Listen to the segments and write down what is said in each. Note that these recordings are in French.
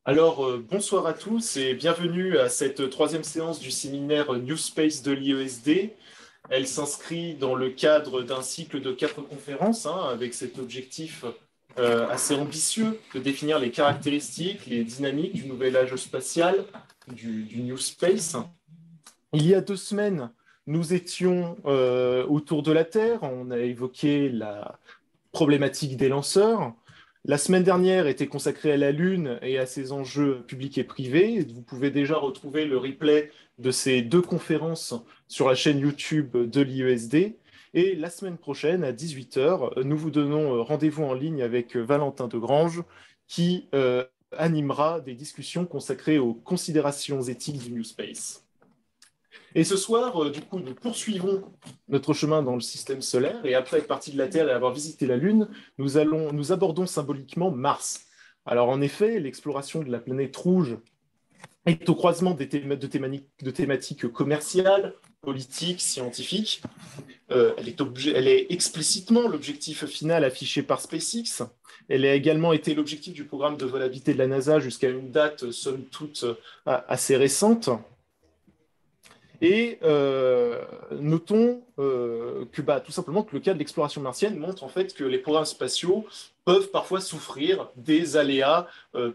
Bonsoir à tous et bienvenue à cette troisième séance du séminaire New Space de l'IESD. Elle s'inscrit dans le cadre d'un cycle de 4 conférences, avec cet objectif assez ambitieux de définir les caractéristiques, les dynamiques du nouvel âge spatial, du New Space. Il y a 2 semaines, nous étions autour de la Terre, on a évoqué la problématique des lanceurs. La semaine dernière était consacrée à la Lune et à ses enjeux publics et privés. Vous pouvez déjà retrouver le replay de ces 2 conférences sur la chaîne YouTube de l'IESD. Et la semaine prochaine, à 18 heures, nous vous donnons rendez-vous en ligne avec Valentin Degrange, qui animera des discussions consacrées aux considérations éthiques du New Space. Et ce soir, du coup, nous poursuivons notre chemin dans le système solaire et après être parti de la Terre et avoir visité la Lune, nous abordons symboliquement Mars. Alors en effet, l'exploration de la planète rouge est au croisement de thématiques commerciales, politiques, scientifiques. Elle est explicitement l'objectif final affiché par SpaceX. Elle a également été l'objectif du programme de vol habité de la NASA jusqu'à une date, somme toute, assez récente. Et notons tout simplement que le cas de l'exploration martienne montre en fait que les programmes spatiaux peuvent parfois souffrir des aléas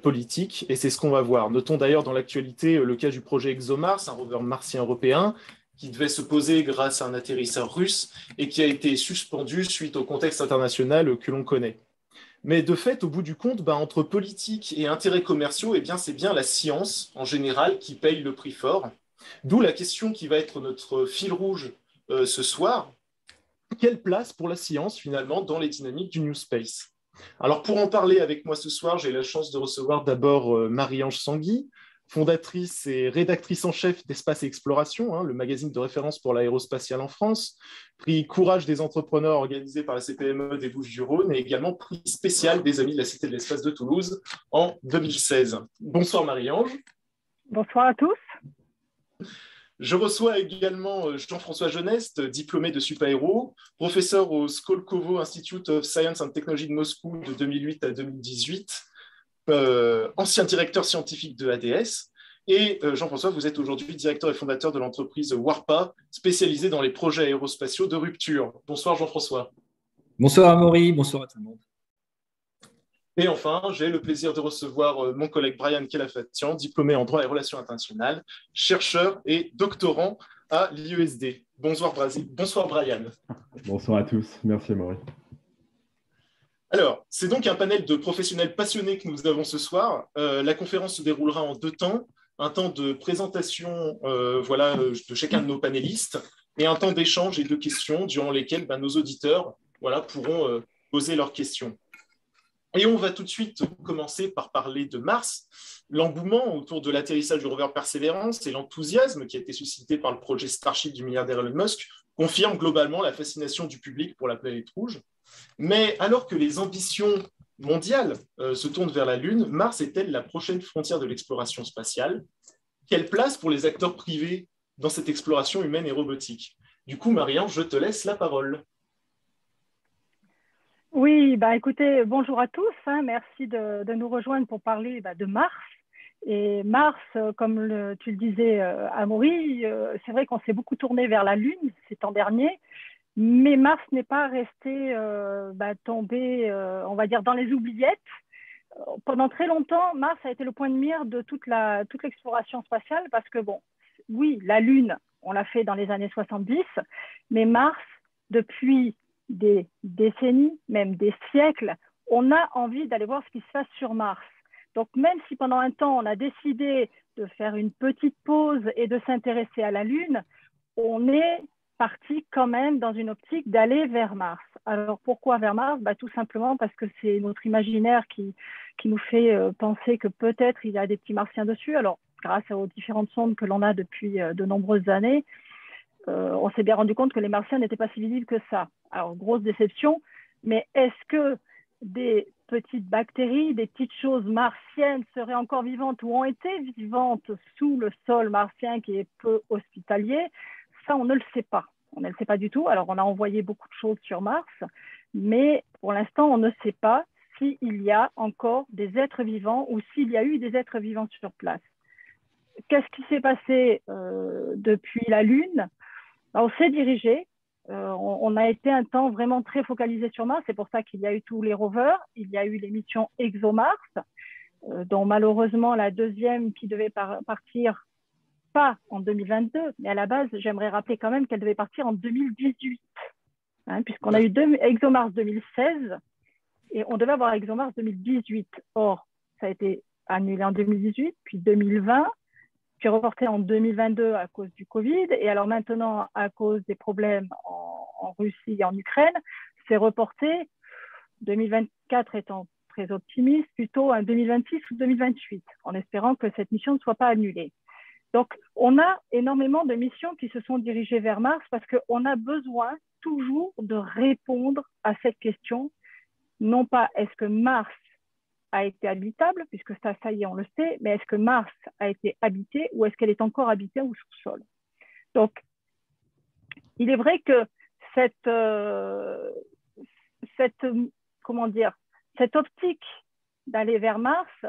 politiques, et c'est ce qu'on va voir. Notons d'ailleurs dans l'actualité le cas du projet ExoMars, un rover martien européen, qui devait se poser grâce à un atterrisseur russe et qui a été suspendu suite au contexte international que l'on connaît. Mais de fait, au bout du compte, entre politique et intérêts commerciaux, c'est bien la science en général qui paye le prix fort. D'où la question qui va être notre fil rouge ce soir. Quelle place pour la science finalement dans les dynamiques du New Space? Alors pour en parler avec moi ce soir, j'ai la chance de recevoir d'abord Marie-Ange Sanguy, fondatrice et rédactrice en chef d'Espace et Exploration, le magazine de référence pour l'aérospatiale en France, prix Courage des entrepreneurs organisé par la CPME des Bouches-du-Rhône et également prix spécial des Amis de la Cité de l'Espace de Toulouse en 2016. Bonsoir Marie-Ange. Bonsoir à tous. Je reçois également Jean-François Geneste, diplômé de Supaéro, professeur au Skolkovo Institute of Science and Technology de Moscou de 2008 à 2018, ancien directeur scientifique de ADS. Et Jean-François, vous êtes aujourd'hui directeur et fondateur de l'entreprise Warpa, spécialisée dans les projets aérospatiaux de rupture. Bonsoir Jean-François. Bonsoir Amaury, bonsoir à tout le monde. Et enfin, j'ai le plaisir de recevoir mon collègue Brian Kelafatian, diplômé en droit et relations internationales, chercheur et doctorant à l'IESD. Bonsoir Brian. Bonsoir à tous, merci Amaury. Alors, c'est donc un panel de professionnels passionnés que nous avons ce soir. La conférence se déroulera en 2 temps, un temps de présentation de chacun de nos panélistes et un temps d'échange et de questions durant lesquels nos auditeurs pourront poser leurs questions. Et on va tout de suite commencer par parler de Mars. L'engouement autour de l'atterrissage du rover Perseverance et l'enthousiasme qui a été suscité par le projet Starship du milliardaire Elon Musk confirment globalement la fascination du public pour la planète rouge. Mais alors que les ambitions mondiales se tournent vers la Lune, Mars est-elle la prochaine frontière de l'exploration spatiale? Quelle place pour les acteurs privés dans cette exploration humaine et robotique? Du coup, Marie-Ange, je te laisse la parole. Oui, écoutez, bonjour à tous. Merci de nous rejoindre pour parler de Mars. Et Mars, comme tu le disais, Amaury, c'est vrai qu'on s'est beaucoup tourné vers la Lune ces temps derniers, mais Mars n'est pas resté tombé, on va dire, dans les oubliettes. Pendant très longtemps, Mars a été le point de mire de toute l'exploration spatiale parce que, oui, la Lune, on l'a fait dans les années 70, mais Mars, depuis des décennies, même des siècles, on a envie d'aller voir ce qui se passe sur Mars. Donc, même si pendant un temps, on a décidé de faire une petite pause et de s'intéresser à la Lune, on est parti quand même dans une optique d'aller vers Mars. Alors, pourquoi vers Mars? Tout simplement parce que c'est notre imaginaire qui nous fait penser que peut-être il y a des petits martiens dessus. Alors, grâce aux différentes sondes que l'on a depuis de nombreuses années, on s'est bien rendu compte que les martiens n'étaient pas si visibles que ça. Alors, grosse déception, mais est-ce que des petites bactéries, des petites choses martiennes seraient encore vivantes ou ont été vivantes sous le sol martien qui est peu hospitalier? Ça, on ne le sait pas. On ne le sait pas du tout. Alors, on a envoyé beaucoup de choses sur Mars, mais pour l'instant, on ne sait pas s'il y a encore des êtres vivants ou s'il y a eu des êtres vivants sur place. Qu'est-ce qui s'est passé depuis la Lune? On s'est dirigé. On a été un temps vraiment très focalisé sur Mars. C'est pour ça qu'il y a eu tous les rovers. Il y a eu les missions ExoMars, dont malheureusement la deuxième qui devait partir pas en 2022, mais à la base, j'aimerais rappeler quand même qu'elle devait partir en 2018, hein, puisqu'on a eu ExoMars 2016 et on devait avoir ExoMars 2018. Or, ça a été annulé en 2018, puis 2020, puis reporté en 2022 à cause du Covid. Et alors maintenant, à cause des problèmes en Russie et en Ukraine, c'est reporté, 2024 étant très optimiste, plutôt en 2026 ou 2028, en espérant que cette mission ne soit pas annulée. Donc, on a énormément de missions qui se sont dirigées vers Mars parce qu'on a besoin toujours de répondre à cette question, non pas est-ce que Mars a été habitable, puisque ça y est, on le sait, mais est-ce que Mars a été habité ou est-ce qu'elle est encore habitée au sous-sol? Donc, il est vrai que cette optique d'aller vers Mars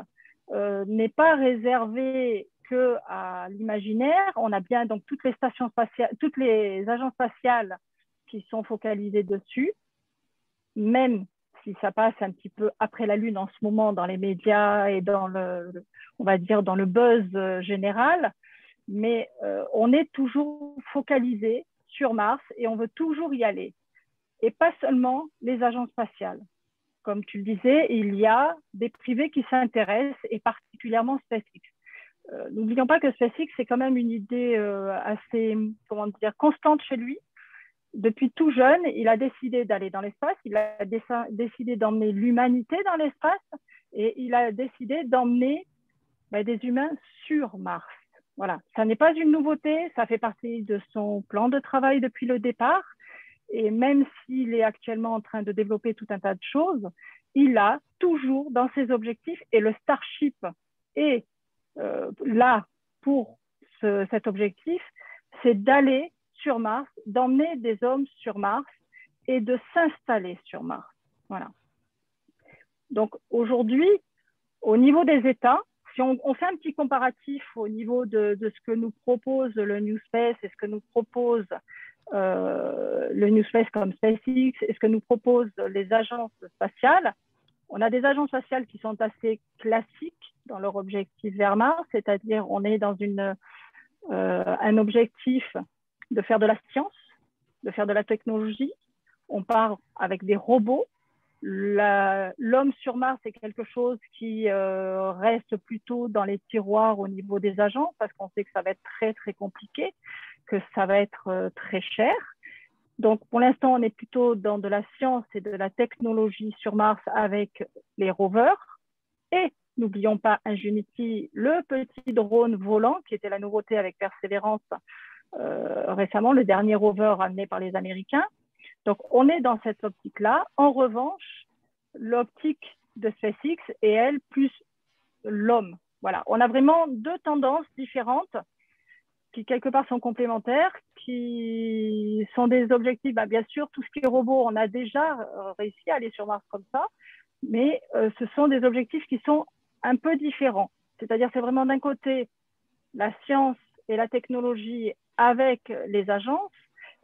n'est pas réservée qu'à l'imaginaire. On a bien donc toutes les stations spatiales, toutes les agences spatiales qui sont focalisées dessus, même si ça passe un petit peu après la Lune en ce moment dans les médias et dans on va dire dans le buzz général, mais on est toujours focalisé sur Mars et on veut toujours y aller. Et pas seulement les agences spatiales. Comme tu le disais, il y a des privés qui s'intéressent, et particulièrement SpaceX. N'oublions pas que SpaceX, c'est quand même une idée assez, constante chez lui. Depuis tout jeune, il a décidé d'aller dans l'espace, il a décidé d'emmener l'humanité dans l'espace, et il a décidé d'emmener des humains sur Mars. Voilà, ça n'est pas une nouveauté, ça fait partie de son plan de travail depuis le départ. Et même s'il est actuellement en train de développer tout un tas de choses, il a toujours dans ses objectifs, et le Starship est là pour cet objectif, c'est d'aller sur Mars, d'emmener des hommes sur Mars et de s'installer sur Mars. Voilà. Donc aujourd'hui, au niveau des États, si on fait un petit comparatif au niveau de ce que nous propose le New Space et ce que nous propose le New Space comme SpaceX et ce que nous proposent les agences spatiales, on a des agences spatiales qui sont assez classiques dans leur objectif vers Mars, c'est-à-dire on est dans un objectif de faire de la science, de faire de la technologie. On part avec des robots. L'homme sur Mars est quelque chose qui reste plutôt dans les tiroirs au niveau des agences parce qu'on sait que ça va être très, très compliqué, que ça va être très cher. Donc, pour l'instant, on est plutôt dans de la science et de la technologie sur Mars avec les rovers. Et n'oublions pas Ingenuity, le petit drone volant qui était la nouveauté avec Perseverance récemment, le dernier rover amené par les Américains. Donc, on est dans cette optique-là. En revanche, l'optique de SpaceX est, elle, plus l'homme. Voilà, on a vraiment deux tendances différentes qui, quelque part, sont complémentaires, qui sont des objectifs. Bien sûr, tout ce qui est robot, on a déjà réussi à aller sur Mars comme ça, mais ce sont des objectifs qui sont un peu différents. C'est-à-dire, c'est vraiment d'un côté la science et la technologie avec les agences,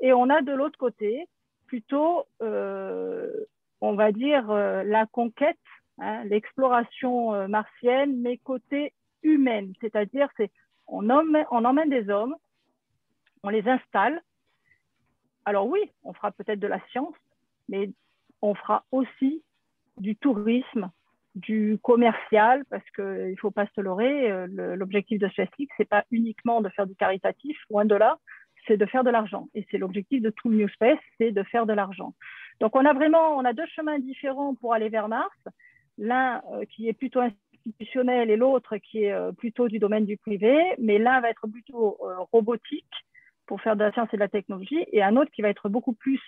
et on a de l'autre côté plutôt, on va dire, la conquête, hein, l'exploration martienne, mais côté humaine, c'est-à-dire on emmène des hommes, on les installe. Alors oui, on fera peut-être de la science, mais on fera aussi du tourisme, du commercial, parce qu'il ne faut pas se leurrer, l'objectif de SpaceX, ce n'est pas uniquement de faire du caritatif, loin de là, c'est de faire de l'argent. Et c'est l'objectif de tout New Space, c'est de faire de l'argent. Donc on a deux chemins différents pour aller vers Mars, l'un qui est plutôt institutionnel et l'autre qui est plutôt du domaine du privé, mais l'un va être plutôt robotique pour faire de la science et de la technologie, et un autre qui va être beaucoup plus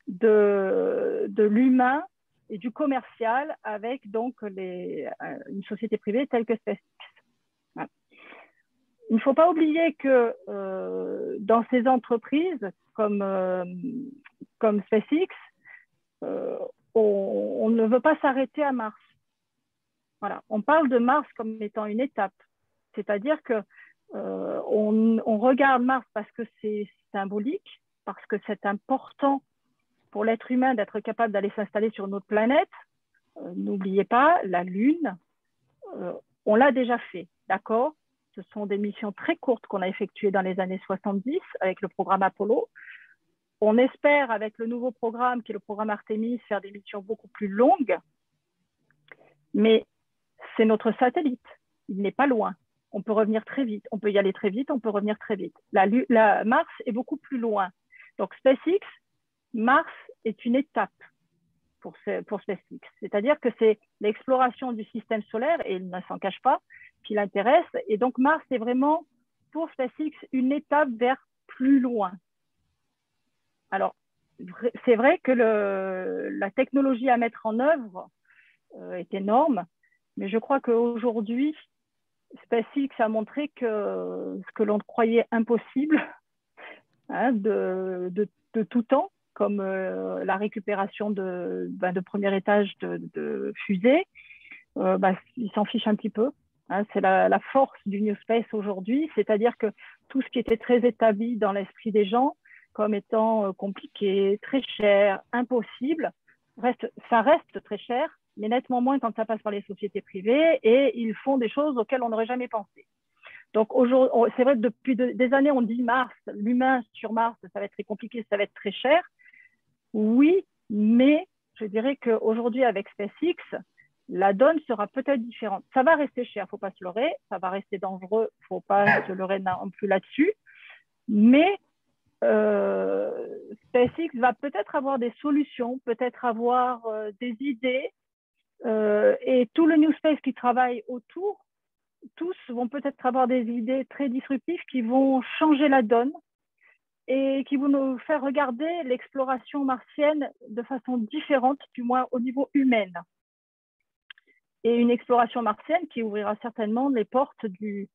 de l'humain et du commercial avec donc une société privée telle que SpaceX. Voilà. Il ne faut pas oublier que dans ces entreprises comme SpaceX, on ne veut pas s'arrêter à Mars. Voilà. On parle de Mars comme étant une étape. C'est-à-dire que on regarde Mars parce que c'est symbolique, parce que c'est important pour l'être humain d'être capable d'aller s'installer sur notre planète. N'oubliez pas, la Lune, on l'a déjà fait, d'accord? Ce sont des missions très courtes qu'on a effectuées dans les années 70 avec le programme Apollo. On espère, avec le nouveau programme, qui est le programme Artemis, faire des missions beaucoup plus longues. Mais c'est notre satellite. Il n'est pas loin. On peut revenir très vite. On peut y aller très vite, on peut revenir très vite. Mars est beaucoup plus loin. Donc, SpaceX, Mars est une étape pour SpaceX. C'est-à-dire que c'est l'exploration du système solaire, et il ne s'en cache pas, qui l'intéresse. Et donc, Mars est vraiment, pour SpaceX, une étape vers plus loin. Alors, c'est vrai que la technologie à mettre en œuvre est énorme, mais je crois qu'aujourd'hui, SpaceX a montré que ce que l'on croyait impossible de tout temps, comme la récupération de premier étage de fusée, ils s'en fichent un petit peu. C'est la force du New Space aujourd'hui, c'est-à-dire que tout ce qui était très établi dans l'esprit des gens comme étant compliqué, très cher, impossible, ça reste très cher, mais nettement moins quand ça passe par les sociétés privées, et ils font des choses auxquelles on n'aurait jamais pensé. Donc, c'est vrai que depuis des années, on dit Mars, l'humain sur Mars, ça va être très compliqué, ça va être très cher. Oui, mais je dirais qu'aujourd'hui, avec SpaceX, la donne sera peut-être différente. Ça va rester cher, il ne faut pas se leurrer, ça va rester dangereux, il ne faut pas se leurrer non plus là-dessus, mais SpaceX va peut-être avoir des solutions, peut-être avoir des idées, et tout le New Space qui travaille autour, tous vont peut-être avoir des idées très disruptives qui vont changer la donne et qui vont nous faire regarder l'exploration martienne de façon différente, du moins au niveau humain. Et une exploration martienne qui ouvrira certainement les portes du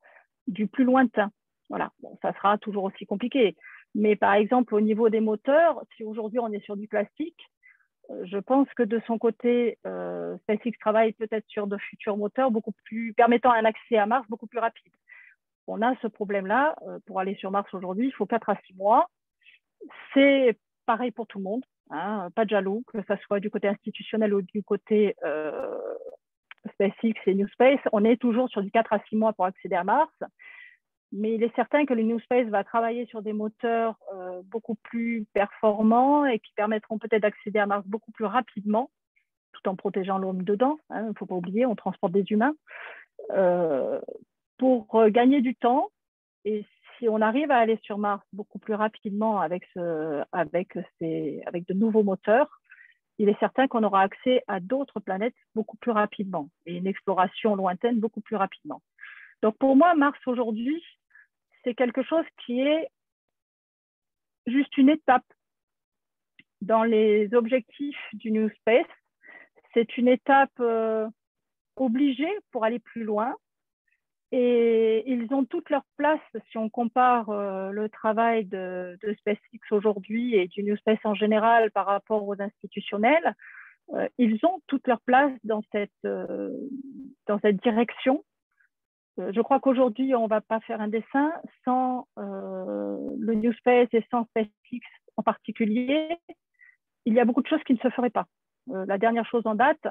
plus lointain. Voilà, bon, ça sera toujours aussi compliqué. Mais par exemple, au niveau des moteurs, si aujourd'hui on est sur du plastique, je pense que de son côté, SpaceX travaille peut-être sur de futurs moteurs permettant un accès à Mars beaucoup plus rapide. On a ce problème-là. Pour aller sur Mars aujourd'hui, il faut 4 à 6 mois. C'est pareil pour tout le monde. Pas de jaloux, que ce soit du côté institutionnel ou du côté SpaceX et New Space. On est toujours sur du 4 à 6 mois pour accéder à Mars. Mais il est certain que le New Space va travailler sur des moteurs beaucoup plus performants et qui permettront peut-être d'accéder à Mars beaucoup plus rapidement, tout en protégeant l'homme dedans. Il ne faut pas oublier, on transporte des humains. Pour gagner du temps, et si on arrive à aller sur Mars beaucoup plus rapidement avec de nouveaux moteurs, il est certain qu'on aura accès à d'autres planètes beaucoup plus rapidement et une exploration lointaine beaucoup plus rapidement. Donc pour moi, Mars aujourd'hui, c'est quelque chose qui est juste une étape dans les objectifs du New Space. C'est une étape obligée pour aller plus loin. Et ils ont toute leur place, si on compare le travail de SpaceX aujourd'hui et du New Space en général par rapport aux institutionnels, ils ont toute leur place dans cette direction. Je crois qu'aujourd'hui, on ne va pas faire un dessin sans le New Space et sans SpaceX en particulier. Il y a beaucoup de choses qui ne se feraient pas. La dernière chose en date,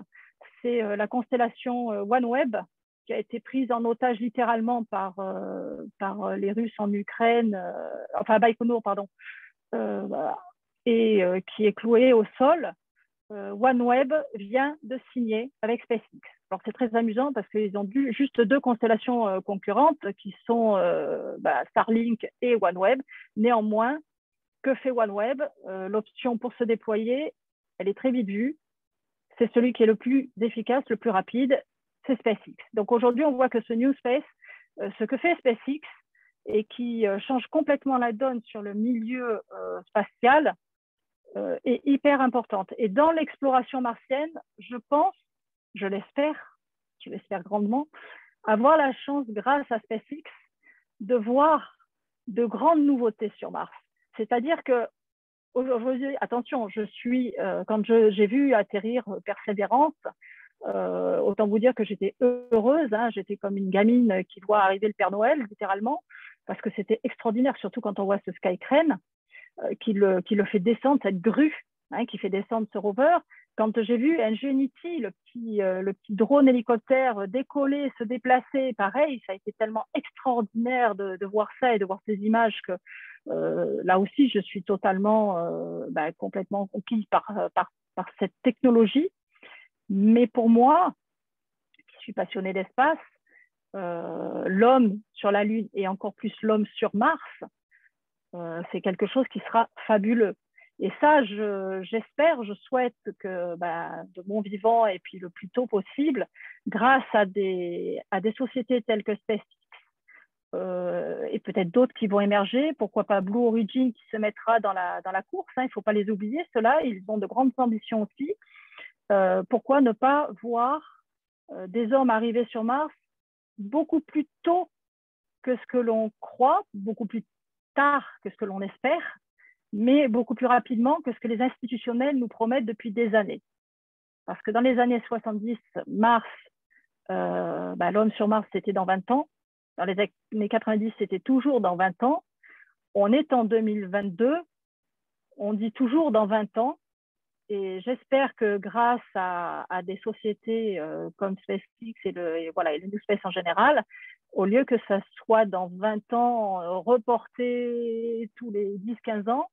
c'est la constellation OneWeb, qui a été prise en otage littéralement par les Russes en Ukraine, enfin Baïkonour, pardon, et qui est clouée au sol. OneWeb vient de signer avec SpaceX. Alors c'est très amusant parce qu'ils ont juste 2 constellations concurrentes qui sont Starlink et OneWeb. Néanmoins, que fait OneWeb? L'option pour se déployer, elle est très vite vue. C'est celui qui est le plus efficace, le plus rapide, c'est SpaceX. Donc aujourd'hui, on voit que ce New Space, ce que fait SpaceX et qui change complètement la donne sur le milieu spatial, est hyper importante. Et dans l'exploration martienne, je pense, je l'espère grandement, avoir la chance, grâce à SpaceX, de voir de grandes nouveautés sur Mars. C'est-à-dire que aujourd'hui, attention, quand j'ai vu atterrir Persévérance, autant vous dire que j'étais heureuse, hein, j'étais comme une gamine qui voit arriver le Père Noël, littéralement, parce que c'était extraordinaire, surtout quand on voit ce Sky Crane qui le fait descendre, cette grue, hein, qui fait descendre ce rover. Quand j'ai vu Ingenuity, le petit drone hélicoptère décoller, se déplacer, pareil, ça a été tellement extraordinaire de voir ça et de voir ces images que là aussi, je suis totalement, complètement conquise par cette technologie. Mais pour moi, qui suis passionnée d'espace, l'homme sur la Lune et encore plus l'homme sur Mars, c'est quelque chose qui sera fabuleux. Et ça, j'espère, je souhaite que de mon vivant et puis le plus tôt possible, grâce à des sociétés telles que SpaceX et peut-être d'autres qui vont émerger, pourquoi pas Blue Origin qui se mettra dans la course, hein, il ne faut pas les oublier, ceux-là, ils ont de grandes ambitions aussi. Pourquoi ne pas voir des hommes arriver sur Mars beaucoup plus tôt que ce que l'on croit, beaucoup plus tard que ce que l'on espère, mais beaucoup plus rapidement que ce que les institutionnels nous promettent depuis des années. Parce que dans les années 70, Mars, l'homme sur Mars, c'était dans 20 ans. Dans les années 90, c'était toujours dans 20 ans. On est en 2022, on dit toujours dans 20 ans. Et j'espère que grâce à des sociétés comme SpaceX et le New Space en général, au lieu que ça soit dans 20 ans reporté tous les 10-15 ans,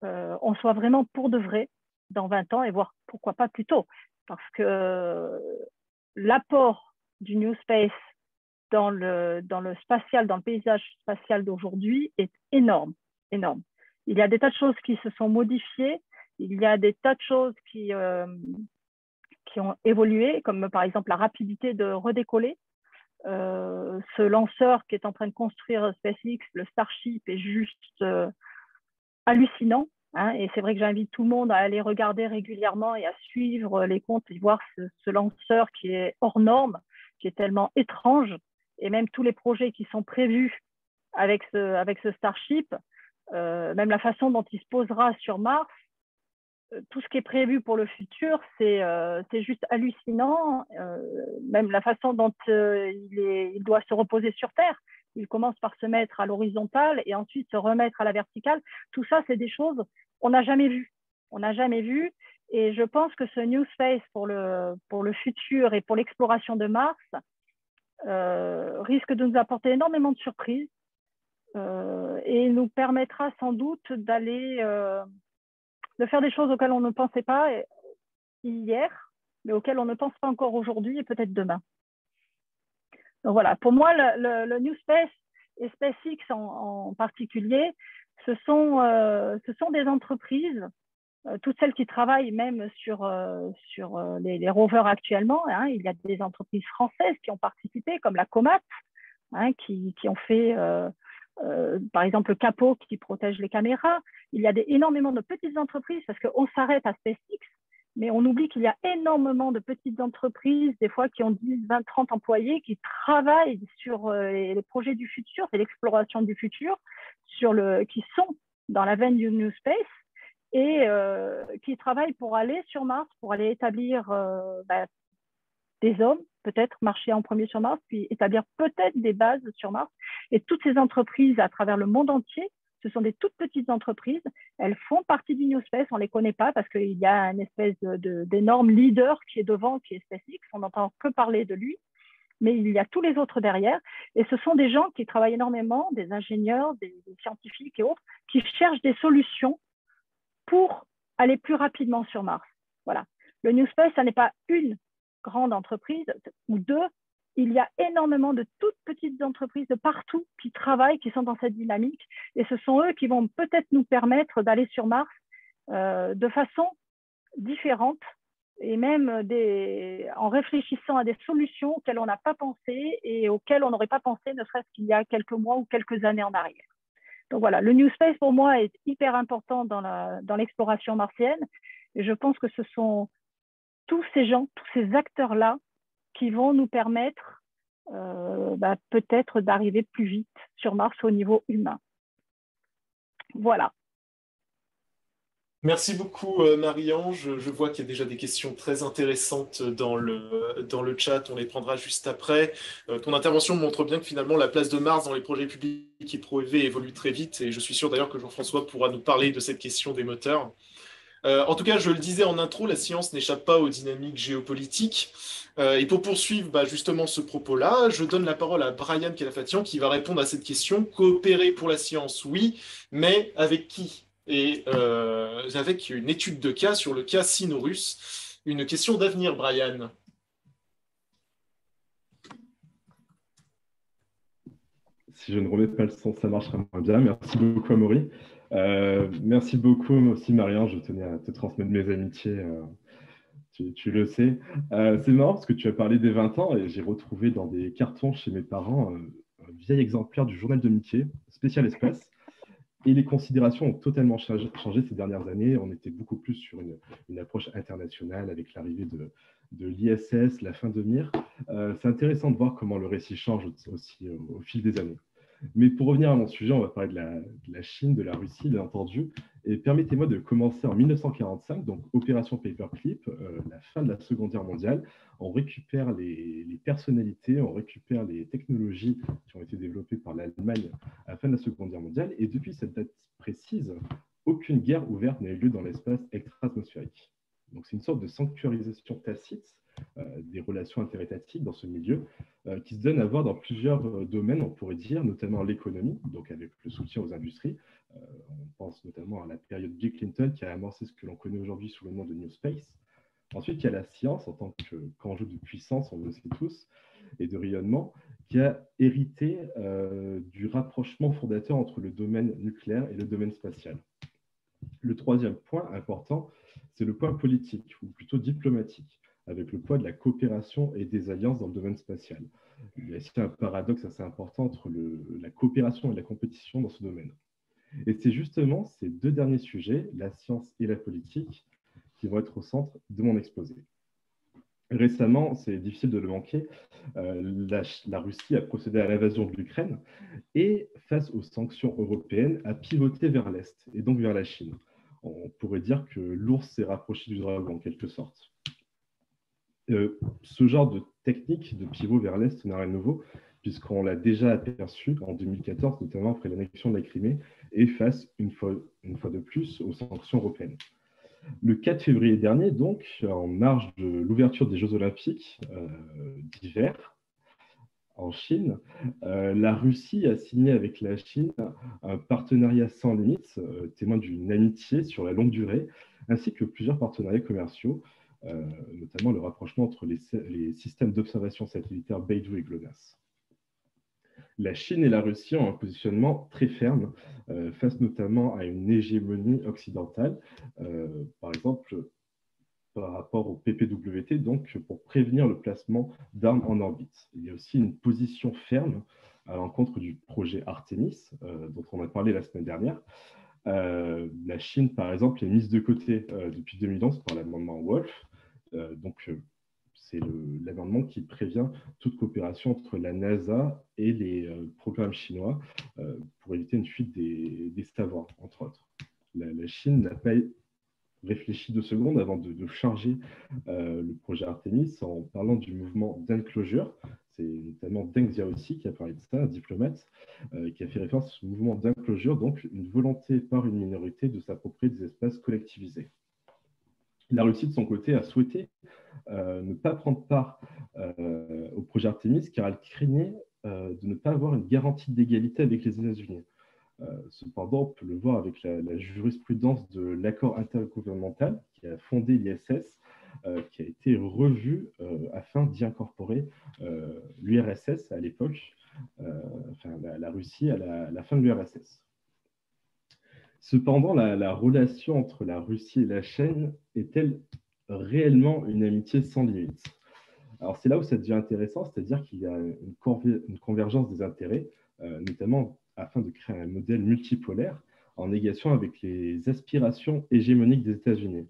on soit vraiment pour de vrai dans 20 ans et voire pourquoi pas plus tôt. Parce que l'apport du New Space dans le spatial, dans le paysage spatial d'aujourd'hui est énorme, énorme. Il y a des tas de choses qui se sont modifiées, il y a des tas de choses qui ont évolué, comme par exemple la rapidité de redécoller. Ce lanceur qui est en train de construire SpaceX, le Starship, est juste hallucinant. Hein, et c'est vrai que j'invite tout le monde à aller regarder régulièrement et à suivre les comptes et voir ce lanceur qui est hors norme, qui est tellement étrange, et même tous les projets qui sont prévus avec ce Starship, même la façon dont il se posera sur Mars, tout ce qui est prévu pour le futur, c'est juste hallucinant. Même la façon dont il doit se reposer sur Terre. Il commence par se mettre à l'horizontale et ensuite se remettre à la verticale. Tout ça, c'est des choses qu'on n'a jamais vues. On n'a jamais vu. Et je pense que ce New Space pour le futur et pour l'exploration de Mars risque de nous apporter énormément de surprises et nous permettra sans doute de faire des choses auxquelles on ne pensait pas hier, mais auxquelles on ne pense pas encore aujourd'hui et peut-être demain. Donc voilà, pour moi, le New Space et SpaceX en particulier, ce sont des entreprises, toutes celles qui travaillent même sur les rovers actuellement. Hein, il y a des entreprises françaises qui ont participé, comme la Comat, hein, qui ont fait, par exemple, le capot qui protège les caméras. Il y a énormément de petites entreprises parce qu'on s'arrête à SpaceX, mais on oublie qu'il y a énormément de petites entreprises, des fois qui ont 10, 20, 30 employés, qui travaillent sur les projets du futur, c'est l'exploration du futur, qui sont dans la veine du New Space et qui travaillent pour aller sur Mars, pour aller établir des hommes, peut-être marcher en premier sur Mars, puis établir peut-être des bases sur Mars. Et toutes ces entreprises à travers le monde entier, ce sont des toutes petites entreprises. Elles font partie du New Space. On ne les connaît pas parce qu'il y a une espèce d'énorme leader qui est devant, qui est SpaceX. On n'entend que parler de lui. Mais il y a tous les autres derrière. Et ce sont des gens qui travaillent énormément, des ingénieurs, des scientifiques et autres, qui cherchent des solutions pour aller plus rapidement sur Mars. Voilà. Le New Space, ça n'est pas une grande entreprise ou deux. Il y a énormément de toutes petites entreprises de partout qui travaillent, qui sont dans cette dynamique. Et ce sont eux qui vont peut-être nous permettre d'aller sur Mars de façon différente et même en réfléchissant à des solutions auxquelles on n'a pas pensé et auxquelles on n'aurait pas pensé ne serait-ce qu'il y a quelques mois ou quelques années en arrière. Donc voilà, le New Space pour moi est hyper important dans l'exploration martienne. Et je pense que ce sont tous ces gens, tous ces acteurs-là qui vont nous permettre peut-être d'arriver plus vite sur Mars au niveau humain. Voilà. Merci beaucoup, Marie-Ange. Je vois qu'il y a déjà des questions très intéressantes dans le chat. On les prendra juste après. Ton intervention montre bien que finalement, la place de Mars dans les projets publics et privés évolue très vite. Et je suis sûr d'ailleurs que Jean-François pourra nous parler de cette question des moteurs. En tout cas, je le disais en intro, la science n'échappe pas aux dynamiques géopolitiques. Et pour poursuivre justement ce propos-là, je donne la parole à Brian Kalafatian qui va répondre à cette question. Coopérer pour la science, oui, mais avec qui? Et avec une étude de cas sur le cas sino-russe. Une question d'avenir, Brian. Si je ne remets pas le son, ça marchera moins bien. Merci beaucoup, Amaury. Merci beaucoup aussi, Marianne. Je tenais à te transmettre mes amitiés. Tu le sais. C'est marrant parce que tu as parlé des 20 ans et j'ai retrouvé dans des cartons chez mes parents un vieil exemplaire du journal de Mickey, spécial espace. Et les considérations ont totalement changé ces dernières années. On était beaucoup plus sur une approche internationale avec l'arrivée de l'ISS, la fin de Mir. C'est intéressant de voir comment le récit change aussi au fil des années. Mais pour revenir à mon sujet, on va parler de la Chine, de la Russie, bien entendu. Et permettez-moi de commencer en 1945, donc opération Paperclip, la fin de la Seconde Guerre mondiale. On récupère les personnalités, on récupère les technologies qui ont été développées par l'Allemagne à la fin de la Seconde Guerre mondiale. Et depuis cette date précise, aucune guerre ouverte n'a eu lieu dans l'espace extra-atmosphérique. Donc c'est une sorte de sanctuarisation tacite des relations interétatiques dans ce milieu qui se donne à voir dans plusieurs domaines, on pourrait dire, notamment l'économie, donc avec le soutien aux industries. On pense notamment à la période Bill Clinton qui a amorcé ce que l'on connaît aujourd'hui sous le nom de New Space. Ensuite, il y a la science en tant qu'enjeu de puissance, on le sait tous, et de rayonnement, qui a hérité du rapprochement fondateur entre le domaine nucléaire et le domaine spatial. Le troisième point important, c'est le point politique, ou plutôt diplomatique, avec le poids de la coopération et des alliances dans le domaine spatial. Il y a ici un paradoxe assez important entre la coopération et la compétition dans ce domaine. Et c'est justement ces deux derniers sujets, la science et la politique, qui vont être au centre de mon exposé. Récemment, c'est difficile de le manquer, la Russie a procédé à l'invasion de l'Ukraine et, face aux sanctions européennes, a pivoté vers l'Est et donc vers la Chine. On pourrait dire que l'ours s'est rapproché du dragon en quelque sorte. Ce genre de technique de pivot vers l'Est n'a rien de nouveau, puisqu'on l'a déjà aperçu en 2014, notamment après l'annexion de la Crimée, et face, une fois de plus, aux sanctions européennes. Le 4 février dernier, donc, en marge de l'ouverture des Jeux olympiques d'hiver en Chine, la Russie a signé avec la Chine un partenariat sans limite, témoin d'une amitié sur la longue durée, ainsi que plusieurs partenariats commerciaux, notamment le rapprochement entre les systèmes d'observation satellitaire Beidou et GLONASS. La Chine et la Russie ont un positionnement très ferme face notamment à une hégémonie occidentale, par exemple par rapport au PPWT, donc pour prévenir le placement d'armes en orbite. Il y a aussi une position ferme à l'encontre du projet Artemis, dont on a parlé la semaine dernière. La Chine, par exemple, est mise de côté depuis 2011 par l'amendement Wolf. C'est l'amendement qui prévient toute coopération entre la NASA et les programmes chinois pour éviter une fuite des savoirs, entre autres. La Chine n'a pas réfléchi 2 secondes avant de charger le projet Artemis en parlant du mouvement d'enclosure. C'est notamment Deng Xiaoping qui a parlé de ça, un diplomate, qui a fait référence au mouvement d'enclosure, donc une volonté par une minorité de s'approprier des espaces collectivisés. La Russie, de son côté, a souhaité ne pas prendre part au projet Artemis car elle craignait de ne pas avoir une garantie d'égalité avec les États-Unis. Cependant, on peut le voir avec la jurisprudence de l'accord intergouvernemental qui a fondé l'ISS, qui a été revu afin d'y incorporer l'URSS à l'époque, la Russie à la fin de l'URSS. Cependant, la relation entre la Russie et la Chine est-elle réellement une amitié sans limite? Alors c'est là où ça devient intéressant, c'est-à-dire qu'il y a une convergence des intérêts, notamment afin de créer un modèle multipolaire en négation avec les aspirations hégémoniques des États-Unis.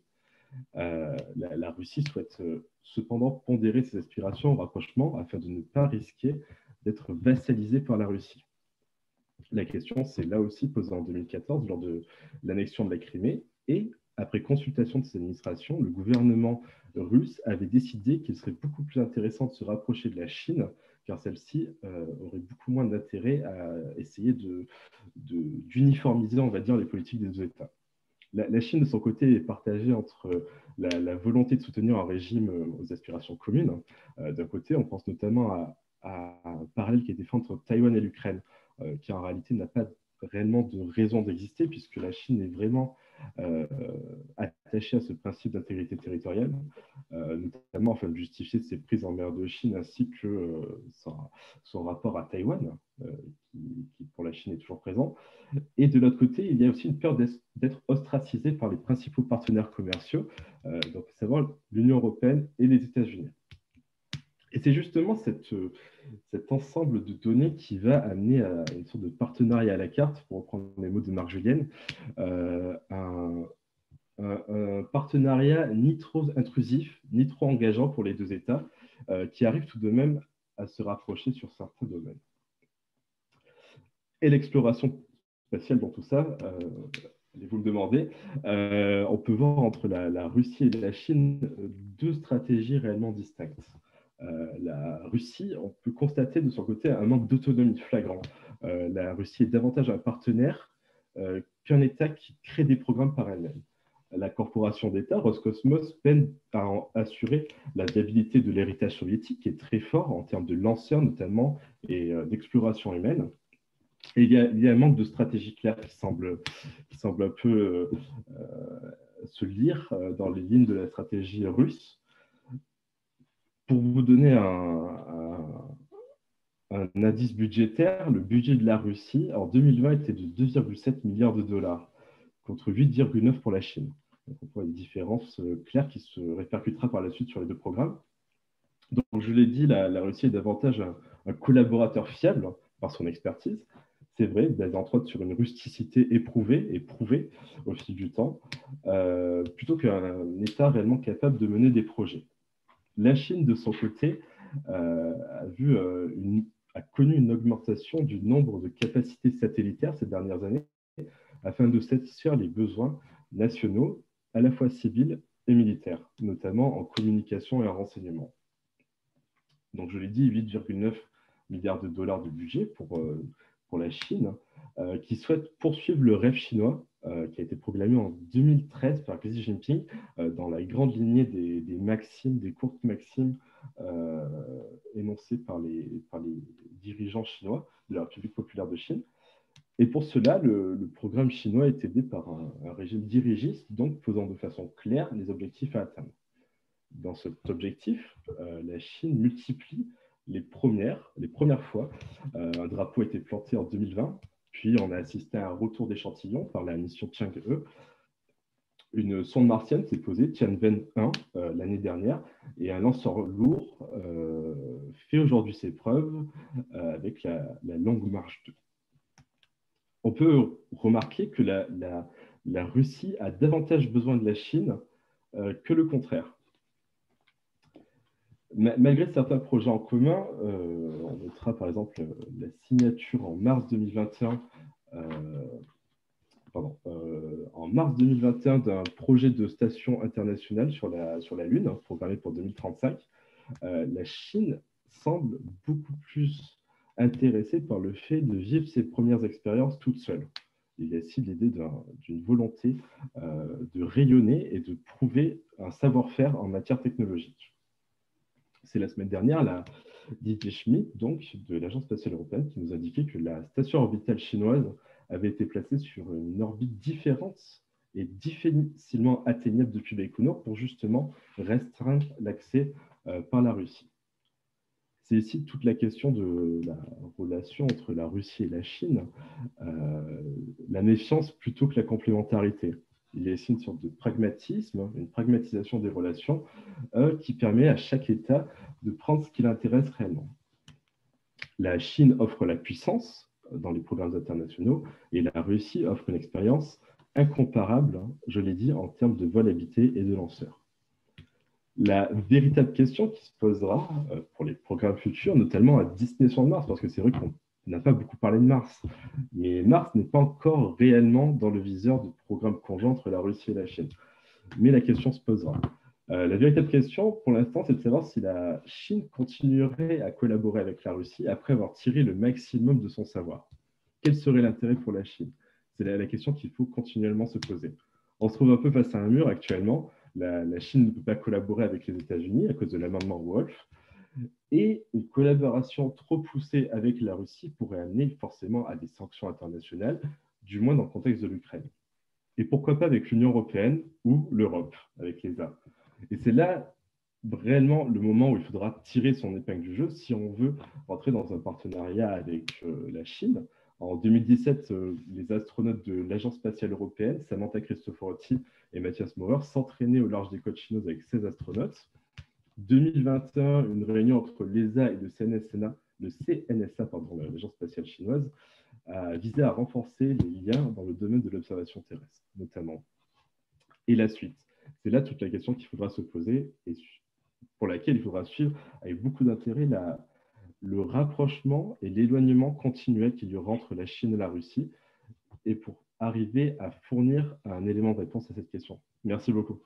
La Russie souhaite cependant pondérer ses aspirations au rapprochement afin de ne pas risquer d'être vassalisée par la Russie. La question s'est là aussi posée en 2014 lors de l'annexion de la Crimée et après consultation de ces administrations, le gouvernement russe avait décidé qu'il serait beaucoup plus intéressant de se rapprocher de la Chine, car celle-ci aurait beaucoup moins d'intérêt à essayer d'uniformiser, on va dire, les politiques des deux États. La Chine, de son côté, est partagée entre la volonté de soutenir un régime aux aspirations communes. D'un côté, on pense notamment à un parallèle qui est fait entre Taïwan et l'Ukraine, qui en réalité n'a pas réellement de raison d'exister, puisque la Chine est vraiment attachée à ce principe d'intégrité territoriale, notamment afin de justifier ses prises en mer de Chine, ainsi que son rapport à Taïwan, qui pour la Chine est toujours présent. Et de l'autre côté, il y a aussi une peur d'être ostracisé par les principaux partenaires commerciaux, donc à savoir l'Union européenne et les États-Unis. Et c'est justement cet ensemble de données qui va amener à une sorte de partenariat à la carte, pour reprendre les mots de Marc Julien, un partenariat ni trop intrusif, ni trop engageant pour les deux États, qui arrive tout de même à se rapprocher sur certains domaines. Et l'exploration spatiale dans tout ça, vous me demandez, on peut voir entre la Russie et la Chine deux stratégies réellement distinctes. La Russie, on peut constater de son côté un manque d'autonomie flagrant. La Russie est davantage un partenaire qu'un État qui crée des programmes par elle-même. La corporation d'État, Roscosmos, peine à assurer la viabilité de l'héritage soviétique, qui est très fort en termes de lanceurs notamment et d'exploration humaine. Et il y a un manque de stratégie claire qui semble un peu se lire dans les lignes de la stratégie russe. Pour vous donner un indice budgétaire, le budget de la Russie en 2020 était de 2,7 milliards de dollars contre 8,9 pour la Chine. Donc on voit une différence claire qui se répercutera par la suite sur les deux programmes. Donc je l'ai dit, la Russie est davantage un collaborateur fiable par son expertise. C'est vrai, basé entre autres sur une rusticité éprouvée et prouvée au fil du temps, plutôt qu'un État réellement capable de mener des projets. La Chine, de son côté, a connu une augmentation du nombre de capacités satellitaires ces dernières années afin de satisfaire les besoins nationaux, à la fois civils et militaires, notamment en communication et en renseignement. Donc, je l'ai dit, 8,9 milliards de dollars de budget pour la Chine, qui souhaite poursuivre le rêve chinois qui a été proclamé en 2013 par Xi Jinping dans la grande lignée des maximes, des courtes maximes énoncées par les dirigeants chinois de la République populaire de Chine. Et pour cela, le programme chinois est aidé par un régime dirigiste, donc posant de façon claire les objectifs à atteindre. Dans cet objectif, la Chine multiplie les premières fois. Un drapeau a été planté en 2020, puis on a assisté à un retour d'échantillons par la mission Chang'e. Une sonde martienne s'est posée, Tianwen-1, l'année dernière, et un lanceur lourd fait aujourd'hui ses preuves avec la Longue Marche 2. On peut remarquer que la Russie a davantage besoin de la Chine que le contraire. Malgré certains projets en commun, on notera par exemple la signature en mars 2021, d'un projet de station internationale sur la Lune, programmé pour 2035. La Chine semble beaucoup plus intéressée par le fait de vivre ses premières expériences toute seule. Il y a aussi l'idée d'une volonté de rayonner et de prouver un savoir-faire en matière technologique. C'est la semaine dernière, Didier Schmidt, donc, de l'Agence spatiale européenne, qui nous indiquait que la station orbitale chinoise avait été placée sur une orbite différente et difficilement atteignable depuis Baïkonour pour justement restreindre l'accès par la Russie. C'est ici toute la question de la relation entre la Russie et la Chine, la méfiance plutôt que la complémentarité. Il y a ici une sorte de pragmatisme, une pragmatisation des relations qui permet à chaque État de prendre ce qui l'intéresse réellement. La Chine offre la puissance dans les programmes internationaux et la Russie offre une expérience incomparable, je l'ai dit, en termes de vol habité et de lanceurs. La véritable question qui se posera pour les programmes futurs, notamment à destination de Mars, parce que c'est vrai qu'on n'a pas beaucoup parlé de Mars, mais Mars n'est pas encore réellement dans le viseur de programmes conjoints entre la Russie et la Chine. mais la question se posera. La véritable question, pour l'instant, c'est de savoir si la Chine continuerait à collaborer avec la Russie après avoir tiré le maximum de son savoir. Quel serait l'intérêt pour la Chine? C'est la question qu'il faut continuellement se poser. On se trouve un peu face à un mur actuellement. La Chine ne peut pas collaborer avec les États-Unis à cause de l'amendement Wolf. Et une collaboration trop poussée avec la Russie pourrait amener forcément à des sanctions internationales, du moins dans le contexte de l'Ukraine. Et pourquoi pas avec l'Union européenne ou l'Europe, avec l'ESA. Et c'est là réellement le moment où il faudra tirer son épingle du jeu si on veut entrer dans un partenariat avec la Chine. En 2017, les astronautes de l'Agence spatiale européenne, Samantha Cristoforetti et Mathias Maurer, s'entraînaient au large des côtes chinoises avec 16 astronautes. 2021, une réunion entre l'ESA et le CNSA, l'Agence spatiale chinoise, a visé à renforcer les liens dans le domaine de l'observation terrestre, notamment. Et la suite, c'est là toute la question qu'il faudra se poser et pour laquelle il faudra suivre avec beaucoup d'intérêt le rapprochement et l'éloignement continuel qu'il y aura entre la Chine et la Russie, et pour arriver à fournir un élément de réponse à cette question. Merci beaucoup.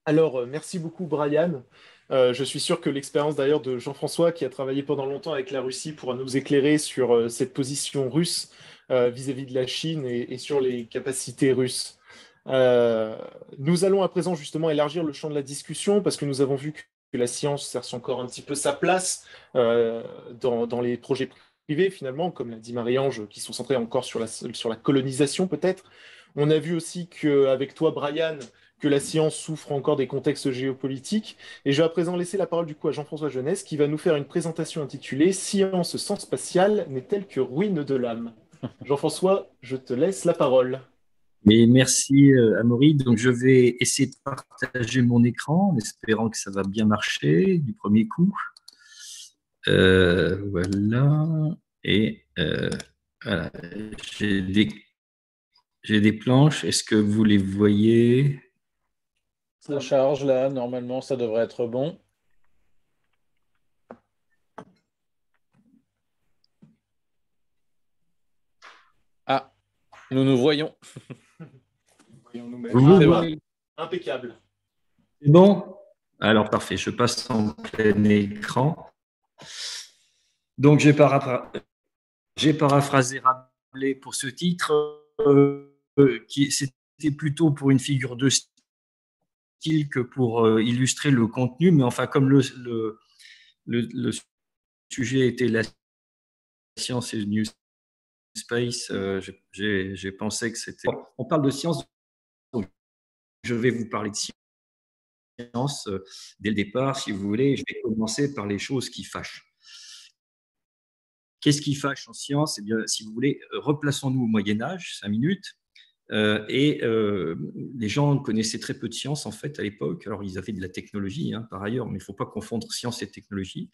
Alors, merci beaucoup, Brian. Je suis sûr que l'expérience d'ailleurs de Jean-François, qui a travaillé pendant longtemps avec la Russie, pourra nous éclairer sur cette position russe vis-à-vis de la Chine et sur les capacités russes. Nous allons à présent justement élargir le champ de la discussion parce que nous avons vu que la science cherche encore un petit peu sa place dans les projets privés finalement, comme l'a dit Marie-Ange, qui sont centrés encore sur la colonisation peut-être. On a vu aussi qu'avec toi, Brian, que la science souffre encore des contextes géopolitiques. Et je vais à présent laisser la parole du coup à Jean-François Jeunesse qui va nous faire une présentation intitulée « Science sans spatiale n'est-elle que ruine de l'âme ?» Jean-François, je te laisse la parole. Mais merci Amaury. Donc je vais essayer de partager mon écran en espérant que ça va bien marcher du premier coup. Voilà. Et voilà. J'ai des planches. Est-ce que vous les voyez? Ça charge là, normalement ça devrait être bon. Ah, nous nous voyons. Impeccable. C'est bon? Alors parfait, je passe en plein écran. Donc j'ai paraphrasé Rabelais pour ce titre, qui c'était plutôt pour une figure de style que pour illustrer le contenu, mais enfin comme le sujet était la science et le New Space, j'ai pensé que c'était... On parle de science, donc je vais vous parler de science dès le départ, si vous voulez. Je vais commencer par les choses qui fâchent. Qu'est-ce qui fâche en science? Eh bien, si vous voulez, replaçons-nous au Moyen-Âge, 5 minutes. Les gens connaissaient très peu de science en fait à l'époque. Alors ils avaient de la technologie par ailleurs, mais il ne faut pas confondre science et technologie.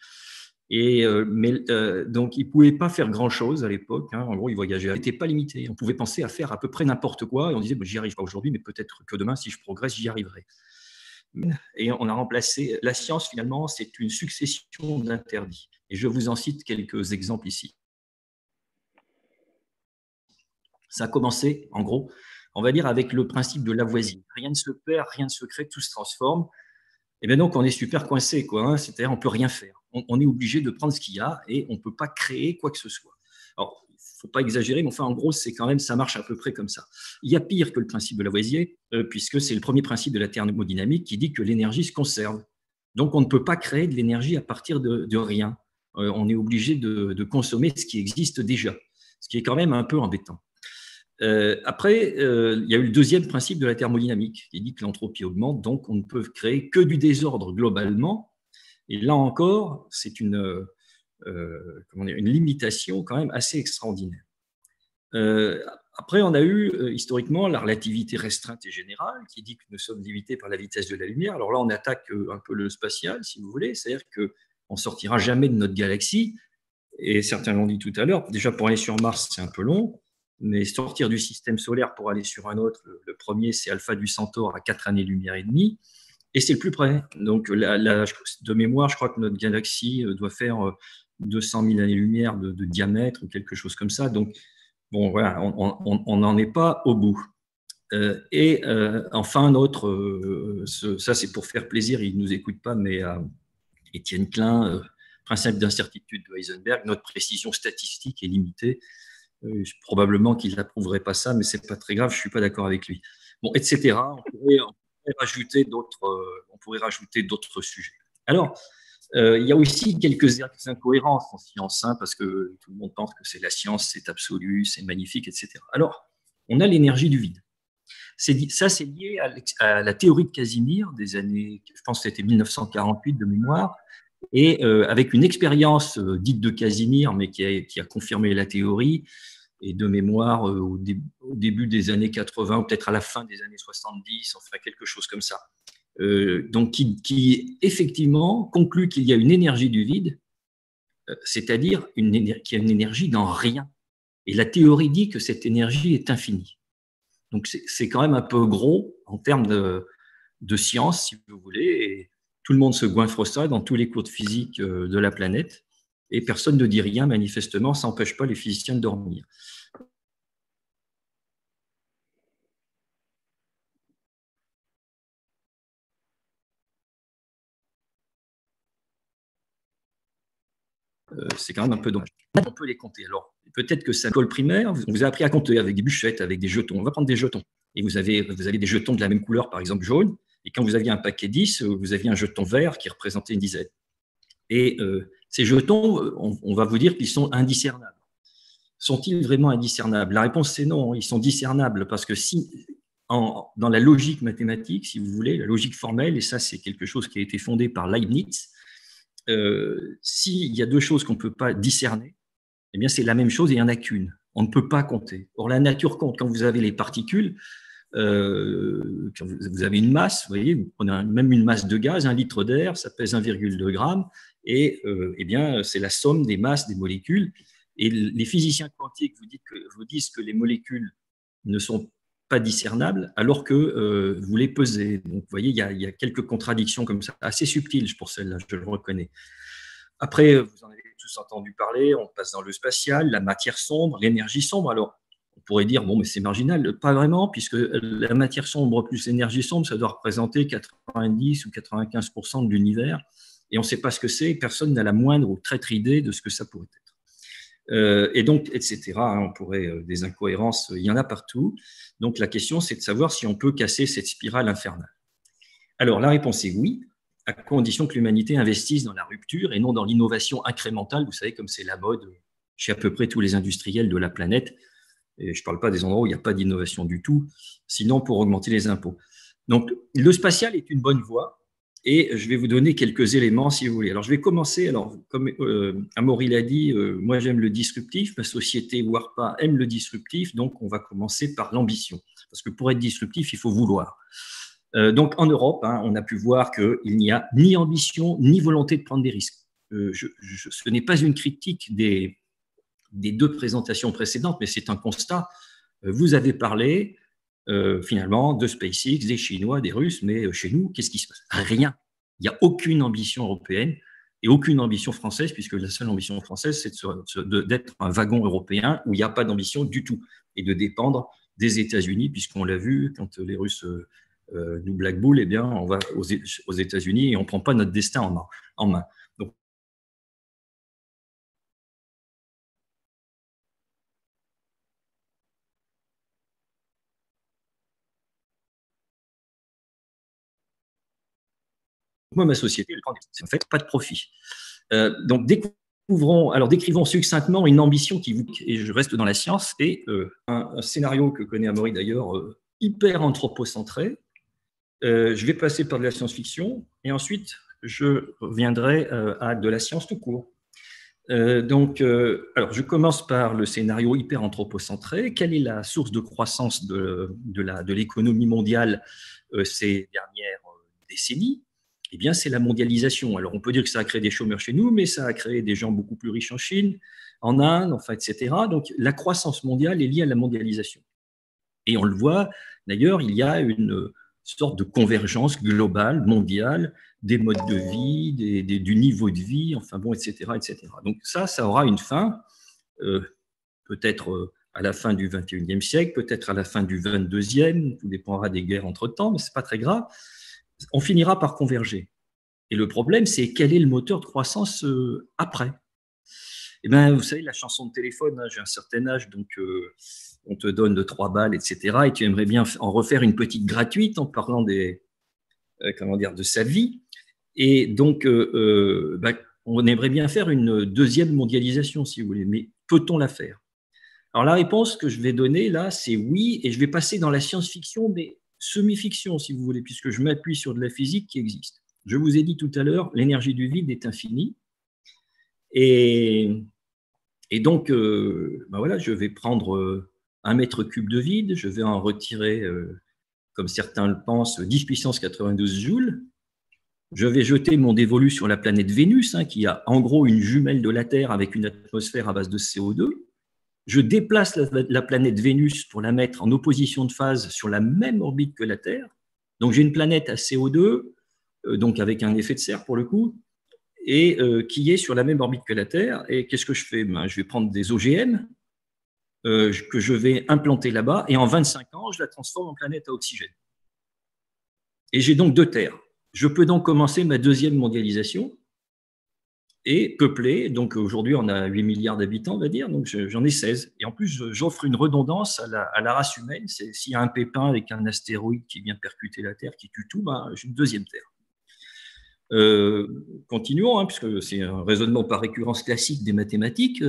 Donc ils ne pouvaient pas faire grand-chose à l'époque. En gros, ils voyageaient. Ils n'étaient pas limités. On pouvait penser à faire à peu près n'importe quoi et on disait j'y arrive pas aujourd'hui, mais peut-être que demain, si je progresse, j'y arriverai. Et on a remplacé la science finalement, c'est une succession d'interdits. Et je vous en cite quelques exemples ici. Ça a commencé, en gros, on va dire avec le principe de Lavoisier. Rien ne se perd, rien ne se crée, tout se transforme. Et bien donc, on est super coincé, quoi. C'est-à-dire, on ne peut rien faire. On est obligé de prendre ce qu'il y a et on ne peut pas créer quoi que ce soit. Alors, il ne faut pas exagérer, mais enfin, en gros, c'est quand même, ça marche à peu près comme ça. Il y a pire que le principe de Lavoisier, puisque c'est le premier principe de la thermodynamique qui dit que l'énergie se conserve. Donc, on ne peut pas créer de l'énergie à partir de rien. On est obligé de consommer ce qui existe déjà, ce qui est quand même un peu embêtant. Après, il y a eu le deuxième principe de la thermodynamique qui dit que l'entropie augmente, donc on ne peut créer que du désordre globalement. Et là encore, c'est une limitation quand même assez extraordinaire. Après, on a eu historiquement la relativité restreinte et générale qui dit que nous sommes limités par la vitesse de la lumière. Alors là, on attaque un peu le spatial, si vous voulez, c'est-à-dire qu'on ne sortira jamais de notre galaxie. Et certains l'ont dit tout à l'heure, déjà pour aller sur Mars, c'est un peu long. Mais sortir du système solaire pour aller sur un autre, le premier, c'est Alpha du Centaure à 4 années-lumière et demie, et c'est le plus près. Donc, de mémoire, je crois que notre galaxie doit faire 200 000 années-lumière de diamètre ou quelque chose comme ça. Donc, Bon, voilà, on n'en est pas au bout. Enfin, ça c'est pour faire plaisir, il ne nous écoute pas, mais Étienne Klein, principe d'incertitude de Heisenberg, notre précision statistique est limitée. Probablement qu'il n'approuverait pas ça, mais ce n'est pas très grave, je ne suis pas d'accord avec lui. Bon, etc. On pourrait rajouter d'autres sujets. Alors, il y a aussi quelques incohérences en science, hein, parce que tout le monde pense que c'est la science, c'est absolu, c'est magnifique, etc. Alors, on a l'énergie du vide. Ça, c'est lié à la théorie de Casimir des années, je pense que c'était 1948 de mémoire, et avec une expérience dite de Casimir, mais qui a confirmé la théorie, et de mémoire au début des années 80, ou peut-être à la fin des années 70, enfin quelque chose comme ça. Donc qui effectivement conclut qu'il y a une énergie du vide, c'est-à-dire qu'il y a une énergie dans rien. Et la théorie dit que cette énergie est infinie. Donc c'est quand même un peu gros en termes de science, si vous voulez, et tout le monde se goinfre ça dans tous les cours de physique de la planète, et personne ne dit rien, manifestement, ça n'empêche pas les physiciens de dormir. C'est quand même un peu dommage. On peut les compter. Alors, peut-être que c'est à l'école primaire, on vous a appris à compter avec des bûchettes, avec des jetons. On va prendre des jetons. Et vous avez des jetons de la même couleur, par exemple jaune. Et quand vous aviez un paquet 10, vous aviez un jeton vert qui représentait une dizaine. Et ces jetons, on va vous dire qu'ils sont indiscernables. Sont-ils vraiment indiscernables? La réponse, c'est non. Ils sont discernables parce que dans la logique mathématique, si vous voulez, la logique formelle, et ça, c'est quelque chose qui a été fondé par Leibniz, s'il y a deux choses qu'on ne peut pas discerner, eh bien c'est la même chose et il n'y en a qu'une. On ne peut pas compter. Or, la nature compte. Quand vous avez les particules, quand vous avez une masse, vous voyez, on a même une masse de gaz, 1 litre d'air, ça pèse 1,2 g, et eh bien c'est la somme des masses des molécules. Et les physiciens quantiques vous disent que les molécules ne sont pas discernables, alors que vous les pesez. Donc, vous voyez, il y a quelques contradictions comme ça, assez subtiles pour celle-là, je le reconnais. Après, vous en avez tous entendu parler, on passe dans le spatial, la matière sombre, l'énergie sombre. Alors, on pourrait dire, bon, mais c'est marginal. Pas vraiment, puisque la matière sombre plus l'énergie sombre, ça doit représenter 90 ou 95% de l'univers. Et on ne sait pas ce que c'est, personne n'a la moindre ou traître idée de ce que ça pourrait être. Et donc, etc. On pourrait, des incohérences, il y en a partout. Donc, la question, c'est de savoir si on peut casser cette spirale infernale. Alors, la réponse est oui, à condition que l'humanité investisse dans la rupture et non dans l'innovation incrémentale, vous savez, comme c'est la mode chez à peu près tous les industriels de la planète. Et je ne parle pas des endroits où il n'y a pas d'innovation du tout, sinon pour augmenter les impôts. Donc, le spatial est une bonne voie. Et je vais vous donner quelques éléments si vous voulez. Alors, je vais commencer. Alors, comme Amaury l'a dit, moi j'aime le disruptif. Ma société Warpa aime le disruptif. Donc, on va commencer par l'ambition. Parce que pour être disruptif, il faut vouloir. Donc, en Europe, on a pu voir qu'il n'y a ni ambition ni volonté de prendre des risques. Ce n'est pas une critique des deux présentations précédentes, mais c'est un constat. Vous avez parlé finalement de SpaceX, des Chinois, des Russes, mais chez nous, qu'est-ce qui se passe? Rien. Il n'y a aucune ambition européenne et aucune ambition française, puisque la seule ambition française, c'est d'être un wagon européen où il n'y a pas d'ambition du tout et de dépendre des États-Unis, puisqu'on l'a vu, quand les Russes nous blackballent, eh bien, on va aux États-Unis et on ne prend pas notre destin en main. Donc, moi, ma société, elle prend en fait pas de profit. Donc, décrivons succinctement une ambition et je reste dans la science, et un scénario que connaît Amaury d'ailleurs, hyper anthropocentré. Je vais passer par de la science-fiction et ensuite je reviendrai à de la science tout court. Alors, je commence par le scénario hyper anthropocentré. Quelle est la source de croissance de l'économie mondiale ces dernières décennies? Eh bien, c'est la mondialisation. Alors, on peut dire que ça a créé des chômeurs chez nous, mais ça a créé des gens beaucoup plus riches en Chine, en Inde, enfin, etc. Donc, la croissance mondiale est liée à la mondialisation. Et on le voit, d'ailleurs, il y a une sorte de convergence globale, mondiale, des modes de vie, du niveau de vie, enfin bon, etc., etc. Donc ça aura une fin, peut-être à la fin du XXIe siècle, peut-être à la fin du XXIIe, tout dépendra des guerres entre-temps, mais ce n'est pas très grave, on finira par converger. Et le problème, c'est quel est le moteur de croissance après? Eh bien, vous savez, la chanson de téléphone, hein, j'ai un certain âge, donc on te donne de 3 balles, etc. Et tu aimerais bien en refaire une petite gratuite en parlant de sa vie. Et donc, on aimerait bien faire une deuxième mondialisation, si vous voulez. Mais peut-on la faire? Alors, la réponse que je vais donner là, c'est oui. Et je vais passer dans la science-fiction, mais semi-fiction, si vous voulez, puisque je m'appuie sur de la physique qui existe. Je vous ai dit tout à l'heure, l'énergie du vide est infinie. Et donc, voilà, je vais prendre 1 mètre cube de vide, je vais en retirer, comme certains le pensent, 10 puissance 92 joules. Je vais jeter mon dévolu sur la planète Vénus, hein, qui a en gros une jumelle de la Terre avec une atmosphère à base de CO2. Je déplace la planète Vénus pour la mettre en opposition de phase sur la même orbite que la Terre. Donc, j'ai une planète à CO2, donc avec un effet de serre pour le coup, et qui est sur la même orbite que la Terre. Et qu'est-ce que je fais? Je vais prendre des OGM que je vais implanter là-bas, et en 25 ans, je la transforme en planète à oxygène. Et j'ai donc 2 Terres. Je peux donc commencer ma deuxième mondialisation et peupler. Donc aujourd'hui, on a 8 milliards d'habitants, on va dire, donc j'en ai 16. Et en plus, j'offre une redondance à la race humaine. S'il y a un pépin avec un astéroïde qui vient percuter la Terre, qui tue tout, j'ai une deuxième Terre. Continuons, hein, puisque c'est un raisonnement par récurrence classique des mathématiques.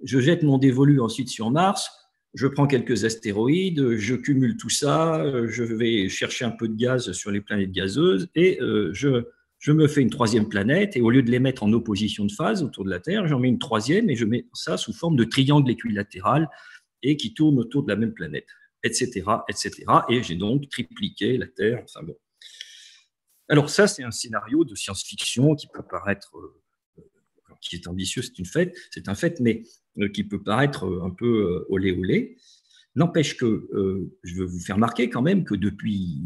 Je jette mon dévolu ensuite sur Mars, je prends quelques astéroïdes, je cumule tout ça, je vais chercher un peu de gaz sur les planètes gazeuses et je me fais une 3e planète, et au lieu de les mettre en opposition de phase autour de la Terre, j'en mets une 3e et je mets ça sous forme de triangle équilatéral et qui tourne autour de la même planète, etc., etc. Et j'ai donc tripliqué la Terre. Enfin bon. Alors ça, c'est un scénario de science-fiction qui peut paraître, qui est ambitieux, c'est un fait, mais qui peut paraître un peu olé olé. N'empêche que je veux vous faire remarquer quand même que depuis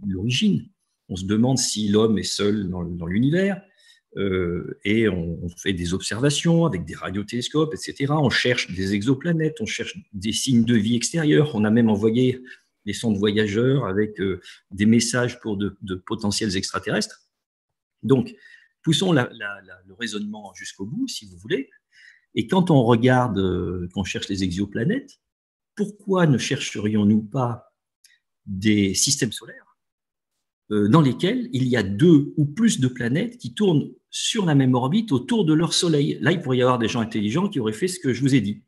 l'origine, on se demande si l'homme est seul dans l'univers, et on fait des observations avec des radiotélescopes, etc. On cherche des exoplanètes, on cherche des signes de vie extérieure. On a même envoyé des sondes voyageurs avec des messages pour de potentiels extraterrestres. Donc, poussons le raisonnement jusqu'au bout, si vous voulez. Et quand on regarde, qu'on cherche les exoplanètes, pourquoi ne chercherions-nous pas des systèmes solaires dans lesquels il y a 2 ou plus de planètes qui tournent sur la même orbite autour de leur Soleil? Là, il pourrait y avoir des gens intelligents qui auraient fait ce que je vous ai dit.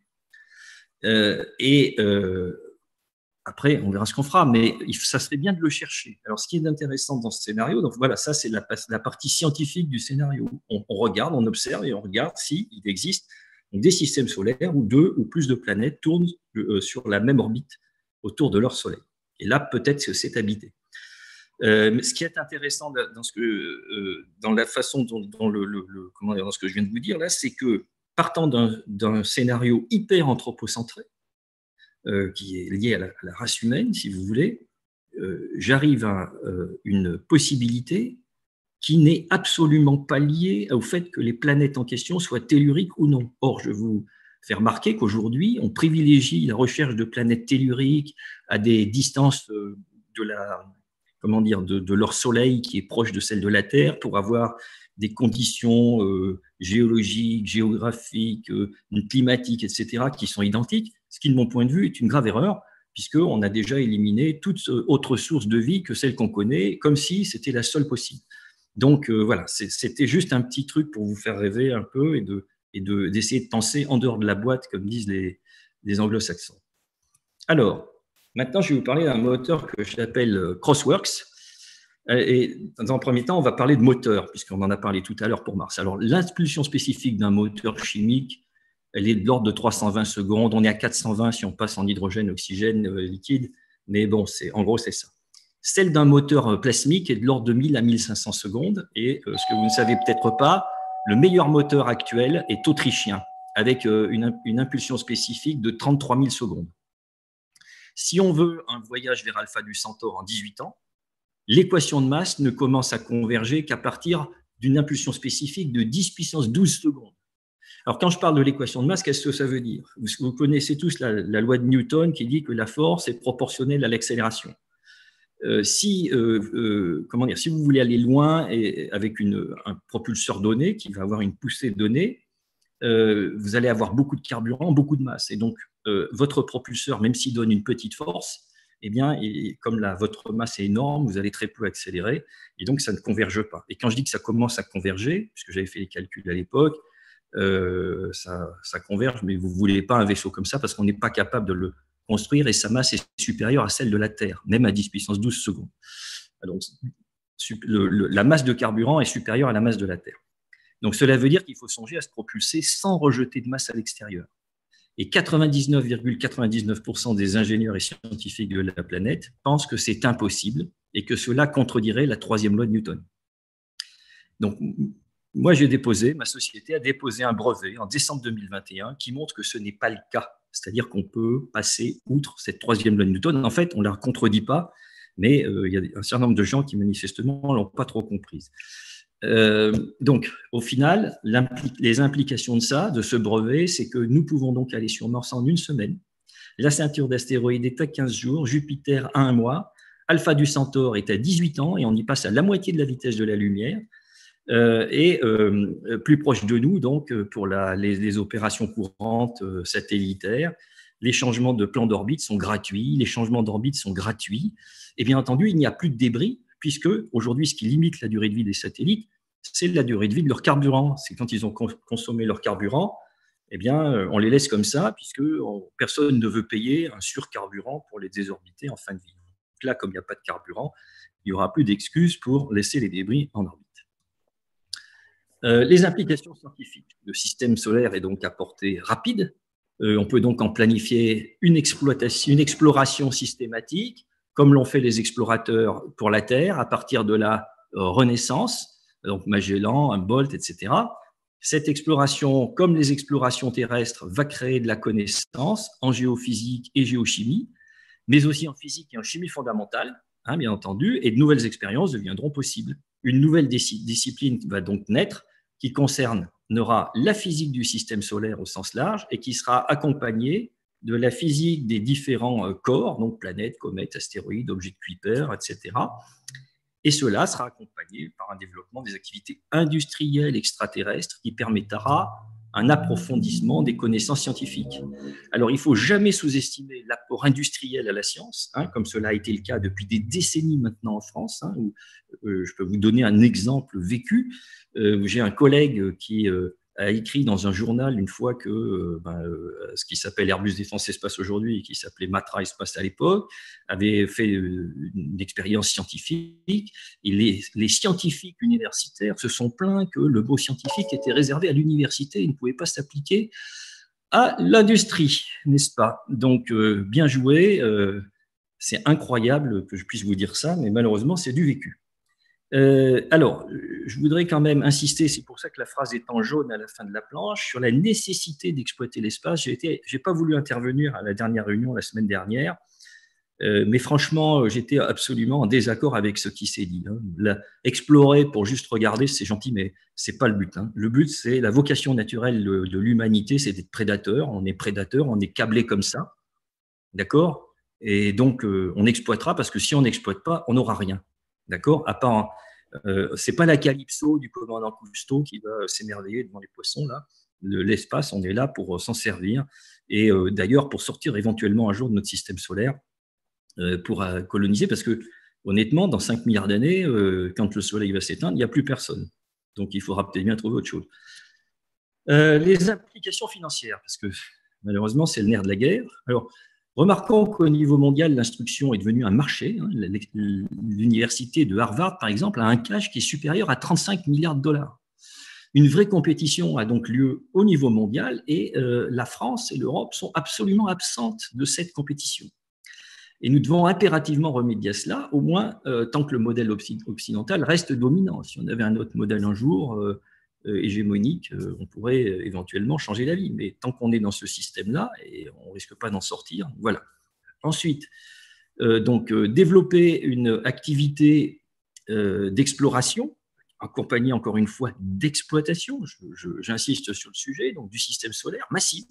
Après, on verra ce qu'on fera, mais ça serait bien de le chercher. Alors, ce qui est intéressant dans ce scénario, donc voilà, ça c'est la partie scientifique du scénario. On regarde, on observe et on regarde s'il existe des systèmes solaires où 2 ou plus de planètes tournent sur la même orbite autour de leur Soleil. Et là, peut-être que c'est habité. Ce qui est intéressant dans la façon dans ce que je viens de vous dire là, c'est que partant d'un scénario hyper anthropocentré, qui est lié à la race humaine, si vous voulez, j'arrive à une possibilité qui n'est absolument pas liée au fait que les planètes en question soient telluriques ou non. Or, je vous fais remarquer qu'aujourd'hui, on privilégie la recherche de planètes telluriques à des distances de leur Soleil qui est proche de celle de la Terre pour avoir des conditions géologiques, géographiques, climatiques, etc., qui sont identiques, ce qui, de mon point de vue, est une grave erreur, puisqu'on a déjà éliminé toute autre source de vie que celle qu'on connaît, comme si c'était la seule possible. Donc voilà, c'était juste un petit truc pour vous faire rêver un peu et d'essayer de penser en dehors de la boîte, comme disent les anglo-saxons. Alors, maintenant, je vais vous parler d'un moteur que j'appelle CrossWorks. Et dans un premier temps, on va parler de moteur, puisqu'on en a parlé tout à l'heure pour Mars. Alors, l'impulsion spécifique d'un moteur chimique, elle est de l'ordre de 320 secondes. On est à 420 si on passe en hydrogène, oxygène, liquide. Mais bon, en gros, c'est ça. Celle d'un moteur plasmique est de l'ordre de 1000 à 1500 secondes. Et ce que vous ne savez peut-être pas, le meilleur moteur actuel est autrichien, avec une impulsion spécifique de 33 000 secondes. Si on veut un voyage vers Alpha du Centaure en 18 ans, l'équation de masse ne commence à converger qu'à partir d'une impulsion spécifique de 10 puissance 12 secondes. Alors, quand je parle de l'équation de masse, qu'est-ce que ça veut dire? Vous connaissez tous la loi de Newton qui dit que la force est proportionnelle à l'accélération. Si vous voulez aller loin et avec un propulseur donné qui va avoir une poussée donnée, vous allez avoir beaucoup de carburant, beaucoup de masse. Et donc, votre propulseur, même s'il donne une petite force, eh bien, comme votre masse est énorme, vous allez très peu accélérer, et donc ça ne converge pas. Et quand je dis que ça commence à converger, puisque j'avais fait les calculs à l'époque, ça converge, mais vous ne voulez pas un vaisseau comme ça parce qu'on n'est pas capable de le construire et sa masse est supérieure à celle de la Terre, même à 10 puissance 12 secondes. Donc, la masse de carburant est supérieure à la masse de la Terre. Donc, cela veut dire qu'il faut songer à se propulser sans rejeter de masse à l'extérieur. Et 99,99% des ingénieurs et scientifiques de la planète pensent que c'est impossible et que cela contredirait la troisième loi de Newton. Donc, ma société a déposé un brevet en décembre 2021 qui montre que ce n'est pas le cas. C'est-à-dire qu'on peut passer outre cette troisième loi de Newton. En fait, on ne la contredit pas, mais il y a un certain nombre de gens qui manifestement ne l'ont pas trop comprise. Donc, au final, les implications de ce brevet, c'est que nous pouvons donc aller sur Mars en une semaine. La ceinture d'astéroïdes est à 15 jours, Jupiter à 1 mois, Alpha du Centaure est à 18 ans et on y passe à la moitié de la vitesse de la lumière. Plus proche de nous, donc, pour les opérations courantes satellitaires, les changements de plan d'orbite sont gratuits, les changements d'orbite sont gratuits. Et bien entendu, il n'y a plus de débris, puisque aujourd'hui, ce qui limite la durée de vie des satellites, c'est la durée de vie de leur carburant. C'est quand ils ont consommé leur carburant, eh bien, on les laisse comme ça, puisque personne ne veut payer un surcarburant pour les désorbiter en fin de vie. Donc là, comme il n'y a pas de carburant, il n'y aura plus d'excuses pour laisser les débris en orbite. Les implications scientifiques. Le système solaire est donc à portée rapide. On peut donc en planifier une exploration systématique, comme l'ont fait les explorateurs pour la Terre, à partir de la Renaissance, donc Magellan, Humboldt, etc. Cette exploration, comme les explorations terrestres, va créer de la connaissance en géophysique et géochimie, mais aussi en physique et en chimie fondamentale, bien entendu, et de nouvelles expériences deviendront possibles. Une nouvelle discipline va donc naître qui concernera la physique du système solaire au sens large et qui sera accompagnée de la physique des différents corps, donc planètes, comètes, astéroïdes, objets de Kuiper, etc. Et cela sera accompagné par un développement des activités industrielles extraterrestres qui permettra un approfondissement des connaissances scientifiques. Alors, il ne faut jamais sous-estimer l'apport industriel à la science, comme cela a été le cas depuis des décennies maintenant en France. Où, je peux vous donner un exemple vécu. J'ai un collègue qui a écrit dans un journal une fois que ce qui s'appelle Airbus Défense Espace aujourd'hui et qui s'appelait Matra Espace à l'époque avait fait une expérience scientifique et les scientifiques universitaires se sont plaints que le mot scientifique était réservé à l'université et ne pouvait pas s'appliquer à l'industrie, n'est-ce pas? Donc, bien joué, c'est incroyable que je puisse vous dire ça, mais malheureusement, c'est du vécu. Alors, je voudrais quand même insister, c'est pour ça que la phrase est en jaune à la fin de la planche, sur la nécessité d'exploiter l'espace. Je n'ai pas voulu intervenir à la dernière réunion la semaine dernière, mais franchement, j'étais absolument en désaccord avec ce qui s'est dit. Explorer pour juste regarder, c'est gentil, mais ce n'est pas le but. Le but, c'est la vocation naturelle de l'humanité, c'est d'être prédateur. On est prédateur, on est câblé comme ça, d'accord? Et donc, on exploitera, parce que si on n'exploite pas, on n'aura rien. D'accord? À part, c'est pas la Calypso du commandant Cousteau qui va s'émerveiller devant les poissons là. L'espace, on est là pour s'en servir et d'ailleurs pour sortir éventuellement un jour de notre système solaire pour coloniser, parce que honnêtement, dans 5 milliards d'années, quand le Soleil va s'éteindre, il n'y a plus personne. Donc il faudra peut-être bien trouver autre chose. Les implications financières, parce que malheureusement c'est le nerf de la guerre. Alors, remarquons qu'au niveau mondial, l'instruction est devenue un marché. L'université de Harvard, par exemple, a un cash qui est supérieur à 35 milliards de dollars. Une vraie compétition a donc lieu au niveau mondial et la France et l'Europe sont absolument absentes de cette compétition. Et nous devons impérativement remédier à cela, au moins tant que le modèle occidental reste dominant. Si on avait un autre modèle un jour hégémonique, on pourrait éventuellement changer la vie. Mais tant qu'on est dans ce système-là, et on ne risque pas d'en sortir, voilà. Ensuite, développer une activité d'exploration accompagné encore une fois d'exploitation, j'insiste sur le sujet, donc du système solaire massif,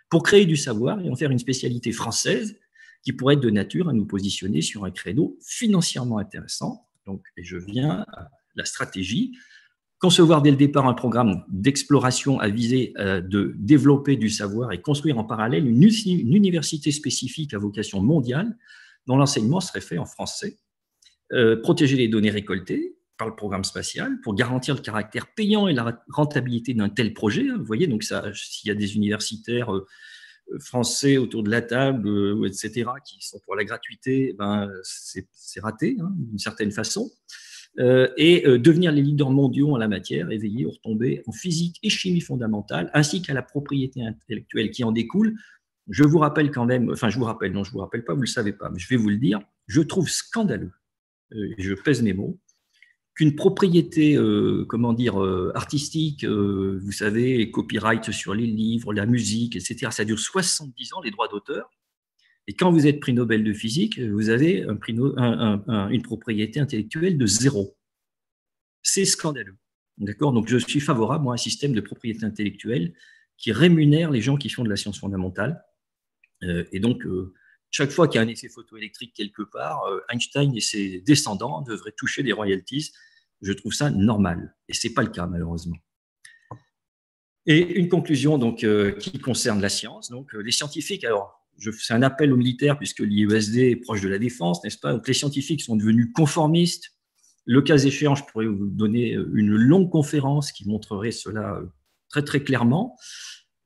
pour créer du savoir et en faire une spécialité française qui pourrait être de nature à nous positionner sur un créneau financièrement intéressant. Donc, et je viens à la stratégie. Concevoir dès le départ un programme d'exploration à viser de développer du savoir et construire en parallèle une université spécifique à vocation mondiale dont l'enseignement serait fait en français. Protéger les données récoltées par le programme spatial pour garantir le caractère payant et la rentabilité d'un tel projet. Vous voyez, donc s'il y a des universitaires français autour de la table, etc., qui sont pour la gratuité, ben, c'est raté, hein, d'une certaine façon. Devenir les leaders mondiaux en la matière et veiller aux retombées en physique et chimie fondamentale, ainsi qu'à la propriété intellectuelle qui en découle. Je vous rappelle quand même, enfin je vous rappelle, non je ne vous rappelle pas, vous ne le savez pas, mais je vais vous le dire, je trouve scandaleux, je pèse mes mots, qu'une propriété artistique, vous savez, les copyrights sur les livres, la musique, etc., ça dure 70 ans, les droits d'auteur. Et quand vous êtes prix Nobel de physique, vous avez une propriété intellectuelle de 0. C'est scandaleux. D'accord ? Donc, je suis favorable, moi, à un système de propriété intellectuelle qui rémunère les gens qui font de la science fondamentale. Et donc, chaque fois qu'il y a un effet photoélectrique quelque part, Einstein et ses descendants devraient toucher des royalties. Je trouve ça normal. Et ce n'est pas le cas, malheureusement. Et une conclusion donc, qui concerne la science. Donc, les scientifiques, alors, c'est un appel aux militaires puisque l'IESD est proche de la défense, n'est-ce pas? Donc, les scientifiques sont devenus conformistes. Le cas échéant, je pourrais vous donner une longue conférence qui montrerait cela très, très clairement.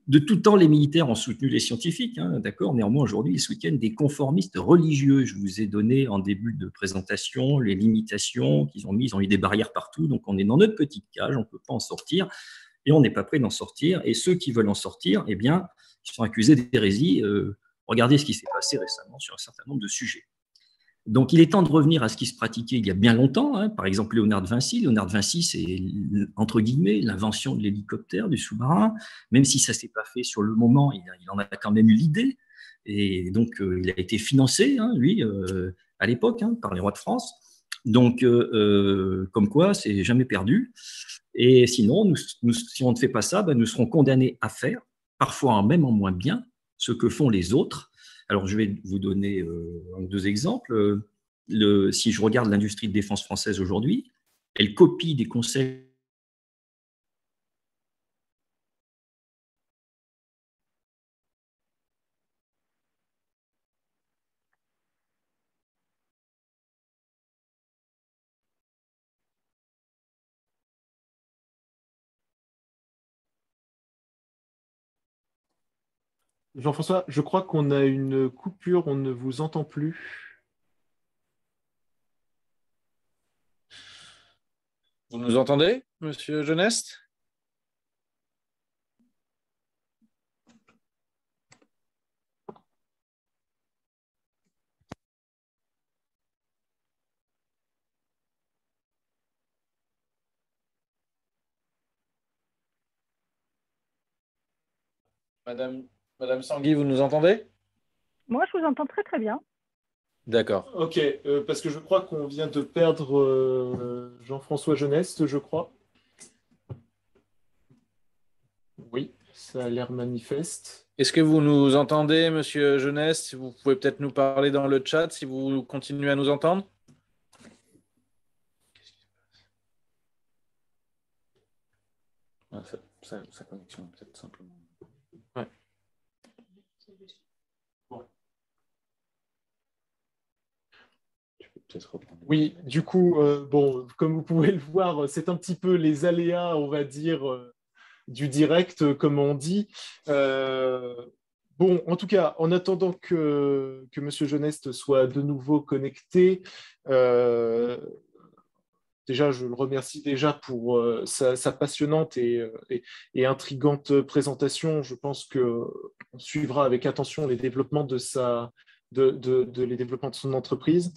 De tout temps, les militaires ont soutenu les scientifiques, hein, d'accord. Néanmoins, aujourd'hui, ils soutiennent des conformistes religieux. Je vous ai donné en début de présentation les limitations qu'ils ont mises. Ils ont mis des barrières partout. Donc, on est dans notre petite cage, on ne peut pas en sortir et on n'est pas prêt d'en sortir. Et ceux qui veulent en sortir, eh bien, ils sont accusés d'hérésie. Regardez ce qui s'est passé récemment sur un certain nombre de sujets. Donc, il est temps de revenir à ce qui se pratiquait il y a bien longtemps. Hein. Par exemple, Léonard de Vinci. Léonard de Vinci, c'est, entre guillemets, l'invention de l'hélicoptère, du sous-marin. Même si ça ne s'est pas fait sur le moment, il en a quand même eu l'idée. Et donc, il a été financé, hein, lui, à l'époque, hein, par les rois de France. Donc, comme quoi, c'est jamais perdu. Et sinon, si on ne fait pas ça, ben, nous serons condamnés à faire, parfois même en moins bien, ce que font les autres. Alors, je vais vous donner deux exemples. Si je regarde l'industrie de défense française aujourd'hui, elle copie des concepts. Jean-François, je crois qu'on a une coupure, on ne vous entend plus. Vous nous entendez, monsieur Geneste? Madame Sanguy, vous nous entendez? Moi, je vous entends très très bien. D'accord. Ok, parce que je crois qu'on vient de perdre Jean-François Geneste, je crois. Oui, ça a l'air manifeste. Est-ce que vous nous entendez, monsieur Geneste? Vous pouvez peut-être nous parler dans le chat si vous continuez à nous entendre? Sa connexion est peut-être simplement. Ouais. Bon. Oui, du coup, bon, comme vous pouvez le voir, c'est un petit peu les aléas, on va dire, du direct, comme on dit. Bon, en tout cas, en attendant que M. Geneste soit de nouveau connecté, déjà, je le remercie déjà pour sa passionnante et intrigante présentation. Je pense qu'on suivra avec attention les développements de les développements de son entreprise.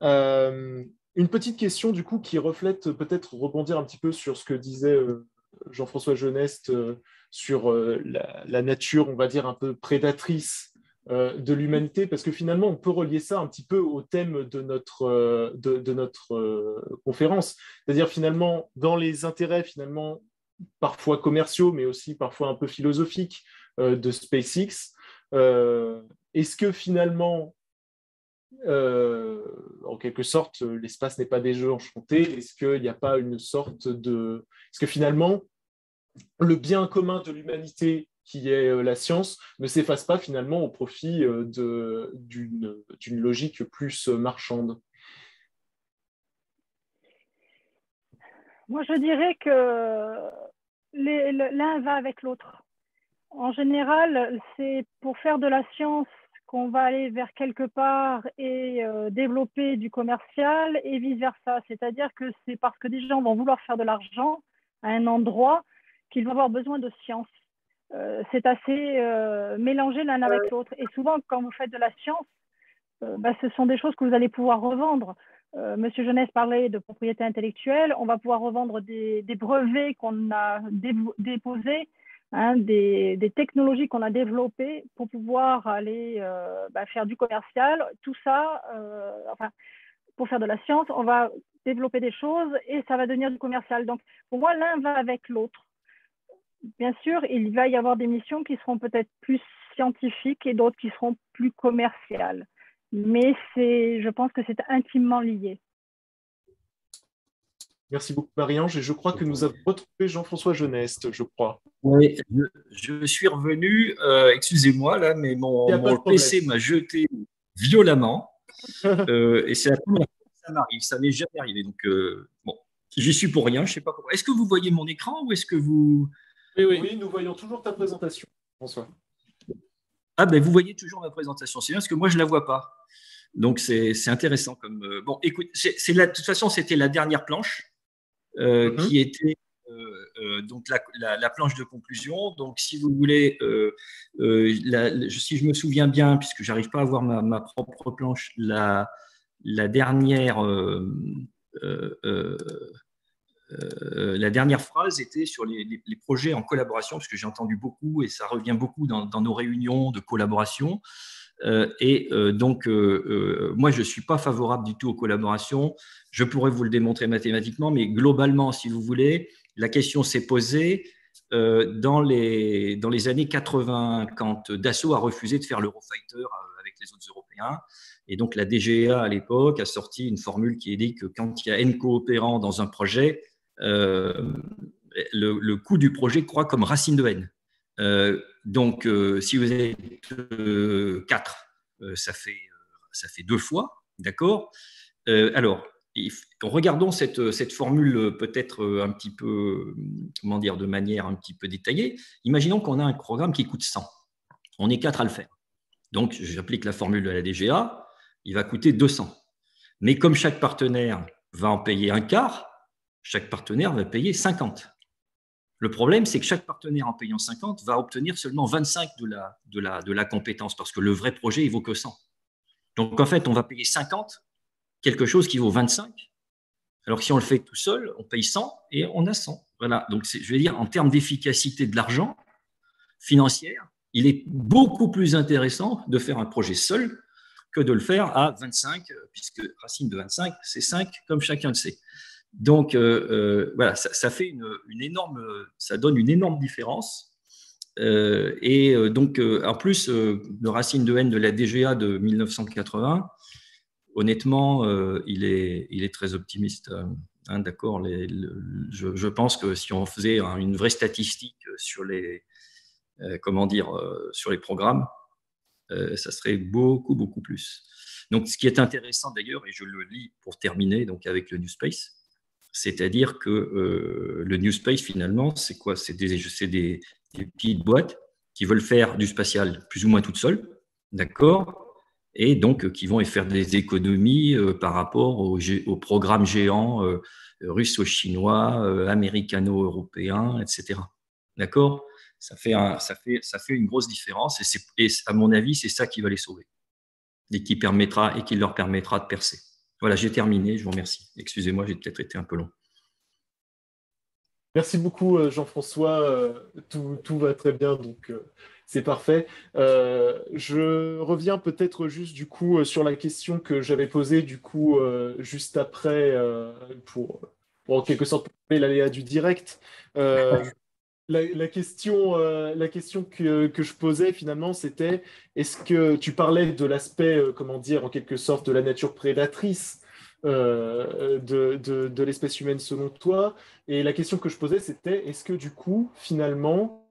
Une petite question, du coup, qui reflète peut-être rebondir un petit peu sur ce que disait Jean-François Geneste sur la nature, on va dire, un peu prédatrice de l'humanité, parce que finalement, on peut relier ça un petit peu au thème de notre conférence. C'est-à-dire, finalement, dans les intérêts, finalement, parfois commerciaux, mais aussi parfois un peu philosophiques de SpaceX, est-ce que finalement, en quelque sorte, l'espace n'est pas des jeux enchantés? Est-ce qu'il n'y a pas une sorte de... Est-ce que finalement, le bien commun de l'humanité, qui est la science, ne s'efface pas finalement au profit d'une logique plus marchande? Moi, je dirais que l'un va avec l'autre. En général, c'est pour faire de la science qu'on va aller vers quelque part et développer du commercial et vice-versa. C'est-à-dire que c'est parce que des gens vont vouloir faire de l'argent à un endroit qu'ils vont avoir besoin de science. C'est assez mélangé l'un avec l'autre. Et souvent, quand vous faites de la science, ce sont des choses que vous allez pouvoir revendre. Monsieur Jeunesse parlait de propriété intellectuelle. On va pouvoir revendre des brevets qu'on a déposés, hein, des technologies qu'on a développées pour pouvoir aller faire du commercial. Tout ça, pour faire de la science, on va développer des choses et ça va devenir du commercial. Donc, pour moi, l'un va avec l'autre. Bien sûr, il va y avoir des missions qui seront peut-être plus scientifiques et d'autres qui seront plus commerciales. Mais je pense que c'est intimement lié. Merci beaucoup, Marie-Ange. Et je crois que nous avons retrouvé Jean-François Jeunesse, je crois. Oui, je suis revenu. Excusez-moi, là, mais mon PC m'a jeté violemment. Et c'est la première fois que ça m'arrive. Ça m'est jamais arrivé. Donc, bon, j'y suis pour rien. Je ne sais pas pourquoi. Est-ce que vous voyez mon écran ou est-ce que vous… Oui, nous voyons toujours ta présentation, François. Ah, ben vous voyez toujours ma présentation. C'est bien parce que moi, je ne la vois pas. Donc, c'est intéressant. Bon, écoute, de toute façon, c'était la dernière planche qui était donc la planche de conclusion. Donc, si vous voulez, si je me souviens bien, puisque je n'arrive pas à voir ma propre planche, la dernière… la dernière phrase était sur les projets en collaboration, parce que j'ai entendu beaucoup et ça revient beaucoup dans nos réunions de collaboration. Donc, moi, je ne suis pas favorable du tout aux collaborations. Je pourrais vous le démontrer mathématiquement, mais globalement, si vous voulez, la question s'est posée dans les années 80, quand Dassault a refusé de faire l'Eurofighter avec les autres Européens. Et donc, la DGA, à l'époque, a sorti une formule qui dit que quand il y a N coopérants dans un projet, le coût du projet croît comme racine de N. Donc, si vous êtes 4, ça fait 2 fois, d'accord? Alors, regardons cette formule peut-être un petit peu, comment dire, de manière un petit peu détaillée. Imaginons qu'on a un programme qui coûte 100. On est 4 à le faire. Donc, j'applique la formule de la DGA, il va coûter 200. Mais comme chaque partenaire va en payer un quart, chaque partenaire va payer 50. Le problème, c'est que chaque partenaire, en payant 50, va obtenir seulement 25 de la compétence, parce que le vrai projet, il vaut que 100. Donc, en fait, on va payer 50, quelque chose qui vaut 25, alors que si on le fait tout seul, on paye 100 et on a 100. Voilà. Donc, je vais dire, en termes d'efficacité de l'argent financière, il est beaucoup plus intéressant de faire un projet seul que de le faire à 25, puisque racine de 25, c'est 5, comme chacun le sait. Donc, voilà, ça fait une énorme, ça donne une énorme différence. Donc, en plus, le racine de N de la DGA de 1980, honnêtement, il est très optimiste. Hein, d'accord. Je pense que si on faisait une vraie statistique sur sur les programmes, ça serait beaucoup, beaucoup plus. Donc, ce qui est intéressant d'ailleurs, et je le lis pour terminer donc avec le New Space, c'est-à-dire que le New Space, finalement, c'est quoi? C'est des petites boîtes qui veulent faire du spatial plus ou moins toutes seules, d'accord? Et donc qui vont faire des économies par rapport aux programmes géants russo-chinois, américano-européens, etc. D'accord? Ça fait une grosse différence et à mon avis, c'est ça qui va les sauver et qui leur permettra de percer. Voilà, j'ai terminé, je vous remercie. Excusez-moi, j'ai peut-être été un peu long. Merci beaucoup, Jean-François. Tout va très bien, donc c'est parfait. Je reviens peut-être juste du coup sur la question que j'avais posée du coup juste après pour en quelque sorte prouver l'aléa du direct. Euh, la question que je posais finalement, c'était est-ce que tu parlais de l'aspect, comment dire, en quelque sorte, de la nature prédatrice de l'espèce humaine selon toi? Et la question que je posais, c'était est-ce que du coup, finalement,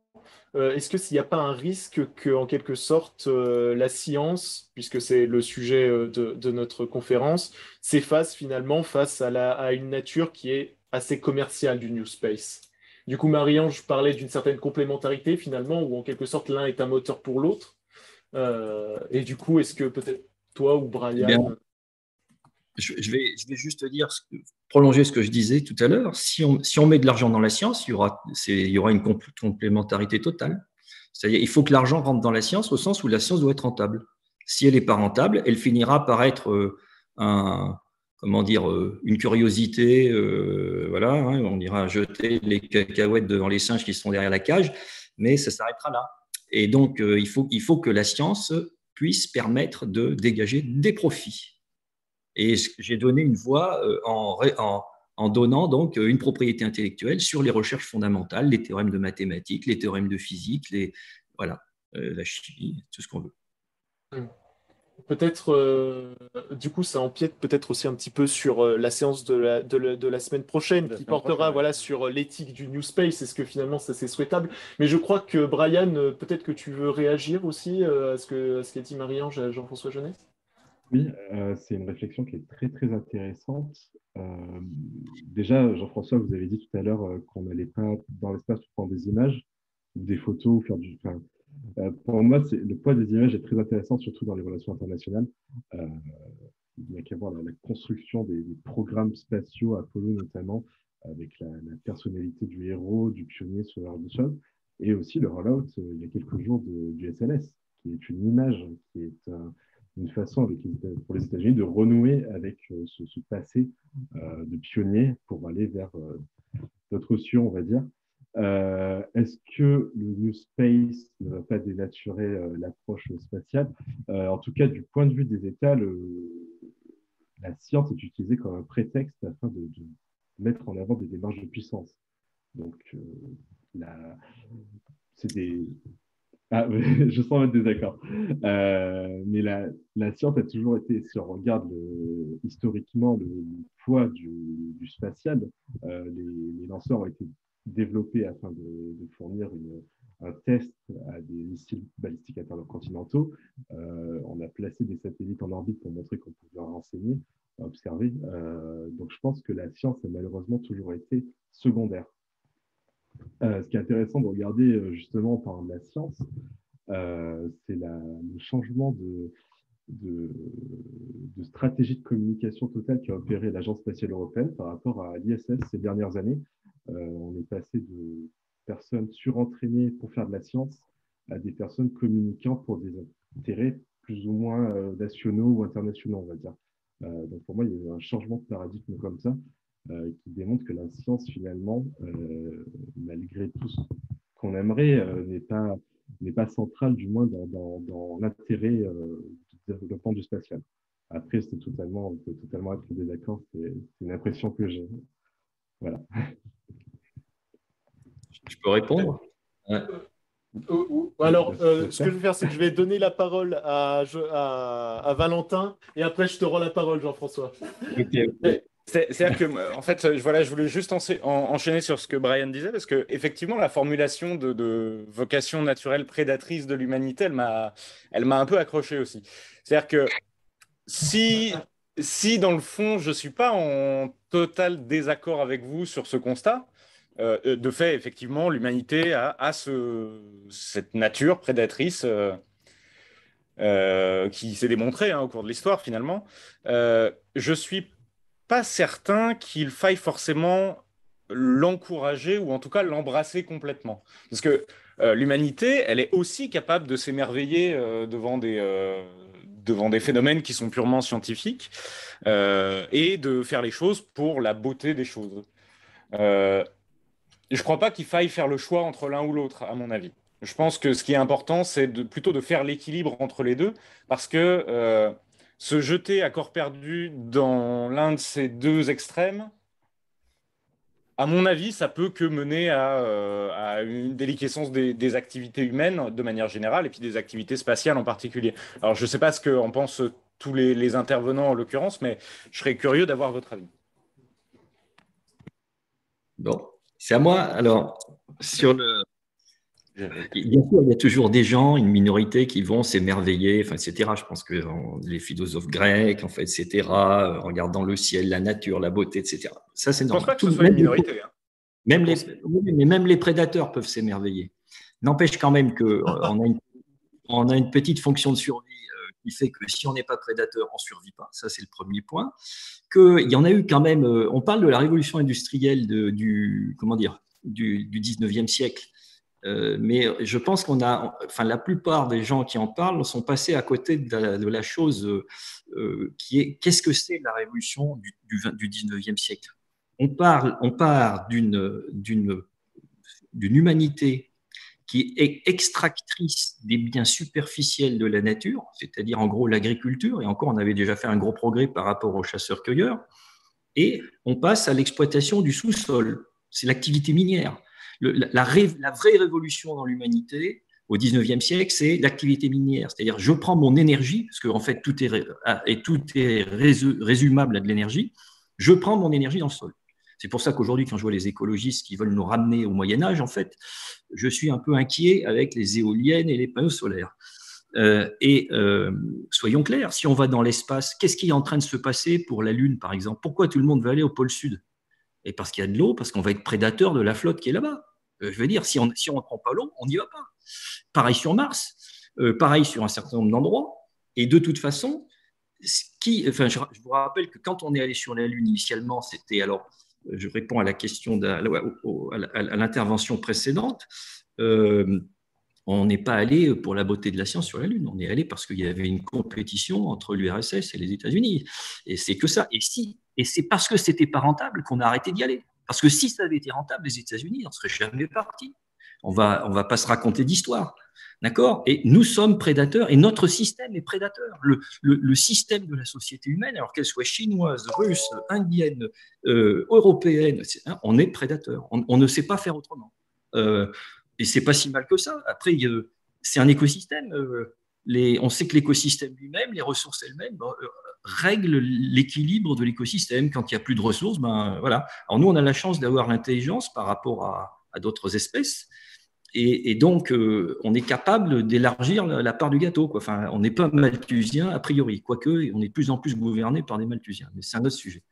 est-ce que s'il n'y a pas un risque que, en quelque sorte, la science, puisque c'est le sujet de notre conférence, s'efface finalement face à une nature qui est assez commerciale du New Space? Du coup, Marie-Ange parlait d'une certaine complémentarité finalement, où en quelque sorte l'un est un moteur pour l'autre. Et du coup, est-ce que peut-être toi ou Eh bien, Brian... je vais juste dire, prolonger ce que je disais tout à l'heure. Si on met de l'argent dans la science, il y aura une complémentarité totale. C'est-à-dire il faut que l'argent rentre dans la science au sens où la science doit être rentable. Si elle n'est pas rentable, elle finira par être comment dire, une curiosité. Voilà, hein, on ira jeter les cacahuètes devant les singes qui sont derrière la cage, mais ça s'arrêtera là. Et donc, il faut que la science puisse permettre de dégager des profits. Et j'ai donné une voix en donnant donc une propriété intellectuelle sur les recherches fondamentales, les théorèmes de mathématiques, les théorèmes de physique, voilà, la chimie, tout ce qu'on veut. Peut-être, du coup, ça empiète peut-être aussi un petit peu sur la séance de la semaine prochaine, qui portera voilà, sur l'éthique du New Space. Est-ce que finalement ça c'est souhaitable? Mais je crois que Brian, peut-être que tu veux réagir aussi à ce qu'a dit Marie-Ange à Jean-François Jeunesse? Oui, c'est une réflexion qui est très très intéressante. Déjà, Jean-François, vous avez dit tout à l'heure qu'on n'allait pas dans l'espace pour prendre des images ou des photos ou faire enfin, pour moi, le poids des images est très intéressant, surtout dans les relations internationales. Euh, il n'y a qu'à voir la construction des programmes spatiaux, Apollo notamment, avec la personnalité du héros, du pionnier, ce genre de choses. Et aussi le rollout, il y a quelques jours, du SLS, qui est une image, qui est une façon pour les États-Unis de renouer avec ce passé de pionnier pour aller vers d'autres cieux, on va dire. Est-ce que le New Space ne va pas dénaturer l'approche spatiale? En tout cas, du point de vue des États, la science est utilisée comme un prétexte afin de mettre en avant des démarches de puissance. Donc, la, c'est des... Ah, je sens un désaccord. Mais la science a toujours été, si on regarde historiquement le poids du spatial, les lanceurs ont été développés afin de fournir un test à des missiles balistiques intercontinentaux. On a placé des satellites en orbite pour montrer qu'on pouvait renseigner, observer. Donc je pense que la science a malheureusement toujours été secondaire. Ce qui est intéressant de regarder justement par la science, c'est le changement de stratégie de communication totale qui a opéré l'Agence spatiale européenne par rapport à l'ISS ces dernières années. On est passé de personnes surentraînées pour faire de la science à des personnes communiquant pour des intérêts plus ou moins nationaux ou internationaux, on va dire. Donc pour moi, il y a eu un changement de paradigme comme ça qui démontre que la science, finalement, malgré tout ce qu'on aimerait, n'est pas centrale, du moins dans l'intérêt du développement du spatial. Après, on peut totalement être en désaccord, c'est une impression que j'ai. Voilà. Je peux répondre? Alors, ce que je vais faire, c'est que je vais donner la parole à Valentin et après je te rends la parole, Jean-François. Ok. C'est-à-dire que, en fait, voilà, je voulais juste enchaîner sur ce que Brian disait, parce que effectivement, la formulation de vocation naturelle prédatrice de l'humanité, elle m'a un peu accroché aussi. C'est-à-dire que si dans le fond, je suis pas en total désaccord avec vous sur ce constat, de fait, effectivement, l'humanité a cette nature prédatrice qui s'est démontrée au cours de l'histoire, finalement. Je suis pas certain qu'il faille forcément l'encourager ou en tout cas l'embrasser complètement. Parce que l'humanité, elle est aussi capable de s'émerveiller devant des phénomènes qui sont purement scientifiques et de faire les choses pour la beauté des choses. Euh, je ne crois pas qu'il faille faire le choix entre l'un ou l'autre, à mon avis. Je pense que ce qui est important, c'est plutôt de faire l'équilibre entre les deux, parce que se jeter à corps perdu dans l'un de ces deux extrêmes, à mon avis, ça peut que mener à une déliquescence des activités humaines de manière générale et puis des activités spatiales en particulier. Alors, je ne sais pas ce qu'en pensent tous les intervenants en l'occurrence, mais je serais curieux d'avoir votre avis. Bon, c'est à moi. Alors, bien sûr, il y a toujours des gens, une minorité qui vont s'émerveiller, enfin, etc. Je pense que les philosophes grecs, en fait, etc., regardant le ciel, la nature, la beauté, etc. Ça, c'est normal. Je ne pense pas que ce soit une minorité. Hein. Même les prédateurs peuvent s'émerveiller. N'empêche quand même qu'on a une petite fonction de survie qui fait que si on n'est pas prédateur, on ne survit pas. Ça, c'est le premier point. Qu'il y en a eu quand même, on parle de la révolution industrielle du 19e siècle. Mais je pense la plupart des gens qui en parlent sont passés à côté de la chose qui est qu'est-ce que c'est la révolution du 19e siècle. On part d'une humanité qui est extractrice des biens superficiels de la nature, c'est-à-dire en gros l'agriculture, et encore on avait déjà fait un gros progrès par rapport aux chasseurs-cueilleurs, et on passe à l'exploitation du sous-sol, c'est l'activité minière. La vraie révolution dans l'humanité au 19e siècle, c'est l'activité minière. C'est-à-dire, je prends mon énergie, parce qu'en fait, tout est résumable à de l'énergie, je prends mon énergie dans le sol. C'est pour ça qu'aujourd'hui, quand je vois les écologistes qui veulent nous ramener au Moyen-Âge, en fait, je suis un peu inquiet avec les éoliennes et les panneaux solaires. Soyons clairs, si on va dans l'espace, qu'est-ce qui est en train de se passer pour la Lune, par exemple? Pourquoi tout le monde veut aller au pôle Sud? Et parce qu'il y a de l'eau, parce qu'on va être prédateur de la flotte qui est là-bas. Je veux dire, si on ne prend pas l'eau, on n'y va pas. Pareil sur Mars, pareil sur un certain nombre d'endroits. Et de toute façon, je vous rappelle que quand on est allé sur la Lune initialement, c'était alors, je réponds à la question à l'intervention précédente, on n'est pas allé pour la beauté de la science sur la Lune, on est allé parce qu'il y avait une compétition entre l'URSS et les États-Unis. Et c'est que ça. Et c'est parce que c'était pas rentable qu'on a arrêté d'y aller. Parce que si ça avait été rentable, les États-Unis n'en seraient jamais partis. On va pas se raconter d'histoire. D'accord? Et nous sommes prédateurs et notre système est prédateur. Le système de la société humaine, alors qu'elle soit chinoise, russe, indienne, européenne, on est prédateur. On ne sait pas faire autrement. Et c'est pas si mal que ça. Après, c'est un écosystème. On sait que l'écosystème lui-même, les ressources elles-mêmes, règlent l'équilibre de l'écosystème. Quand il n'y a plus de ressources, voilà. Alors nous, on a la chance d'avoir l'intelligence par rapport à d'autres espèces. Et donc, on est capable d'élargir la part du gâteau, quoi. Enfin, on n'est pas malthusien a priori, quoique on est de plus en plus gouverné par des malthusiens. Mais c'est un autre sujet.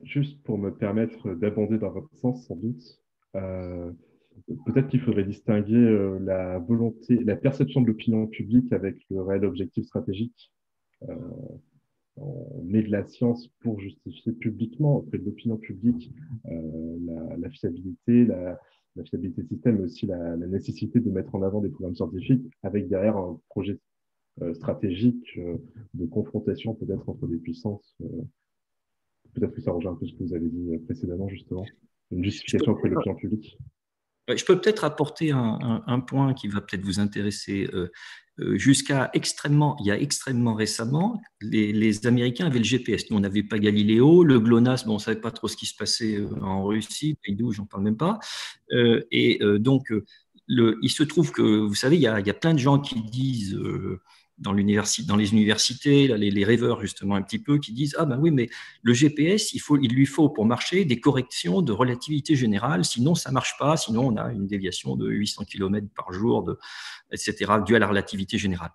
Juste pour me permettre d'abonder dans votre sens, sans doute, peut-être qu'il faudrait distinguer la volonté, la perception de l'opinion publique avec le réel objectif stratégique. On met de la science pour justifier publiquement auprès de l'opinion publique la fiabilité, la fiabilité du système, mais aussi la nécessité de mettre en avant des programmes scientifiques avec derrière un projet stratégique de confrontation peut-être entre des puissances. Peut-être que ça rejoint un peu ce que vous avez dit précédemment, justement. Une justification auprès de l'opinion publique. Je peux peut-être apporter un point qui va peut-être vous intéresser. Il y a extrêmement récemment, les Américains avaient le GPS. Nous, on n'avait pas Galiléo, le GLONASS, on ne savait pas trop ce qui se passait en Russie, pays d'où j'en parle même pas. Donc, il se trouve que, vous savez, il y a plein de gens qui disent dans les universités, là, les rêveurs justement un petit peu, qui disent « Ah ben oui, mais le GPS, il lui faut pour marcher des corrections de relativité générale, sinon ça ne marche pas, sinon on a une déviation de 800 km par jour, etc., due à la relativité générale. »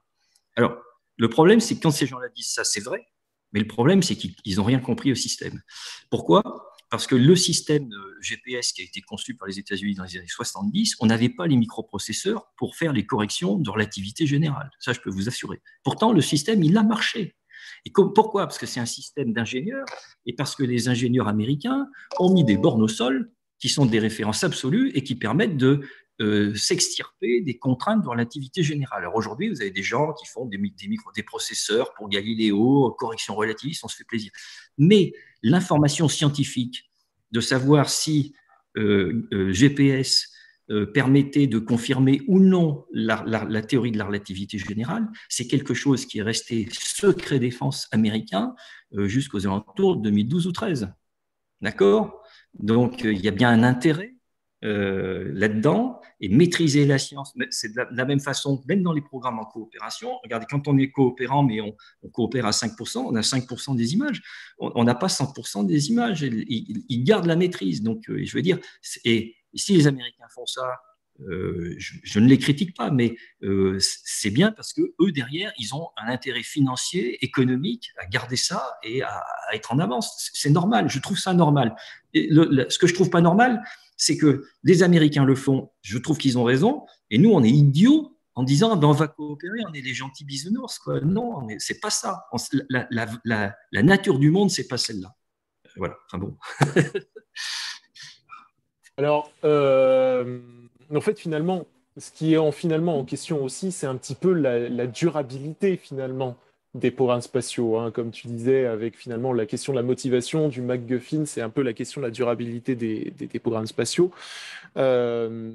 Alors, le problème, c'est que quand ces gens-là disent ça, c'est vrai, mais le problème, c'est qu'ils n'ont rien compris au système. Pourquoi ? Parce que le système GPS qui a été conçu par les États-Unis dans les années 70, on n'avait pas les microprocesseurs pour faire les corrections de relativité générale. Ça, je peux vous assurer. Pourtant, le système, il a marché. Et pourquoi ? Parce que c'est un système d'ingénieurs et parce que les ingénieurs américains ont mis des bornes au sol qui sont des références absolues et qui permettent de s'extirper des contraintes de relativité générale. Alors aujourd'hui, vous avez des gens qui font des processeurs pour Galiléo, correction relativiste, on se fait plaisir. Mais l'information scientifique de savoir si GPS permettait de confirmer ou non la théorie de la relativité générale. C'est quelque chose qui est resté secret défense américain jusqu'aux alentours de 2012 ou 13. D'accord? Donc, il y a bien un intérêt là-dedans, et maîtriser la science, c'est de la même façon, même dans les programmes en coopération. Regardez, quand on est coopérant, mais on coopère à 5%, on a 5% des images, on n'a pas 100% des images, ils gardent la maîtrise. Donc, je veux dire, et si les Américains font ça, je ne les critique pas, mais c'est bien parce que eux derrière, ils ont un intérêt financier, économique à garder ça et à être en avance. C'est normal, je trouve ça normal. Et ce que je trouve pas normal, c'est que les Américains le font, je trouve qu'ils ont raison, et nous, on est idiots en disant ah ben, on va coopérer, on est les gentils bisounours. Quoi. Non, c'est pas ça. La nature du monde, c'est pas celle-là. Voilà, enfin bon. Alors, en fait, finalement, ce qui est finalement en question aussi, c'est un petit peu la durabilité, finalement, des programmes spatiaux. Hein. Comme tu disais, avec finalement la question de la motivation du MacGuffin, c'est un peu la question de la durabilité des programmes spatiaux. Euh,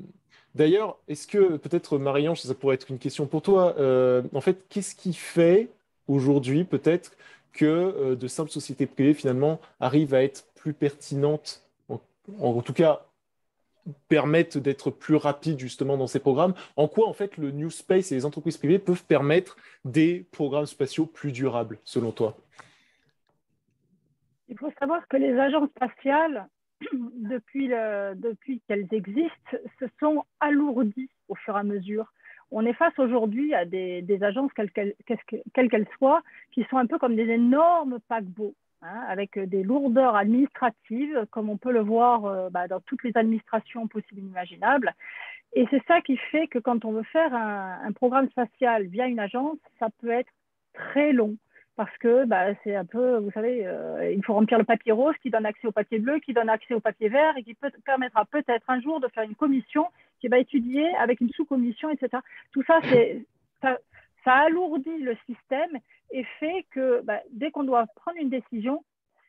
D'ailleurs, est-ce que, peut-être, Marie-Ange, ça pourrait être une question pour toi, en fait, qu'est-ce qui fait aujourd'hui, peut-être, que de simples sociétés privées, finalement, arrivent à être plus pertinentes, en tout cas, permettent d'être plus rapides justement dans ces programmes. En quoi, en fait, le New Space et les entreprises privées peuvent permettre des programmes spatiaux plus durables, selon toi? Il faut savoir que les agences spatiales, depuis qu'elles existent, se sont alourdies au fur et à mesure. On est face aujourd'hui à des agences, quelles qu'elles soient, qui sont un peu comme des énormes paquebots, hein, avec des lourdeurs administratives, comme on peut le voir dans toutes les administrations possibles et imaginables. Et c'est ça qui fait que quand on veut faire un programme spatial via une agence, ça peut être très long. Parce que c'est un peu, vous savez, il faut remplir le papier rose qui donne accès au papier bleu, qui donne accès au papier vert et qui permettra peut-être un jour de faire une commission qui va étudier avec une sous-commission, etc. Tout ça, ça alourdit le système et fait que dès qu'on doit prendre une décision,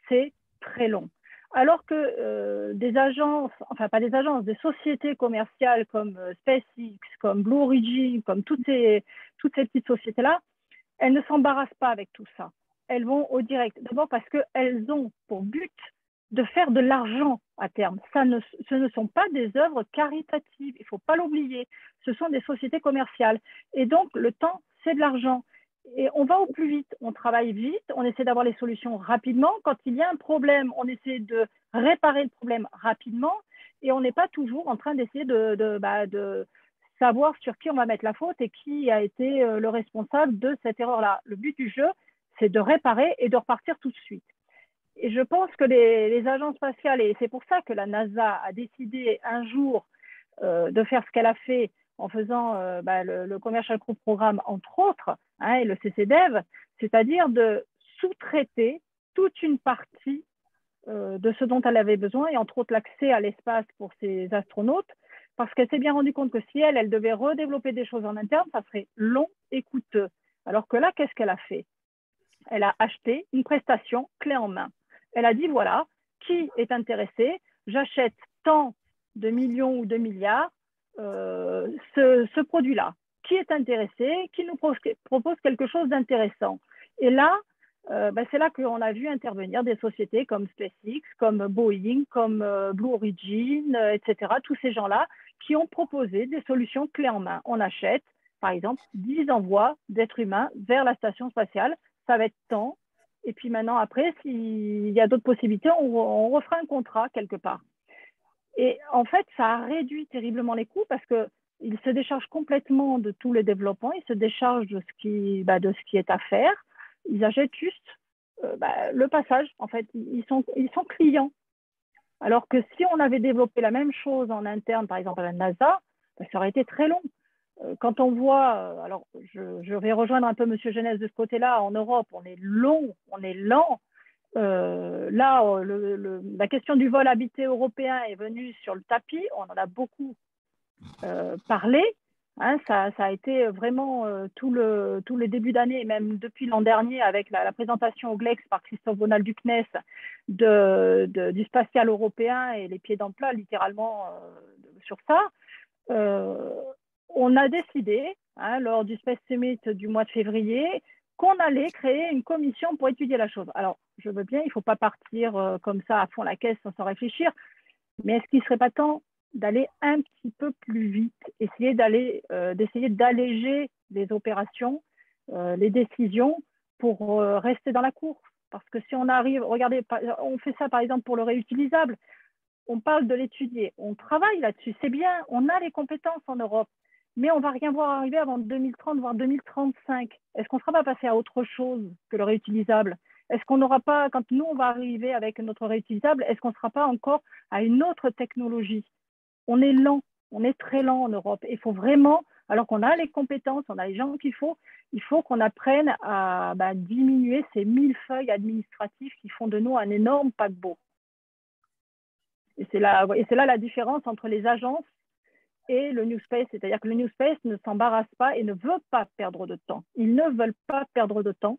c'est très long. Alors que des agences, enfin pas des agences, des sociétés commerciales comme SpaceX, comme Blue Origin, comme toutes ces petites sociétés-là, elles ne s'embarrassent pas avec tout ça. Elles vont au direct. D'abord parce qu'elles ont pour but de faire de l'argent à terme. Ce ne sont pas des œuvres caritatives, il ne faut pas l'oublier. Ce sont des sociétés commerciales. Et donc, le temps, c'est de l'argent. Et on va au plus vite, on travaille vite, on essaie d'avoir les solutions rapidement. Quand il y a un problème, on essaie de réparer le problème rapidement et on n'est pas toujours en train d'essayer de savoir sur qui on va mettre la faute et qui a été le responsable de cette erreur-là. Le but du jeu, c'est de réparer et de repartir tout de suite. Et je pense que les agences spatiales, et c'est pour ça que la NASA a décidé un jour de faire ce qu'elle a fait en faisant le Commercial Crew Programme, entre autres, hein, et le CCDEV, c'est-à-dire de sous-traiter toute une partie de ce dont elle avait besoin, et entre autres l'accès à l'espace pour ses astronautes, parce qu'elle s'est bien rendue compte que si elle devait redévelopper des choses en interne, ça serait long et coûteux. Alors que là, qu'est-ce qu'elle a fait? Elle a acheté une prestation clé en main. Elle a dit, voilà, qui est intéressé? J'achète tant de millions ou de milliards ce produit-là. Qui est intéressé? Qui nous propose quelque chose d'intéressant? Et là, c'est là qu'on a vu intervenir des sociétés comme SpaceX, comme Boeing, comme Blue Origin, etc. Tous ces gens-là qui ont proposé des solutions clés en main. On achète, par exemple, 10 envois d'êtres humains vers la station spatiale. Ça va être tant. Et puis maintenant, après, s'il y a d'autres possibilités, on refera un contrat quelque part. Et en fait, ça a réduit terriblement les coûts parce qu'ils se déchargent complètement de tout le développement, ils se déchargent de ce qui est à faire. Ils achètent juste le passage. En fait, ils sont clients. Alors que si on avait développé la même chose en interne, par exemple à la NASA, ça aurait été très long. Quand on voit, alors je vais rejoindre un peu M. Genès de ce côté-là, en Europe, on est long, on est lent. Là, la question du vol habité européen est venue sur le tapis, on en a beaucoup parlé, Hein, ça a été vraiment tout le début d'année, même depuis l'an dernier, avec la présentation au GLEX par Christophe Bonal du CNES du spatial européen et les pieds dans le plat, littéralement, sur ça. On a décidé, hein, lors du Space Summit du mois de février, qu'on allait créer une commission pour étudier la chose. Alors, je veux bien, il ne faut pas partir comme ça à fond la caisse sans réfléchir, mais est-ce qu'il ne serait pas temps d'aller un petit peu plus vite, d'essayer d'alléger les opérations, les décisions pour rester dans la course? Parce que si on arrive, regardez, on fait ça par exemple pour le réutilisable, on parle de l'étudier, on travaille là-dessus, c'est bien, on a les compétences en Europe, mais on ne va rien voir arriver avant 2030, voire 2035. Est-ce qu'on ne sera pas passé à autre chose que le réutilisable? Est-ce qu'on n'aura pas, quand nous on va arriver avec notre réutilisable, est-ce qu'on ne sera pas encore à une autre technologie? On est lent, on est très lent en Europe. Il faut vraiment, alors qu'on a les compétences, on a les gens qu'il faut, il faut qu'on apprenne à diminuer ces millefeuilles administratifs qui font de nous un énorme paquebot. Et c'est là la différence entre les agences et le New Space. C'est-à-dire que le New Space ne s'embarrasse pas et ne veut pas perdre de temps. Ils ne veulent pas perdre de temps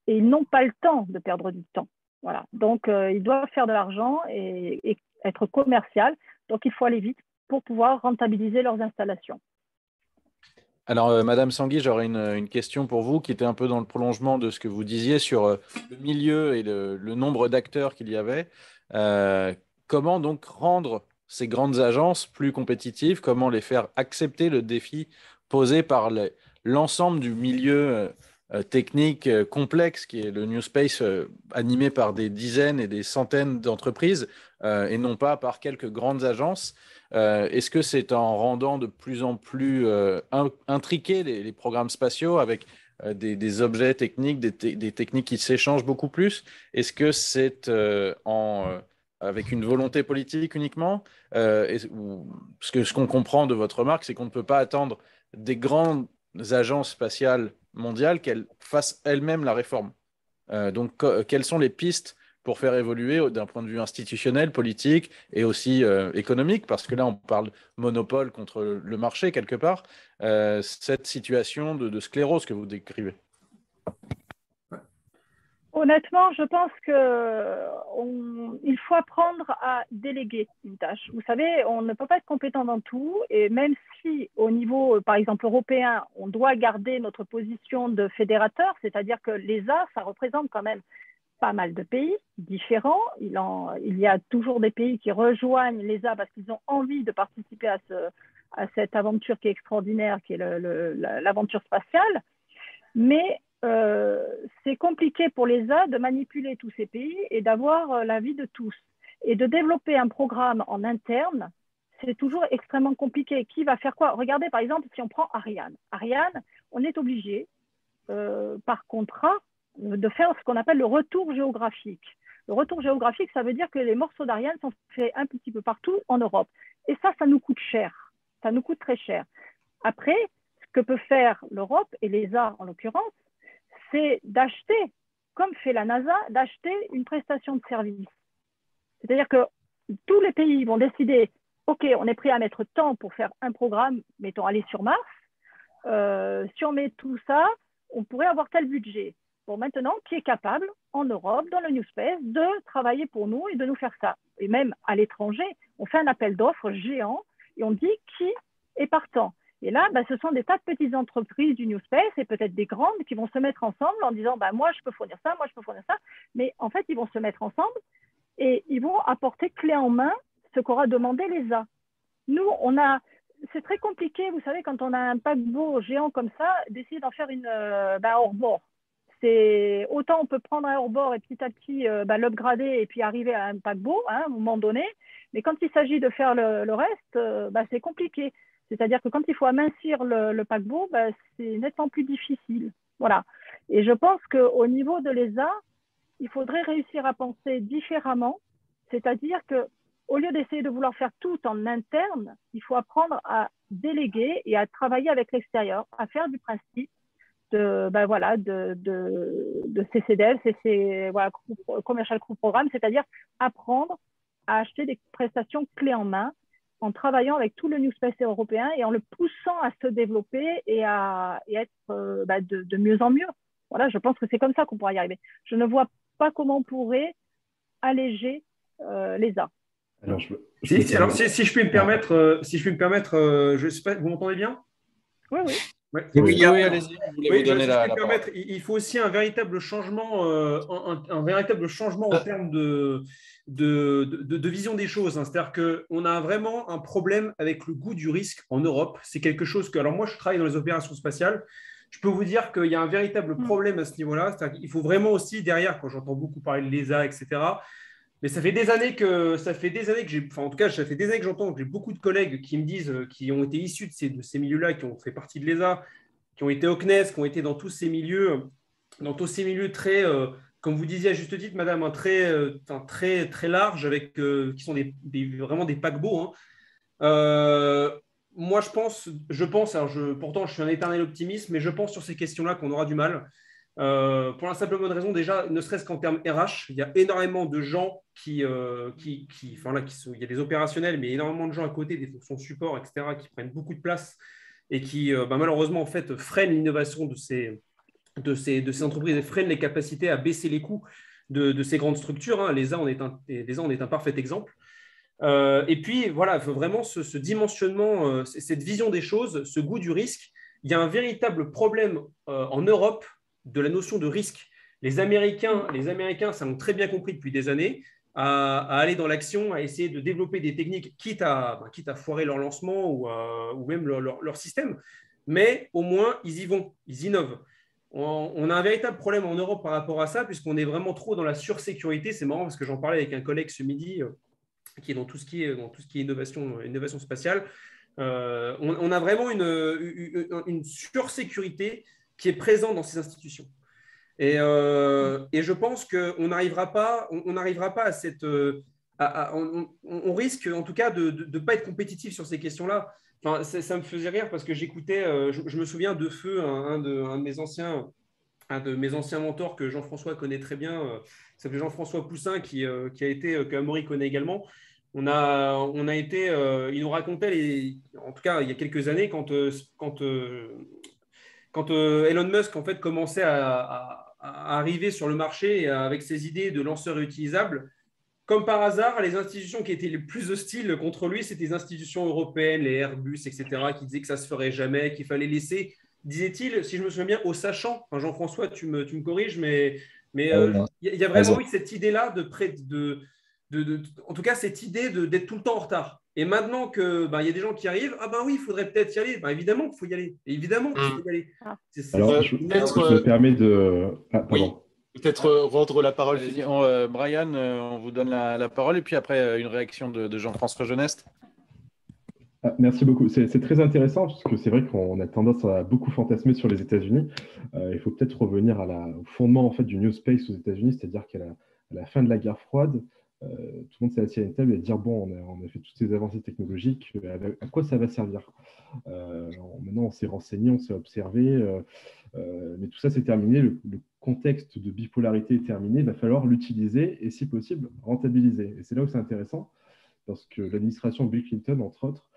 et ils n'ont pas le temps de perdre du temps. Voilà. Donc, ils doivent faire de l'argent et être commercial. Donc, il faut aller vite pour pouvoir rentabiliser leurs installations. Alors, Madame Sangui, j'aurais une question pour vous qui était un peu dans le prolongement de ce que vous disiez sur le milieu et le nombre d'acteurs qu'il y avait. Comment donc rendre ces grandes agences plus compétitives? Comment les faire accepter le défi posé par l'ensemble du milieu technique complexe qui est le New Space, animé par des dizaines et des centaines d'entreprises et non pas par quelques grandes agences? Est-ce que c'est en rendant de plus en plus intriqués les programmes spatiaux avec des objets techniques, des techniques qui s'échangent beaucoup plus? Est-ce que c'est avec une volonté politique uniquement? Parce que ce qu'on comprend de votre remarque, c'est qu'on ne peut pas attendre des grandes agences spatiales mondiales qu'elles fassent elles-mêmes la réforme. Donc, quelles sont les pistes pour faire évoluer d'un point de vue institutionnel, politique et aussi économique, parce que là, on parle monopole contre le marché quelque part, cette situation de sclérose que vous décrivez? Honnêtement, je pense qu'il faut apprendre à déléguer une tâche. Vous savez, on ne peut pas être compétent dans tout, et même si au niveau, par exemple, européen, on doit garder notre position de fédérateur, c'est-à-dire que l'ESA, ça représente quand même pas mal de pays différents. Il y a toujours des pays qui rejoignent l'ESA parce qu'ils ont envie de participer à cette aventure qui est extraordinaire, qui est l'aventure spatiale. Mais c'est compliqué pour l'ESA de manipuler tous ces pays et d'avoir l'avis de tous. Et de développer un programme en interne, c'est toujours extrêmement compliqué. Qui va faire quoi? Regardez, par exemple, si on prend Ariane. Ariane, on est obligé, par contrat, de faire ce qu'on appelle le retour géographique. Le retour géographique, ça veut dire que les morceaux d'Ariane sont faits un petit peu partout en Europe. Et ça nous coûte cher. Ça nous coûte très cher. Après, ce que peut faire l'Europe, et l'ESA en l'occurrence, c'est d'acheter, comme fait la NASA, d'acheter une prestation de service. C'est-à-dire que tous les pays vont décider, OK, on est prêt à mettre tant pour faire un programme, mettons, aller sur Mars. Si on met tout ça, on pourrait avoir tel budget. Bon, maintenant, qui est capable, en Europe, dans le New Space, de travailler pour nous et de nous faire ça? Et même à l'étranger, on fait un appel d'offres géant et on dit qui est partant. Et là, ce sont des tas de petites entreprises du New Space et peut-être des grandes qui vont se mettre ensemble en disant moi, je peux fournir ça, moi, je peux fournir ça. Mais en fait, ils vont se mettre ensemble et ils vont apporter clé en main ce qu'aura demandé l'ESA. Nous, c'est très compliqué, vous savez, quand on a un paquebot géant comme ça, d'essayer d'en faire hors-bord. Autant on peut prendre un hors-bord et petit à petit l'upgrader et puis arriver à un paquebot à un moment donné. Mais quand il s'agit de faire le reste, c'est compliqué. C'est-à-dire que quand il faut amincir le paquebot, c'est nettement plus difficile. Voilà. Et je pense qu'au niveau de l'ESA, il faudrait réussir à penser différemment. C'est-à-dire qu'au lieu d'essayer de vouloir faire tout en interne, il faut apprendre à déléguer et à travailler avec l'extérieur, à faire du principe de CCDL, Commercial Crew Programme, c'est-à-dire apprendre à acheter des prestations clés en main en travaillant avec tout le New Space européen et en le poussant à se développer et à être de mieux en mieux. Voilà, je pense que c'est comme ça qu'on pourra y arriver. Je ne vois pas comment on pourrait alléger l'ESA. Alors, si je puis me permettre, je sais pas, vous m'entendez bien? Oui, oui. Ouais. Oui, allez-y, je voulais vous donner la parole. Il faut aussi un véritable changement, un véritable changement en termes de vision des choses, hein. C'est-à-dire qu'on a vraiment un problème avec le goût du risque en Europe. C'est quelque chose que, alors moi, je travaille dans les opérations spatiales. Je peux vous dire qu'il y a un véritable problème à ce niveau-là. C'est-à-dire qu'il faut vraiment aussi, derrière, quand j'entends beaucoup parler de l'ESA, etc., mais ça fait des années que j'ai, enfin en tout cas, ça fait des années que j'entends que j'ai beaucoup de collègues qui me disent, qui ont été issus de ces milieux-là, qui ont fait partie de l'ESA, qui ont été au CNES, qui ont été dans tous ces milieux très, comme vous disiez à juste titre, madame, très, très larges, avec, qui sont vraiment des paquebots, hein. Moi, pourtant, je suis un éternel optimiste, mais je pense sur ces questions-là qu'on aura du mal. Pour la simple bonne raison, déjà, ne serait-ce qu'en termes RH, il y a énormément de gens il y a des opérationnels, mais énormément de gens à côté, des fonctions support, etc., qui prennent beaucoup de place et qui, malheureusement, en fait, freinent l'innovation de ces entreprises et freinent les capacités à baisser les coûts de ces grandes structures, hein. L'ESA en est un parfait exemple. Et puis, voilà, il faut vraiment ce dimensionnement, cette vision des choses, ce goût du risque. Il y a un véritable problème en Europe de la notion de risque. Les Américains, ça l'ont très bien compris depuis des années, à aller dans l'action, à essayer de développer des techniques, quitte à foirer leur lancement ou même leur système. Mais au moins, ils y vont, ils innovent. On a un véritable problème en Europe par rapport à ça, puisqu'on est vraiment trop dans la sursécurité. C'est marrant parce que j'en parlais avec un collègue ce midi, qui est dans tout ce qui est innovation spatiale. On a vraiment une sursécurité qui est présente dans ces institutions. Et je pense qu'on n'arrivera pas à cette... on risque en tout cas de ne pas être compétitif sur ces questions-là. Enfin, ça me faisait rire parce que j'écoutais, je me souviens de feu, un de mes anciens mentors que Jean-François connaît très bien, s'appelait Jean-François Poussin, que Amaury connaît également. Il nous racontait, en tout cas il y a quelques années, quand Elon Musk en fait commençait à arriver sur le marché avec ses idées de lanceurs réutilisables, comme par hasard, les institutions qui étaient les plus hostiles contre lui, c'était les institutions européennes, les Airbus, etc., qui disaient que ça ne se ferait jamais, qu'il fallait laisser, disait-il, si je me souviens bien, au sachant. Enfin, Jean-François, tu me corriges, mais il y a vraiment eu cette idée-là en tout cas, cette idée d'être tout le temps en retard. Et maintenant qu'il y a des gens qui arrivent, oui, il faudrait peut-être y aller. Évidemment qu'il faut y aller. Évidemment qu'il faut y aller. Alors, je me permets de... pardon. Oui, peut-être rendre la parole. Brian, on vous donne la parole et puis après une réaction de Jean-François Geneste. Merci beaucoup. C'est très intéressant parce que c'est vrai qu'on a tendance à beaucoup fantasmer sur les États-Unis. Il faut peut-être revenir au fondement en fait, du New Space aux États-Unis, c'est-à-dire qu'à la fin de la guerre froide, tout le monde s'est assis à une table et dire bon, on a fait toutes ces avancées technologiques, à quoi ça va servir? Maintenant, on s'est renseigné, on s'est observé, mais tout ça c'est terminé. Le contexte de bipolarité est terminé. Il va falloir l'utiliser et, si possible, rentabiliser. Et c'est là où c'est intéressant parce que l'administration Bill Clinton, entre autres,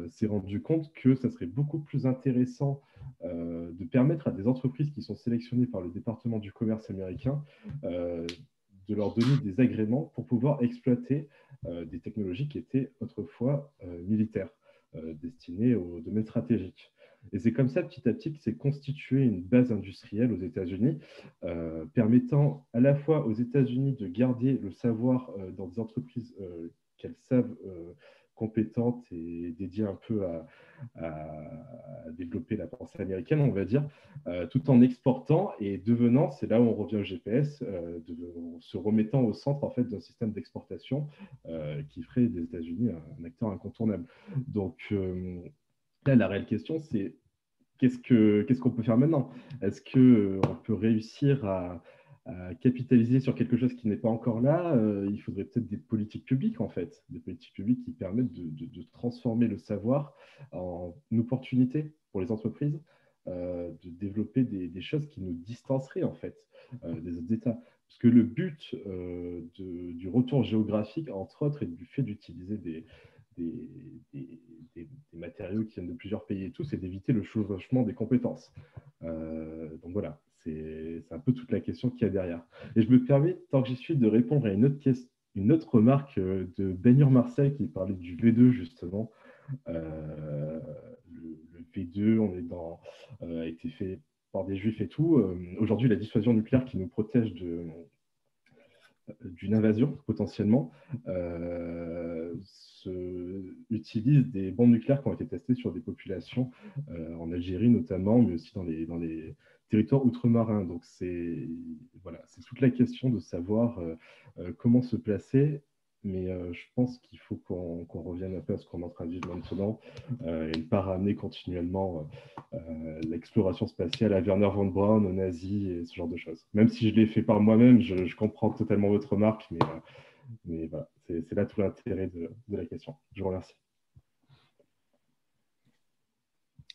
s'est rendu compte que ça serait beaucoup plus intéressant de permettre à des entreprises qui sont sélectionnées par le département du commerce américain de leur donner des agréments pour pouvoir exploiter des technologies qui étaient autrefois militaires, destinées au domaine stratégique. Et c'est comme ça, petit à petit, que s'est constituée une base industrielle aux États-Unis, permettant à la fois aux États-Unis de garder le savoir dans des entreprises qu'elles savent compétentes et dédiées un peu à développer la pensée américaine, on va dire, tout en exportant et devenant, c'est là où on revient au GPS, se remettant au centre en fait, d'un système d'exportation qui ferait des États-Unis un acteur incontournable. Donc là, la réelle question, c'est qu'est-ce qu'on peut faire maintenant? Est-ce qu'on peut réussir à capitaliser sur quelque chose qui n'est pas encore là? Il faudrait peut-être des politiques publiques, en fait, des politiques publiques qui permettent de transformer le savoir en une opportunité pour les entreprises, de développer des choses qui nous distanceraient, en fait, des autres États. Parce que le but du retour géographique, entre autres, est du fait d'utiliser des des matériaux qui viennent de plusieurs pays et tout, c'est d'éviter le chevauchement des compétences. Donc voilà, c'est un peu toute la question qu'il y a derrière. Et je me permets, tant que j'y suis, de répondre à une autre remarque de Benhur Marcel qui parlait du V2 justement. Le V2 a été fait par des juifs et tout. Aujourd'hui, la dissuasion nucléaire qui nous protège d'une invasion potentiellement utilise des bombes nucléaires qui ont été testées sur des populations en Algérie notamment, mais aussi dans les territoires outre-marins. Donc c'est toute la question de savoir comment se placer. Mais je pense qu'il faut qu'on revienne un peu à ce qu'on est en train de vivre maintenant et ne pas ramener continuellement l'exploration spatiale à Werner von Braun, aux nazis et ce genre de choses. Même si je l'ai fait par moi-même, je comprends totalement votre remarque, mais voilà, c'est là tout l'intérêt de la question. Je vous remercie.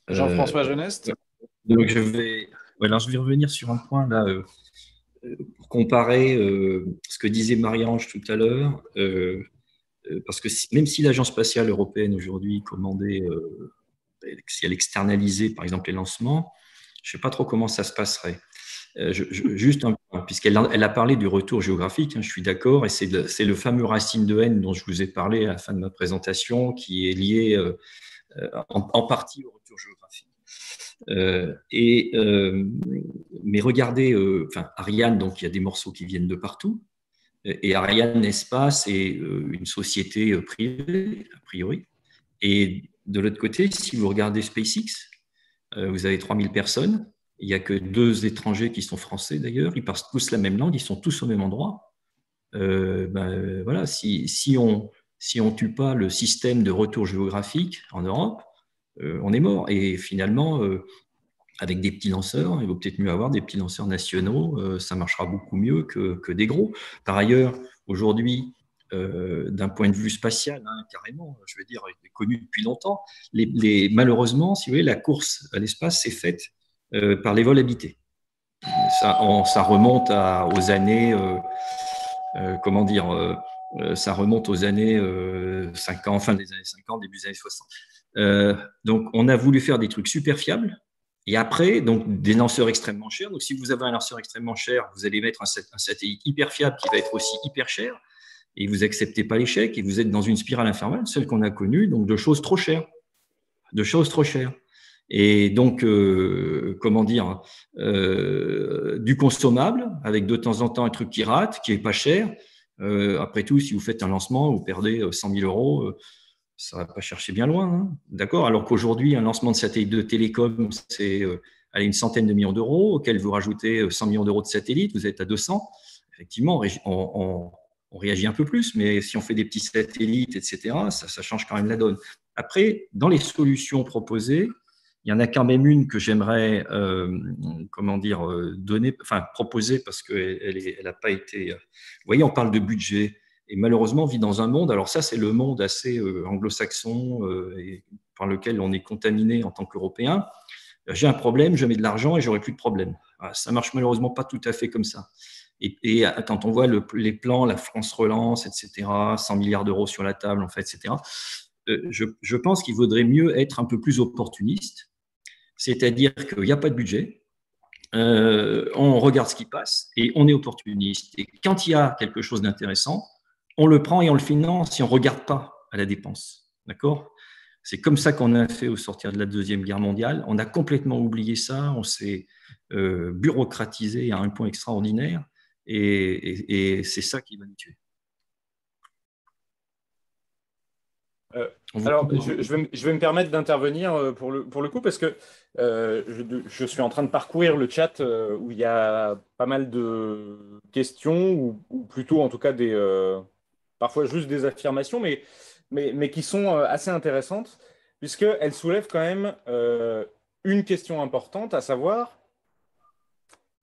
Jean-François Geneste. Donc je vais revenir sur un point là. Pour comparer ce que disait Marie-Ange tout à l'heure, parce que même si l'Agence spatiale européenne aujourd'hui commandait, si elle externalisait par exemple les lancements, je ne sais pas trop comment ça se passerait. Juste un point, puisqu'elle a parlé du retour géographique, hein, je suis d'accord, et c'est le fameux racine de n dont je vous ai parlé à la fin de ma présentation, qui est lié en partie au retour géographique. Mais regardez, Ariane, donc il y a des morceaux qui viennent de partout. Et Ariane Espace est une société privée, a priori. Et de l'autre côté, si vous regardez SpaceX, vous avez 3000 personnes. Il n'y a que 2 étrangers qui sont français d'ailleurs. Ils parlent tous la même langue, ils sont tous au même endroit. Voilà, si on ne tue pas le système de retour géographique en Europe, on est mort. Et finalement, avec des petits lanceurs, il vaut peut-être mieux avoir des petits lanceurs nationaux, ça marchera beaucoup mieux que des gros. Par ailleurs, aujourd'hui, d'un point de vue spatial, hein, carrément, je veux dire, il est connu depuis longtemps, malheureusement, si vous voulez, la course à l'espace s'est faite par les vols habités. Ça remonte aux années, ça remonte aux années 50, fin des années 50, début des années 60. Donc, on a voulu faire des trucs super fiables. Et après, donc, des lanceurs extrêmement chers. Donc, si vous avez un lanceur extrêmement cher, vous allez mettre un satellite hyper fiable qui va être aussi hyper cher. Et vous n'acceptez pas l'échec et vous êtes dans une spirale infernale, celle qu'on a connue, donc de choses trop chères. Et donc, du consommable, avec de temps en temps un truc qui rate, qui n'est pas cher. Après tout, si vous faites un lancement, vous perdez 100 000 euros, ça ne va pas chercher bien loin. Hein, d'accord ? Alors qu'aujourd'hui, un lancement de satellite de télécom, c'est une centaine de millions d'euros, auquel vous rajoutez 100 millions d'euros de satellite, vous êtes à 200. Effectivement, on réagit un peu plus, mais si on fait des petits satellites, etc., ça change quand même la donne. Après, dans les solutions proposées, il y en a quand même une que j'aimerais proposer parce qu'elle n'a pas été… Vous voyez, on parle de budget et malheureusement, on vit dans un monde, alors ça, c'est le monde assez anglo-saxon et par lequel on est contaminé en tant qu'Européen. J'ai un problème, je mets de l'argent et j'aurai plus de problème. Ça marche malheureusement pas tout à fait comme ça. Et quand on voit les plans, la France relance, etc., 100 milliards d'euros sur la table, en fait, etc., je pense qu'il vaudrait mieux être un peu plus opportuniste, c'est-à-dire qu'il n'y a pas de budget, on regarde ce qui passe et on est opportuniste. Et quand il y a quelque chose d'intéressant, on le prend et on le finance et on ne regarde pas à la dépense. D'accord ? C'est comme ça qu'on a fait au sortir de la Deuxième Guerre mondiale. On a complètement oublié ça, on s'est bureaucratisé à un point extraordinaire et c'est ça qui va nous tuer. Alors, je vais me permettre d'intervenir pour le coup parce que je suis en train de parcourir le chat où il y a pas mal de questions ou plutôt en tout cas parfois juste des affirmations, mais qui sont assez intéressantes puisqu'elles soulèvent quand même une question importante, à savoir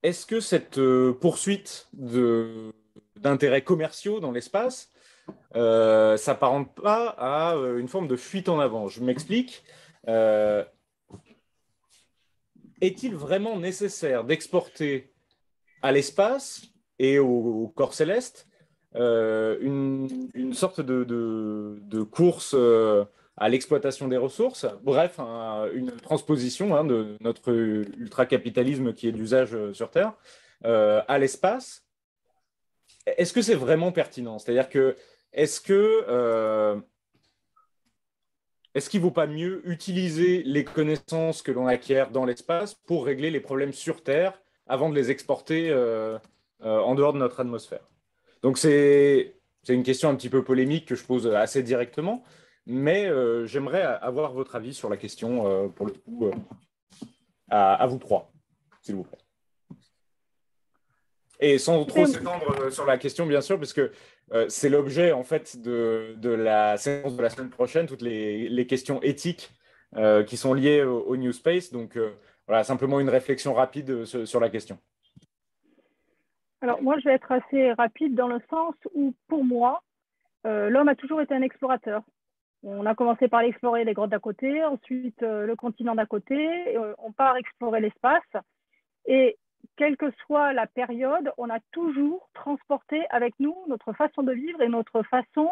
est-ce que cette poursuite d'intérêts commerciaux dans l'espace s'apparente pas à une forme de fuite en avant. Je m'explique. Est-il vraiment nécessaire d'exporter à l'espace et au corps céleste une sorte de course à l'exploitation des ressources, bref, une transposition de notre ultra-capitalisme qui est d'usage sur Terre à l'espace. Est-ce que c'est vraiment pertinent? C'est-à-dire que est-ce que est-ce qu'il ne vaut pas mieux utiliser les connaissances que l'on acquiert dans l'espace pour régler les problèmes sur Terre avant de les exporter en dehors de notre atmosphère? Donc c'est une question un petit peu polémique que je pose assez directement, mais j'aimerais avoir votre avis sur la question, pour le coup, à vous trois, s'il vous plaît. Et sans trop s'étendre sur la question, bien sûr, parce que c'est l'objet en fait de la séance de la semaine prochaine, toutes les questions éthiques qui sont liées au New Space. Donc voilà, simplement une réflexion rapide sur la question. Alors moi, je vais être assez rapide dans le sens où, pour moi, l'homme a toujours été un explorateur. On a commencé par explorer les grottes d'à côté, ensuite le continent d'à côté, on part explorer l'espace. Et quelle que soit la période, on a toujours transporté avec nous notre façon de vivre et notre façon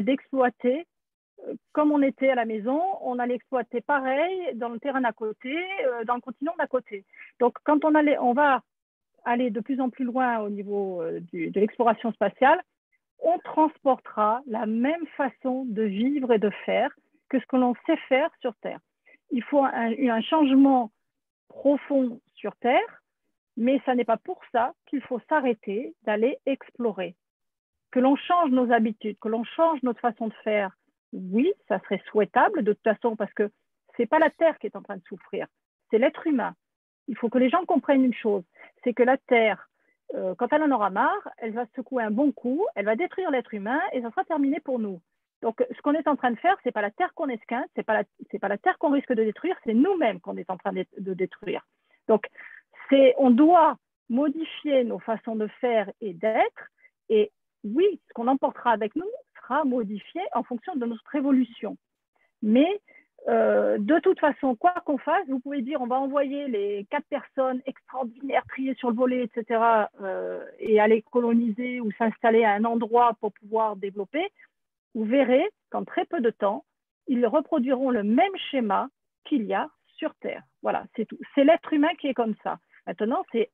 d'exploiter. Comme on était à la maison, on allait exploiter pareil dans le terrain d'à côté, dans le continent d'à côté. Donc, quand on va aller de plus en plus loin au niveau de l'exploration spatiale, on transportera la même façon de vivre et de faire que ce que l'on sait faire sur Terre. Il faut un changement profond sur Terre, mais ça n'est pas pour ça qu'il faut s'arrêter d'aller explorer. Que l'on change nos habitudes, que l'on change notre façon de faire, oui, ça serait souhaitable de toute façon, parce que ce n'est pas la Terre qui est en train de souffrir, c'est l'être humain. Il faut que les gens comprennent une chose, c'est que la Terre, quand elle en aura marre, elle va secouer un bon coup, elle va détruire l'être humain et ça sera terminé pour nous. Donc, ce qu'on est en train de faire, ce n'est pas la Terre qu'on esquinte, ce n'est pas la Terre qu'on risque de détruire, c'est nous-mêmes qu'on est en train de détruire. Donc, on doit modifier nos façons de faire et d'être. Et oui, ce qu'on emportera avec nous sera modifié en fonction de notre évolution. Mais de toute façon, quoi qu'on fasse, vous pouvez dire on va envoyer les 4 personnes extraordinaires triées sur le volet, etc., et aller coloniser ou s'installer à un endroit pour pouvoir développer. Vous verrez qu'en très peu de temps, ils reproduiront le même schéma qu'il y a sur Terre. Voilà, c'est tout. C'est l'être humain qui est comme ça. Maintenant, c'est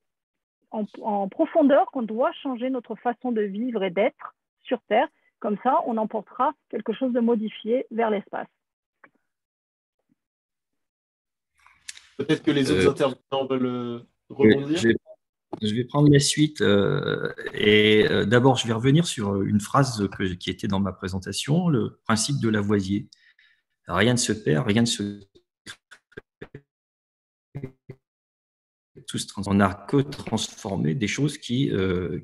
en profondeur qu'on doit changer notre façon de vivre et d'être sur Terre. Comme ça, on emportera quelque chose de modifié vers l'espace. Peut-être que les autres intervenants veulent rebondir. Je vais prendre la suite. D'abord, je vais revenir sur une phrase qui était dans ma présentation, le principe de Lavoisier. Rien ne se perd, rien ne se on n'a que transformé des choses qui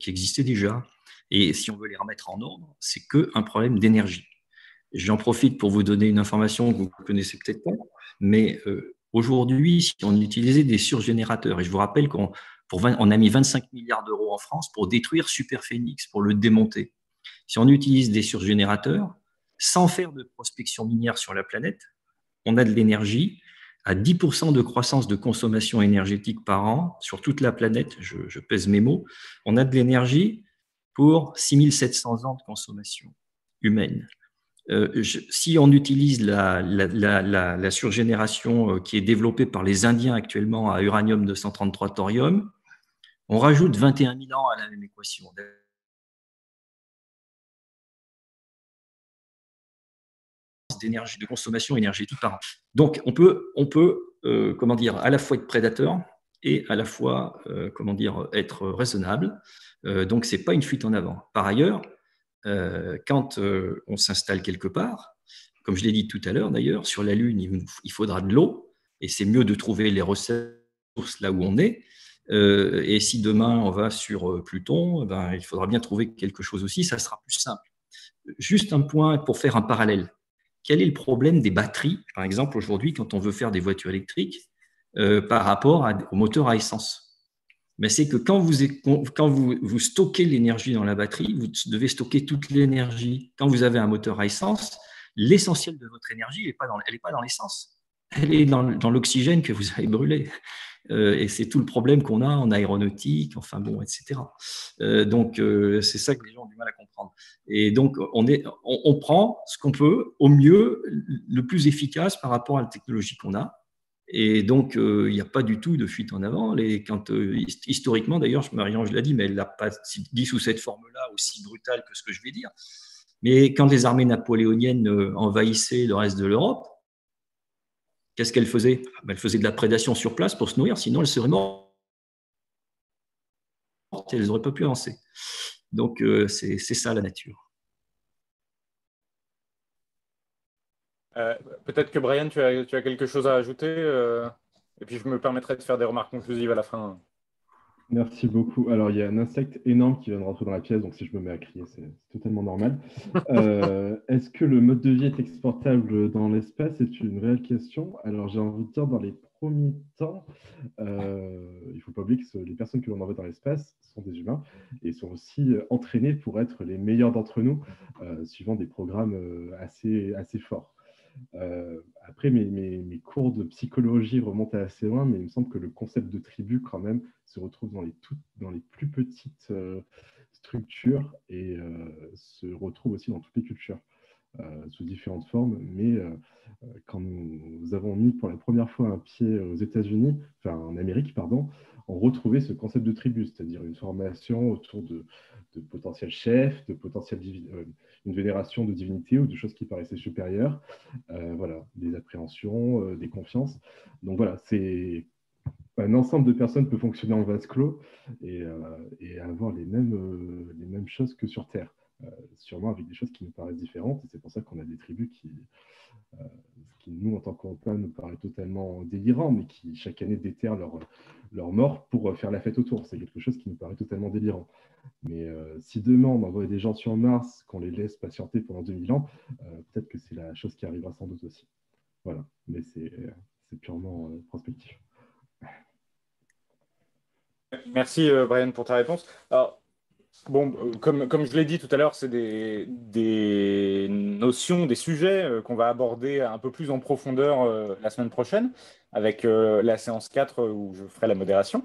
existaient déjà. Et si on veut les remettre en ordre, c'est qu'un problème d'énergie. J'en profite pour vous donner une information que vous ne connaissez peut-être pas, mais aujourd'hui, si on utilisait des surgénérateurs, et je vous rappelle qu'on a mis 25 milliards d'euros en France pour détruire Superphénix, pour le démonter. Si on utilise des surgénérateurs, sans faire de prospection minière sur la planète, on a de l'énergie à 10% de croissance de consommation énergétique par an sur toute la planète, je pèse mes mots, on a de l'énergie pour 6700 ans de consommation humaine. Si on utilise la surgénération qui est développée par les Indiens actuellement à uranium 233 thorium, on rajoute 21 000 ans à la même équation d'énergie, de consommation énergétique par an. Donc, on peut comment dire, à la fois être prédateur et à la fois comment dire, être raisonnable. Donc, ce n'est pas une fuite en avant. Par ailleurs, quand on s'installe quelque part, comme je l'ai dit tout à l'heure d'ailleurs, sur la Lune, il faudra de l'eau, et c'est mieux de trouver les ressources là où on est. Et si demain on va sur Pluton, ben, il faudra bien trouver quelque chose aussi, ça sera plus simple. Juste un point pour faire un parallèle. Quel est le problème des batteries, par exemple, aujourd'hui, quand on veut faire des voitures électriques, par rapport aux moteurs à essence? Mais c'est que quand vous stockez l'énergie dans la batterie, vous devez stocker toute l'énergie. Quand vous avez un moteur à essence, l'essentiel de votre énergie, elle n'est pas dans l'essence. elle est dans l'oxygène que vous avez brûlé. Et c'est tout le problème qu'on a en aéronautique, enfin bon, etc. Donc, c'est ça que les gens ont du mal à comprendre. Et donc, on prend ce qu'on peut au mieux, le plus efficace par rapport à la technologie qu'on a. Et donc, il n'y a pas du tout de fuite en avant. Historiquement, d'ailleurs, Marie-Ange l'a dit, mais elle l'a pas dit sous cette forme-là aussi brutale que ce que je vais dire. Mais quand les armées napoléoniennes envahissaient le reste de l'Europe, qu'est-ce qu'elles faisaient? Elles faisaient de la prédation sur place pour se nourrir, sinon elles seraient mortes et elles n'auraient pas pu avancer. Donc, c'est ça la nature. Peut-être que Brian, tu as quelque chose à ajouter, et puis je me permettrai de faire des remarques conclusives à la fin. Merci beaucoup. Alors, il y a un insecte énorme qui vient de rentrer dans la pièce, donc si je me mets à crier, c'est totalement normal. Est-ce que le mode de vie est exportable dans l'espace? C'est une réelle question. Alors, j'ai envie de dire, dans les premiers temps, il ne faut pas oublier que les personnes que l'on envoie dans l'espace sont des humains et sont aussi entraînés pour être les meilleurs d'entre nous, suivant des programmes assez forts. Après, mes cours de psychologie remontent assez loin, mais il me semble que le concept de tribu, quand même, se retrouve dans les plus petites structures et se retrouve aussi dans toutes les cultures, sous différentes formes. Mais quand nous avons mis pour la première fois un pied aux États-Unis, enfin en Amérique, pardon, on retrouvait ce concept de tribu, c'est-à-dire une formation autour de potentiels chefs, de une vénération de divinités ou de choses qui paraissaient supérieures, voilà, des appréhensions, des confiances. Donc voilà, c'est un ensemble de personnes peut fonctionner en vase clos et avoir les mêmes choses que sur Terre, sûrement avec des choses qui nous paraissent différentes. Et c'est pour ça qu'on a des tribus qui nous, en tant qu'Européens, nous paraît totalement délirant, mais qui, chaque année, déterrent leur mort pour faire la fête autour. C'est quelque chose qui nous paraît totalement délirant. Mais si demain, on envoie des gens sur Mars, qu'on les laisse patienter pendant 2000 ans, peut-être que c'est la chose qui arrivera sans doute aussi. Voilà, mais c'est purement prospectif. Merci, Brian, pour ta réponse. Alors, bon, comme je l'ai dit tout à l'heure, c'est des notions, des sujets qu'on va aborder un peu plus en profondeur la semaine prochaine avec la séance 4 où je ferai la modération.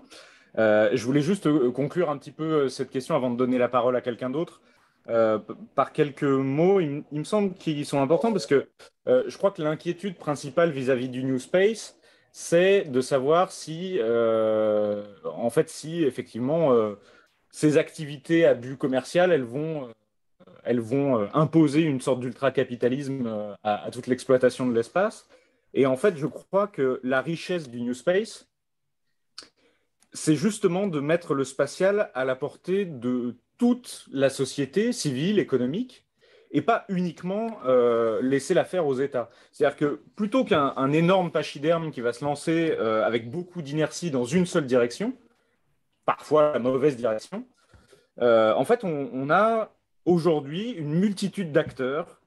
Je voulais juste conclure un petit peu cette question avant de donner la parole à quelqu'un d'autre par quelques mots. Il me semble qu'ils sont importants parce que je crois que l'inquiétude principale vis-à-vis du New Space, c'est de savoir si, en fait, si effectivement ces activités à but commercial, elles vont imposer une sorte d'ultra-capitalisme à toute l'exploitation de l'espace. Et en fait, je crois que la richesse du New Space, c'est justement de mettre le spatial à la portée de toute la société civile, économique, et pas uniquement laisser l'affaire aux États. C'est-à-dire que plutôt qu'un énorme pachyderme qui va se lancer avec beaucoup d'inertie dans une seule direction, parfois la mauvaise direction, en fait, on a aujourd'hui une multitude d'acteurs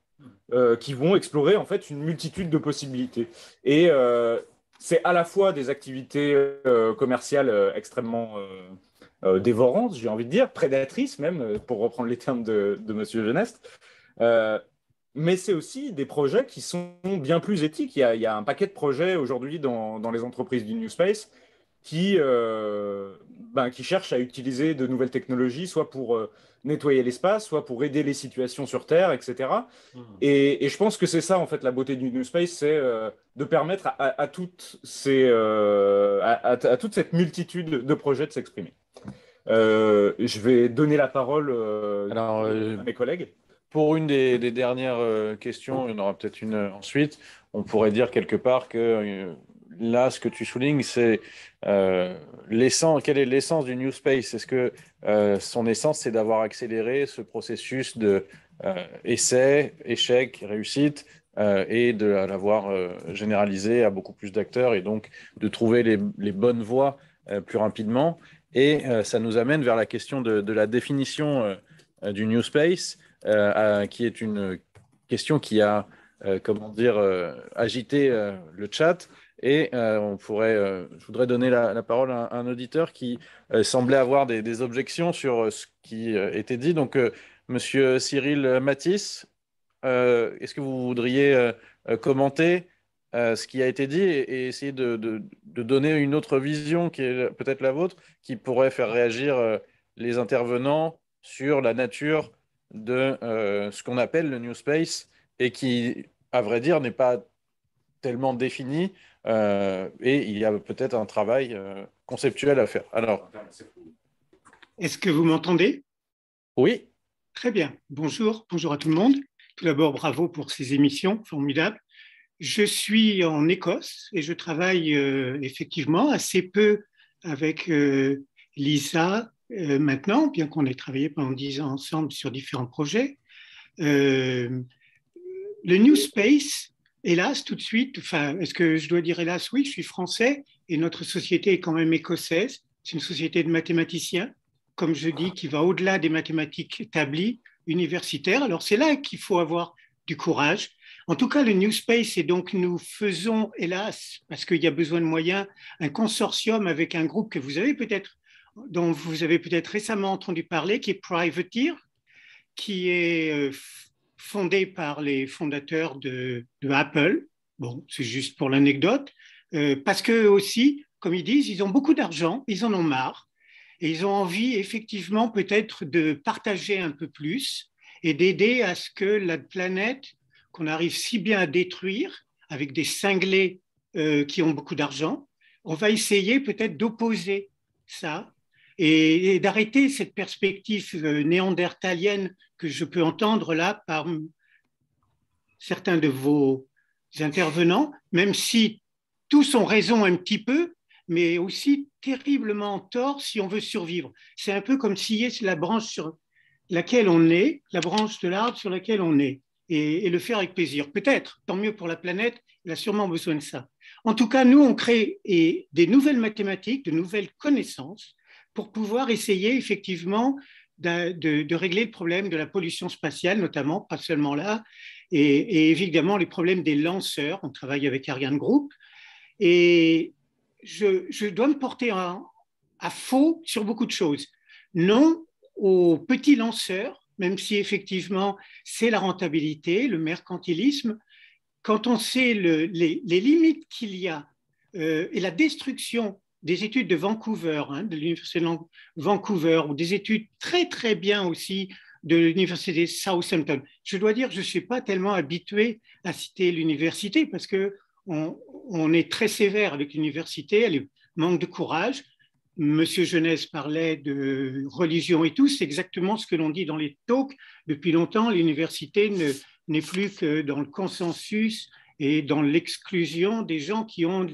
qui vont explorer en fait une multitude de possibilités. Et c'est à la fois des activités commerciales extrêmement dévorantes, j'ai envie de dire, prédatrices même, pour reprendre les termes de Monsieur Geneste. Mais c'est aussi des projets qui sont bien plus éthiques. Il y a un paquet de projets aujourd'hui dans les entreprises du New Space qui cherchent à utiliser de nouvelles technologies, soit pour nettoyer l'espace, soit pour aider les situations sur Terre, etc. Et je pense que c'est ça, en fait, la beauté du New Space, c'est de permettre à toute cette multitude de projets de s'exprimer. Je vais donner la parole à mes collègues. Pour une des dernières questions, il y en aura peut-être une ensuite, on pourrait dire quelque part que là, ce que tu soulignes, c'est l'essence. Quelle est l'essence du New Space? Est-ce que son essence, c'est d'avoir accéléré ce processus de essai, échec, réussite, et de l'avoir généralisé à beaucoup plus d'acteurs et donc de trouver les bonnes voies plus rapidement? Et ça nous amène vers la question de la définition du New Space, qui est une question qui a agité le chat. Et je voudrais donner la parole à un auditeur qui semblait avoir des objections sur ce qui était dit. Donc, Monsieur Cyril Matisse, est-ce que vous voudriez commenter ce qui a été dit et essayer de donner une autre vision qui est peut-être la vôtre, qui pourrait faire réagir les intervenants sur la nature de ce qu'on appelle le New Space et qui, à vrai dire, n'est pas tellement défini et il y a peut-être un travail conceptuel à faire. Alors, est-ce que vous m'entendez? oui. Très bien. Bonjour à tout le monde. Tout d'abord, bravo pour ces émissions formidables. Je suis en Écosse et je travaille effectivement assez peu avec Lisa maintenant, bien qu'on ait travaillé pendant 10 ans ensemble sur différents projets. Le New Space, hélas, tout de suite, enfin, est-ce que je dois dire hélas? Oui, je suis français et notre société est quand même écossaise. C'est une société de mathématiciens, comme je dis, qui va au-delà des mathématiques établies, universitaires. Alors, c'est là qu'il faut avoir du courage. En tout cas, le New Space, et donc nous faisons, hélas, parce qu'il y a besoin de moyens, un consortium avec un groupe que vous avez dont vous avez peut-être récemment entendu parler, qui est Privateer, qui est fondé par les fondateurs de Apple. Bon, c'est juste pour l'anecdote, parce qu'eux aussi, comme ils disent, ils ont beaucoup d'argent, ils en ont marre, et ils ont envie effectivement peut-être de partager un peu plus et d'aider à ce que la planète qu'on arrive si bien à détruire avec des cinglés qui ont beaucoup d'argent, on va essayer peut-être d'opposer ça et d'arrêter cette perspective néandertalienne que je peux entendre là par certains de vos intervenants, même si tous ont raison un petit peu, mais aussi terriblement tort si on veut survivre. C'est un peu comme scier la branche sur laquelle on est, la branche de l'arbre sur laquelle on est, et le faire avec plaisir. Peut-être, tant mieux pour la planète, elle a sûrement besoin de ça. En tout cas, nous, on crée des nouvelles mathématiques, de nouvelles connaissances pour pouvoir essayer effectivement de régler le problème de la pollution spatiale, notamment, pas seulement là, et évidemment les problèmes des lanceurs. On travaille avec Ariane Group, et je dois me porter à faux sur beaucoup de choses. Non aux petits lanceurs, même si effectivement c'est la rentabilité, le mercantilisme. Quand on sait les limites qu'il y a et la destruction des études de Vancouver, de l'université de Vancouver, ou des études très très bien aussi de l'université Southampton. Je dois dire que je ne suis pas tellement habitué à citer l'université parce qu'on est très sévère avec l'université, elle manque de courage. Monsieur Jeunesse parlait de religion et tout, c'est exactement ce que l'on dit dans les talks. Depuis longtemps, l'université n'est plus que dans le consensus et dans l'exclusion des gens qui ont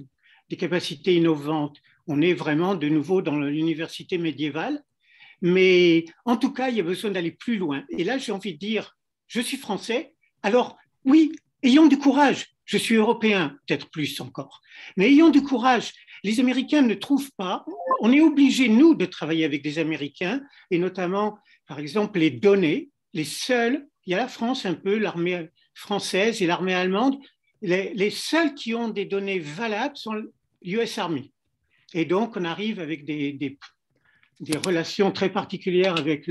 des capacités innovantes. On est vraiment de nouveau dans l'université médiévale. Mais en tout cas, il y a besoin d'aller plus loin. Et là, j'ai envie de dire, je suis français, alors oui, ayons du courage. Je suis européen, peut-être plus encore. Mais ayons du courage. Les Américains ne trouvent pas. On est obligé, nous, de travailler avec des Américains, et notamment, par exemple, les données, les seuls. Il y a la France un peu, l'armée française et l'armée allemande. Les seuls qui ont des données valables sont l'US Army. Et donc, on arrive avec des relations très particulières avec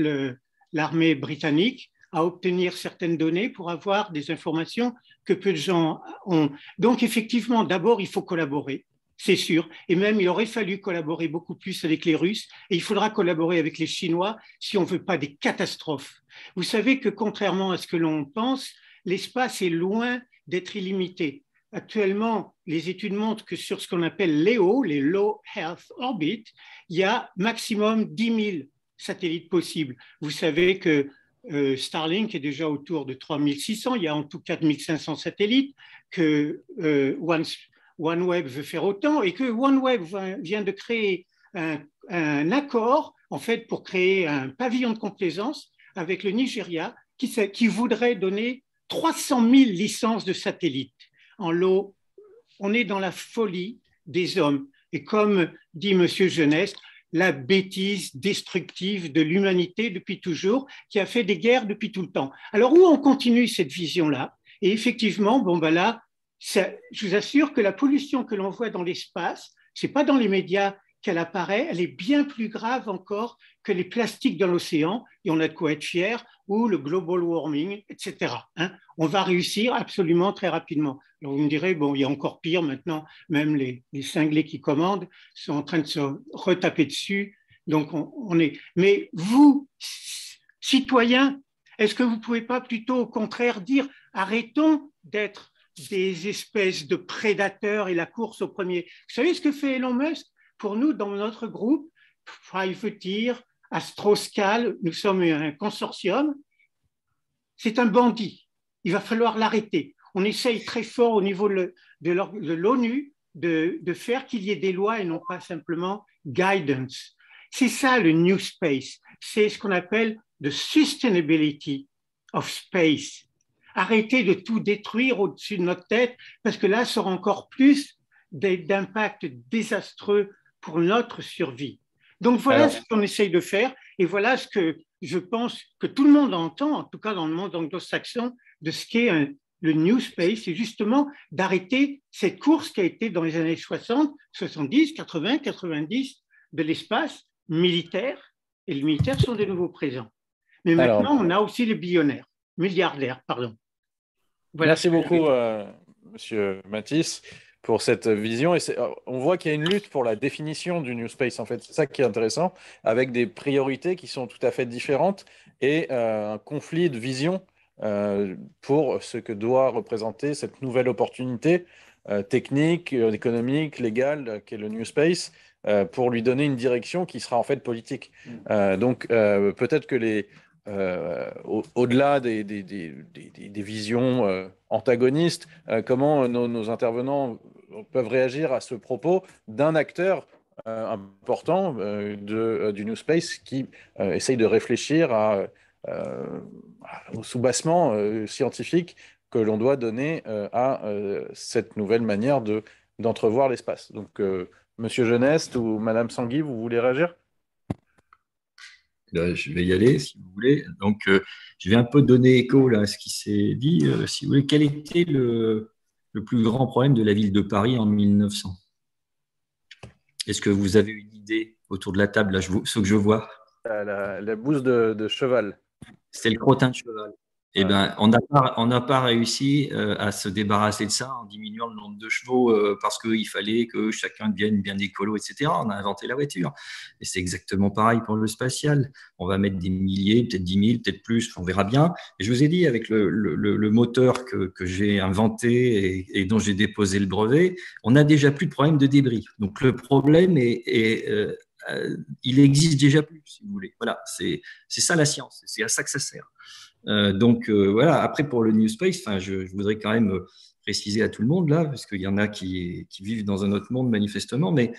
l'armée britannique à obtenir certaines données pour avoir des informations que peu de gens ont. Donc, effectivement, d'abord, il faut collaborer, c'est sûr. Et même, il aurait fallu collaborer beaucoup plus avec les Russes et il faudra collaborer avec les Chinois si on ne veut pas des catastrophes. Vous savez que, contrairement à ce que l'on pense, l'espace est loin d'être illimité. Actuellement, les études montrent que sur ce qu'on appelle LEO, les Low Earth Orbit, il y a maximum 10 000 satellites possibles. Vous savez que Starlink est déjà autour de 3600, il y a en tout 4500 satellites, que OneWeb veut faire autant et que OneWeb vient de créer un accord en fait pour créer un pavillon de complaisance avec le Nigeria qui voudrait donner 300 000 licences de satellites. En lot, on est dans la folie des hommes. Et comme dit M. Jeunesse, la bêtise destructive de l'humanité depuis toujours, qui a fait des guerres depuis tout le temps. Alors, où on continue cette vision-là? Et effectivement, je vous assure que la pollution que l'on voit dans l'espace, ce n'est pas dans les médias qu'elle apparaît, elle est bien plus grave encore que les plastiques dans l'océan, et on a de quoi être fier, ou le global warming, etc. Hein. On va réussir absolument très rapidement. Alors vous me direz, bon, il y a encore pire maintenant, même les cinglés qui commandent sont en train de se retaper dessus. Donc on est. Mais vous, citoyens, est-ce que vous ne pouvez pas plutôt au contraire dire arrêtons d'être des espèces de prédateurs et la course au premier. Vous savez ce que fait Elon Musk? Pour nous, dans notre groupe, Privateer, Astroscal, nous sommes un consortium, c'est un bandit. Il va falloir l'arrêter. On essaye très fort au niveau de l'ONU de faire qu'il y ait des lois et non pas simplement guidance. C'est ça le New Space. C'est ce qu'on appelle the sustainability of space. Arrêtez de tout détruire au-dessus de notre tête, parce que là, ça aura encore plus d'impact désastreux pour notre survie. Donc voilà ce qu'on essaye de faire, et voilà ce que je pense que tout le monde entend, en tout cas dans le monde anglo-saxon, de ce qu'est le New Space, c'est justement d'arrêter cette course qui a été dans les années 60, 70, 80, 90 de l'espace militaire, et les militaires sont de nouveau présents. Mais maintenant, on a aussi les billionnaires, milliardaires, pardon. Voilà. Merci beaucoup, Monsieur Mathis, pour cette vision. Et on voit qu'il y a une lutte pour la définition du New Space, en fait. C'est ça qui est intéressant, avec des priorités qui sont tout à fait différentes et un conflit de vision pour ce que doit représenter cette nouvelle opportunité technique, économique, légale, qu'est le New Space, pour lui donner une direction qui sera en fait politique. Donc, peut-être que au-delà des visions antagonistes, comment nos intervenants peuvent réagir à ce propos d'un acteur important du New Space qui essaye de réfléchir au soubassement scientifique que l'on doit donner à cette nouvelle manière d'entrevoir l'espace. Donc, Monsieur Geneste ou Madame Sanguy, vous voulez réagir? Je vais y aller, si vous voulez. Donc, je vais un peu donner écho là, à ce qui s'est dit. Si vous voulez, quel était le plus grand problème de la ville de Paris en 1900? Est-ce que vous avez une idée autour de la table, là, ce que je vois? La bouse de cheval. C'était le crottin de cheval. Eh ben, on n'a pas réussi à se débarrasser de ça en diminuant le nombre de chevaux parce qu'il fallait que chacun devienne bien écolo, etc. On a inventé la voiture. Et c'est exactement pareil pour le spatial. On va mettre des milliers, peut-être 10 000, peut-être plus, on verra bien. Et je vous ai dit, avec le moteur que j'ai inventé et dont j'ai déposé le brevet, on n'a déjà plus de problème de débris. Donc le problème il existe déjà plus, si vous voulez. Voilà, c'est ça la science, c'est à ça que ça sert. Donc voilà, après pour le New Space, je voudrais quand même préciser à tout le monde là, parce qu'il y en a qui vivent dans un autre monde manifestement, mais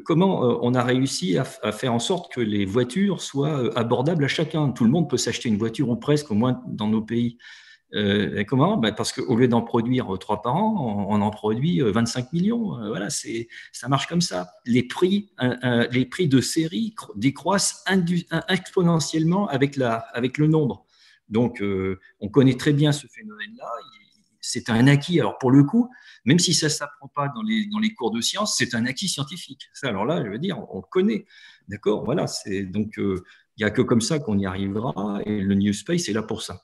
comment on a réussi à faire en sorte que les voitures soient abordables à chacun. Tout le monde peut s'acheter une voiture, ou presque, au moins dans nos pays. Comment? Parce qu'au lieu d'en produire 3 par an, on en produit 25 millions. Voilà, ça marche comme ça. Les prix de série décroissent exponentiellement avec le nombre. Donc, on connaît très bien ce phénomène-là. C'est un acquis. Alors, pour le coup, même si ça ne s'apprend pas dans les cours de sciences, c'est un acquis scientifique. Ça, alors là, je veux dire, on le connaît. D'accord? Voilà. Donc, il n'y a que comme ça qu'on y arrivera. Et le New Space est là pour ça.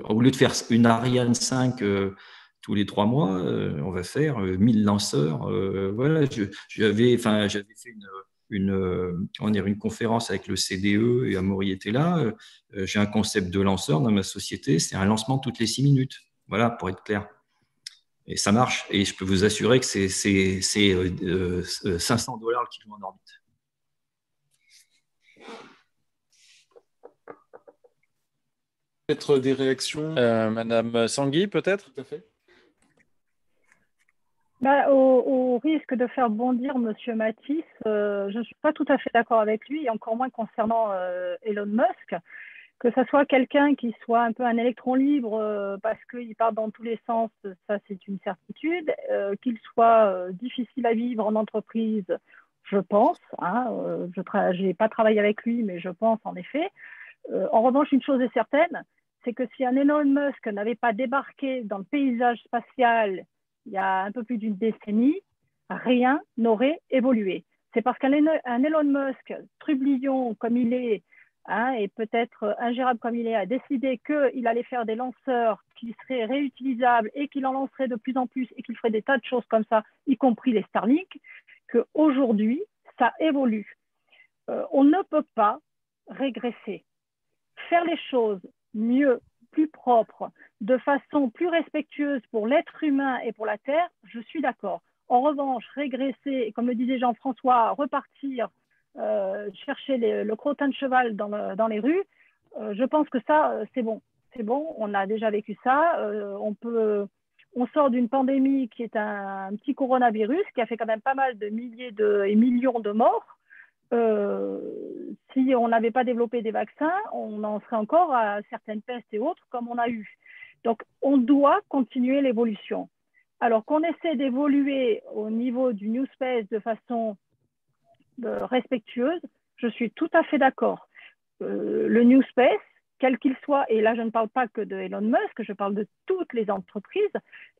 Au lieu de faire une Ariane 5 tous les 3 mois, on va faire 1000 lanceurs. Voilà, j'avais fait une conférence avec le CDE et Amaury était là. J'ai un concept de lanceur dans ma société, c'est un lancement toutes les 6 minutes. Voilà, pour être clair. Et ça marche. Et je peux vous assurer que c'est $500 le kilo en orbite. Peut-être des réactions Madame Sanguy, peut-être? Tout à fait. Au risque de faire bondir Monsieur Mathis, je ne suis pas tout à fait d'accord avec lui, et encore moins concernant Elon Musk. Que ce soit quelqu'un qui soit un peu un électron libre parce qu'il part dans tous les sens, ça c'est une certitude. Qu'il soit difficile à vivre en entreprise, je pense. Je n'ai pas travaillé avec lui, mais je pense en effet. En revanche, une chose est certaine, c'est que si un Elon Musk n'avait pas débarqué dans le paysage spatial il y a un peu plus d'une décennie, rien n'aurait évolué. C'est parce qu'un Elon Musk, trublion comme il est, hein, et peut-être ingérable comme il est, a décidé qu'il allait faire des lanceurs qui seraient réutilisables et qu'il en lancerait de plus en plus et qu'il ferait des tas de choses comme ça, y compris les Starlink, qu'aujourd'hui, ça évolue. On ne peut pas régresser. Faire les choses mieux, plus propres, de façon plus respectueuse pour l'être humain et pour la Terre, je suis d'accord. En revanche, régresser, comme le disait Jean-François, repartir, chercher le crottin de cheval dans les rues, je pense que ça, c'est bon. C'est bon, on a déjà vécu ça. On sort d'une pandémie qui est un petit coronavirus qui a fait quand même pas mal de milliers et millions de morts. Si on n'avait pas développé des vaccins, on en serait encore à certaines pestes et autres comme on a eu. Donc, on doit continuer l'évolution. Alors qu'on essaie d'évoluer au niveau du New Space de façon respectueuse, je suis tout à fait d'accord. Le New Space, quel qu'il soit, et là je ne parle pas que de Elon Musk, je parle de toutes les entreprises,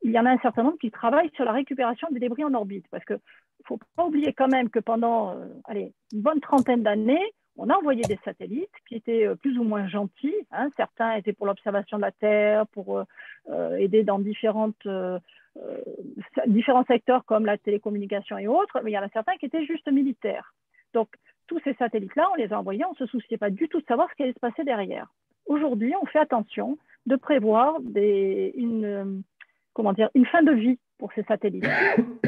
il y en a un certain nombre qui travaillent sur la récupération des débris en orbite. Parce qu'il ne faut pas oublier quand même que pendant une bonne trentaine d'années, on a envoyé des satellites qui étaient plus ou moins gentils. Hein. Certains étaient pour l'observation de la Terre, pour aider dans différents secteurs comme la télécommunication et autres, mais il y en a certains qui étaient juste militaires. Donc, tous ces satellites-là, on les a envoyés, on ne se souciait pas du tout de savoir ce qui allait se passer derrière. Aujourd'hui, on fait attention de prévoir une fin de vie pour ces satellites.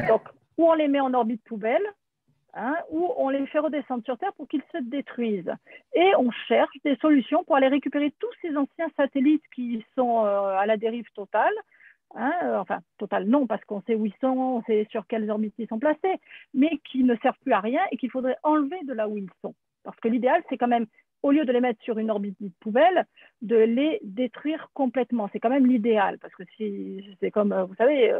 Donc, ou on les met en orbite poubelle, hein, ou on les fait redescendre sur Terre pour qu'ils se détruisent. Et on cherche des solutions pour aller récupérer tous ces anciens satellites qui sont à la dérive totale. Hein, enfin, totale non, parce qu'on sait où ils sont, on sait sur quelles orbites ils sont placés, mais qui ne servent plus à rien et qu'il faudrait enlever de là où ils sont. Parce que l'idéal, c'est quand même, au lieu de les mettre sur une orbite poubelle, de les détruire complètement. C'est quand même l'idéal, parce que c'est comme, vous savez,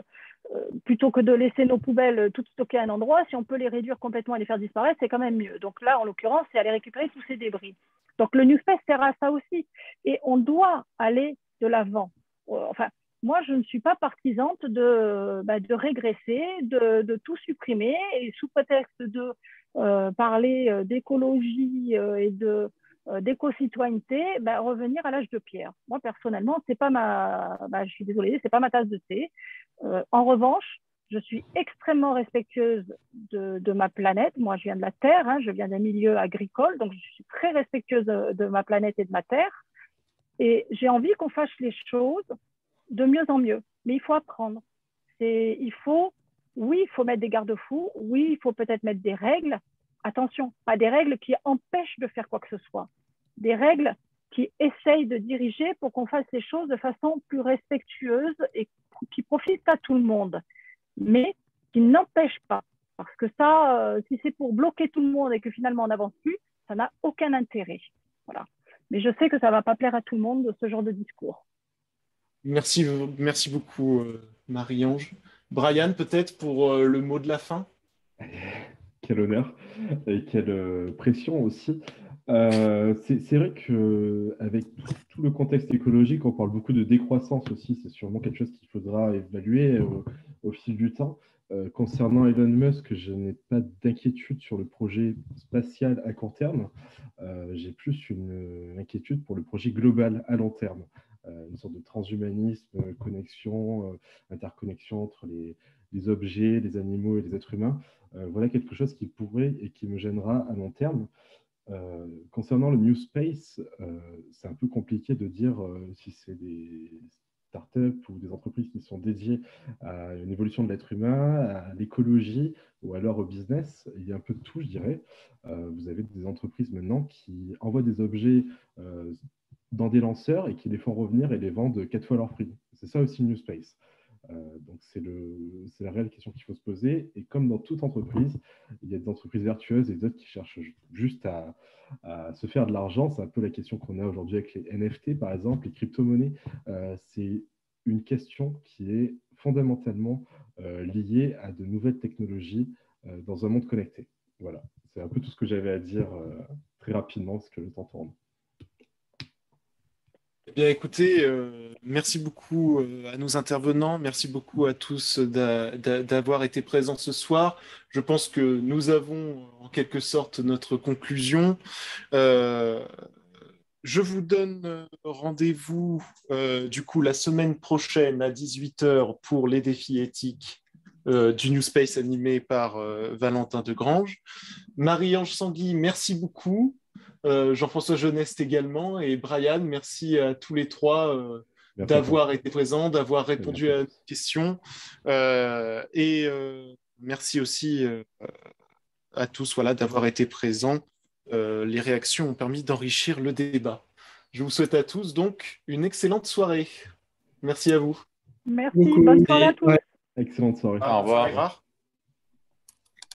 plutôt que de laisser nos poubelles toutes stockées à un endroit, si on peut les réduire complètement et les faire disparaître, c'est quand même mieux. Donc là, en l'occurrence, c'est aller récupérer tous ces débris. Donc le New Space sert à ça aussi. Et on doit aller de l'avant. Enfin, moi, je ne suis pas partisante de régresser, de tout supprimer, et sous prétexte de parler d'écologie et d'éco-citoyenneté, revenir à l'âge de pierre. Moi, personnellement, c'est pas je suis désolée, c'est pas ma tasse de thé. En revanche, je suis extrêmement respectueuse de ma planète. Moi, je viens de la Terre, hein, je viens d'un milieu agricole, donc je suis très respectueuse de ma planète et de ma Terre. Et j'ai envie qu'on fasse les choses de mieux en mieux. Mais il faut apprendre. Il faut mettre des garde-fous. Oui, il faut peut-être mettre des règles. Attention, pas des règles qui empêchent de faire quoi que ce soit. Des règles qui essayent de diriger pour qu'on fasse les choses de façon plus respectueuse et qui profitent à tout le monde. Mais qui n'empêchent pas. Parce que ça, si c'est pour bloquer tout le monde et que finalement on n'avance plus, ça n'a aucun intérêt. Voilà. Mais je sais que ça ne va pas plaire à tout le monde, ce genre de discours. Merci beaucoup, Marie-Ange. Brian, peut-être pour le mot de la fin. Quel honneur et quelle pression aussi. C'est vrai qu'avec tout le contexte écologique, on parle beaucoup de décroissance aussi. C'est sûrement quelque chose qu'il faudra évaluer au fil du temps. Concernant Elon Musk, je n'ai pas d'inquiétude sur le projet spatial à court terme. J'ai plus une inquiétude pour le projet global à long terme. Une sorte de transhumanisme, connexion, interconnexion entre les objets, les animaux et les êtres humains. Voilà quelque chose qui pourrait et qui me gênera à long terme. Concernant le New Space, c'est un peu compliqué de dire si c'est des startups ou des entreprises qui sont dédiées à une évolution de l'être humain, à l'écologie ou alors au business. Il y a un peu de tout, je dirais. Vous avez des entreprises maintenant qui envoient des objets dans des lanceurs et qui les font revenir et les vendent 4 fois leur prix. C'est ça aussi New Space. Donc c'est la réelle question qu'il faut se poser. Et comme dans toute entreprise, il y a des entreprises vertueuses et d'autres qui cherchent juste à se faire de l'argent. C'est un peu la question qu'on a aujourd'hui avec les NFT, par exemple, les crypto-monnaies. C'est une question qui est fondamentalement liée à de nouvelles technologies dans un monde connecté. Voilà, c'est un peu tout ce que j'avais à dire très rapidement parce que le temps tourne. Eh bien, écoutez, merci beaucoup à nos intervenants, merci beaucoup à tous d'avoir été présents ce soir. Je pense que nous avons en quelque sorte notre conclusion. Euh, je vous donne rendez-vous du coup la semaine prochaine à 18 heures pour les défis éthiques du New Space animé par Valentin Degrange. Marie-Ange Sanguy, merci beaucoup. Jean-François Geneste également. Et Brian, merci à tous les trois d'avoir été présents, d'avoir répondu à nos questions. Merci aussi à tous d'avoir été présents. Les réactions ont permis d'enrichir le débat. Je vous souhaite à tous donc une excellente soirée. Merci à vous. Merci, bonne soirée à tous. Excellente soirée. Au revoir.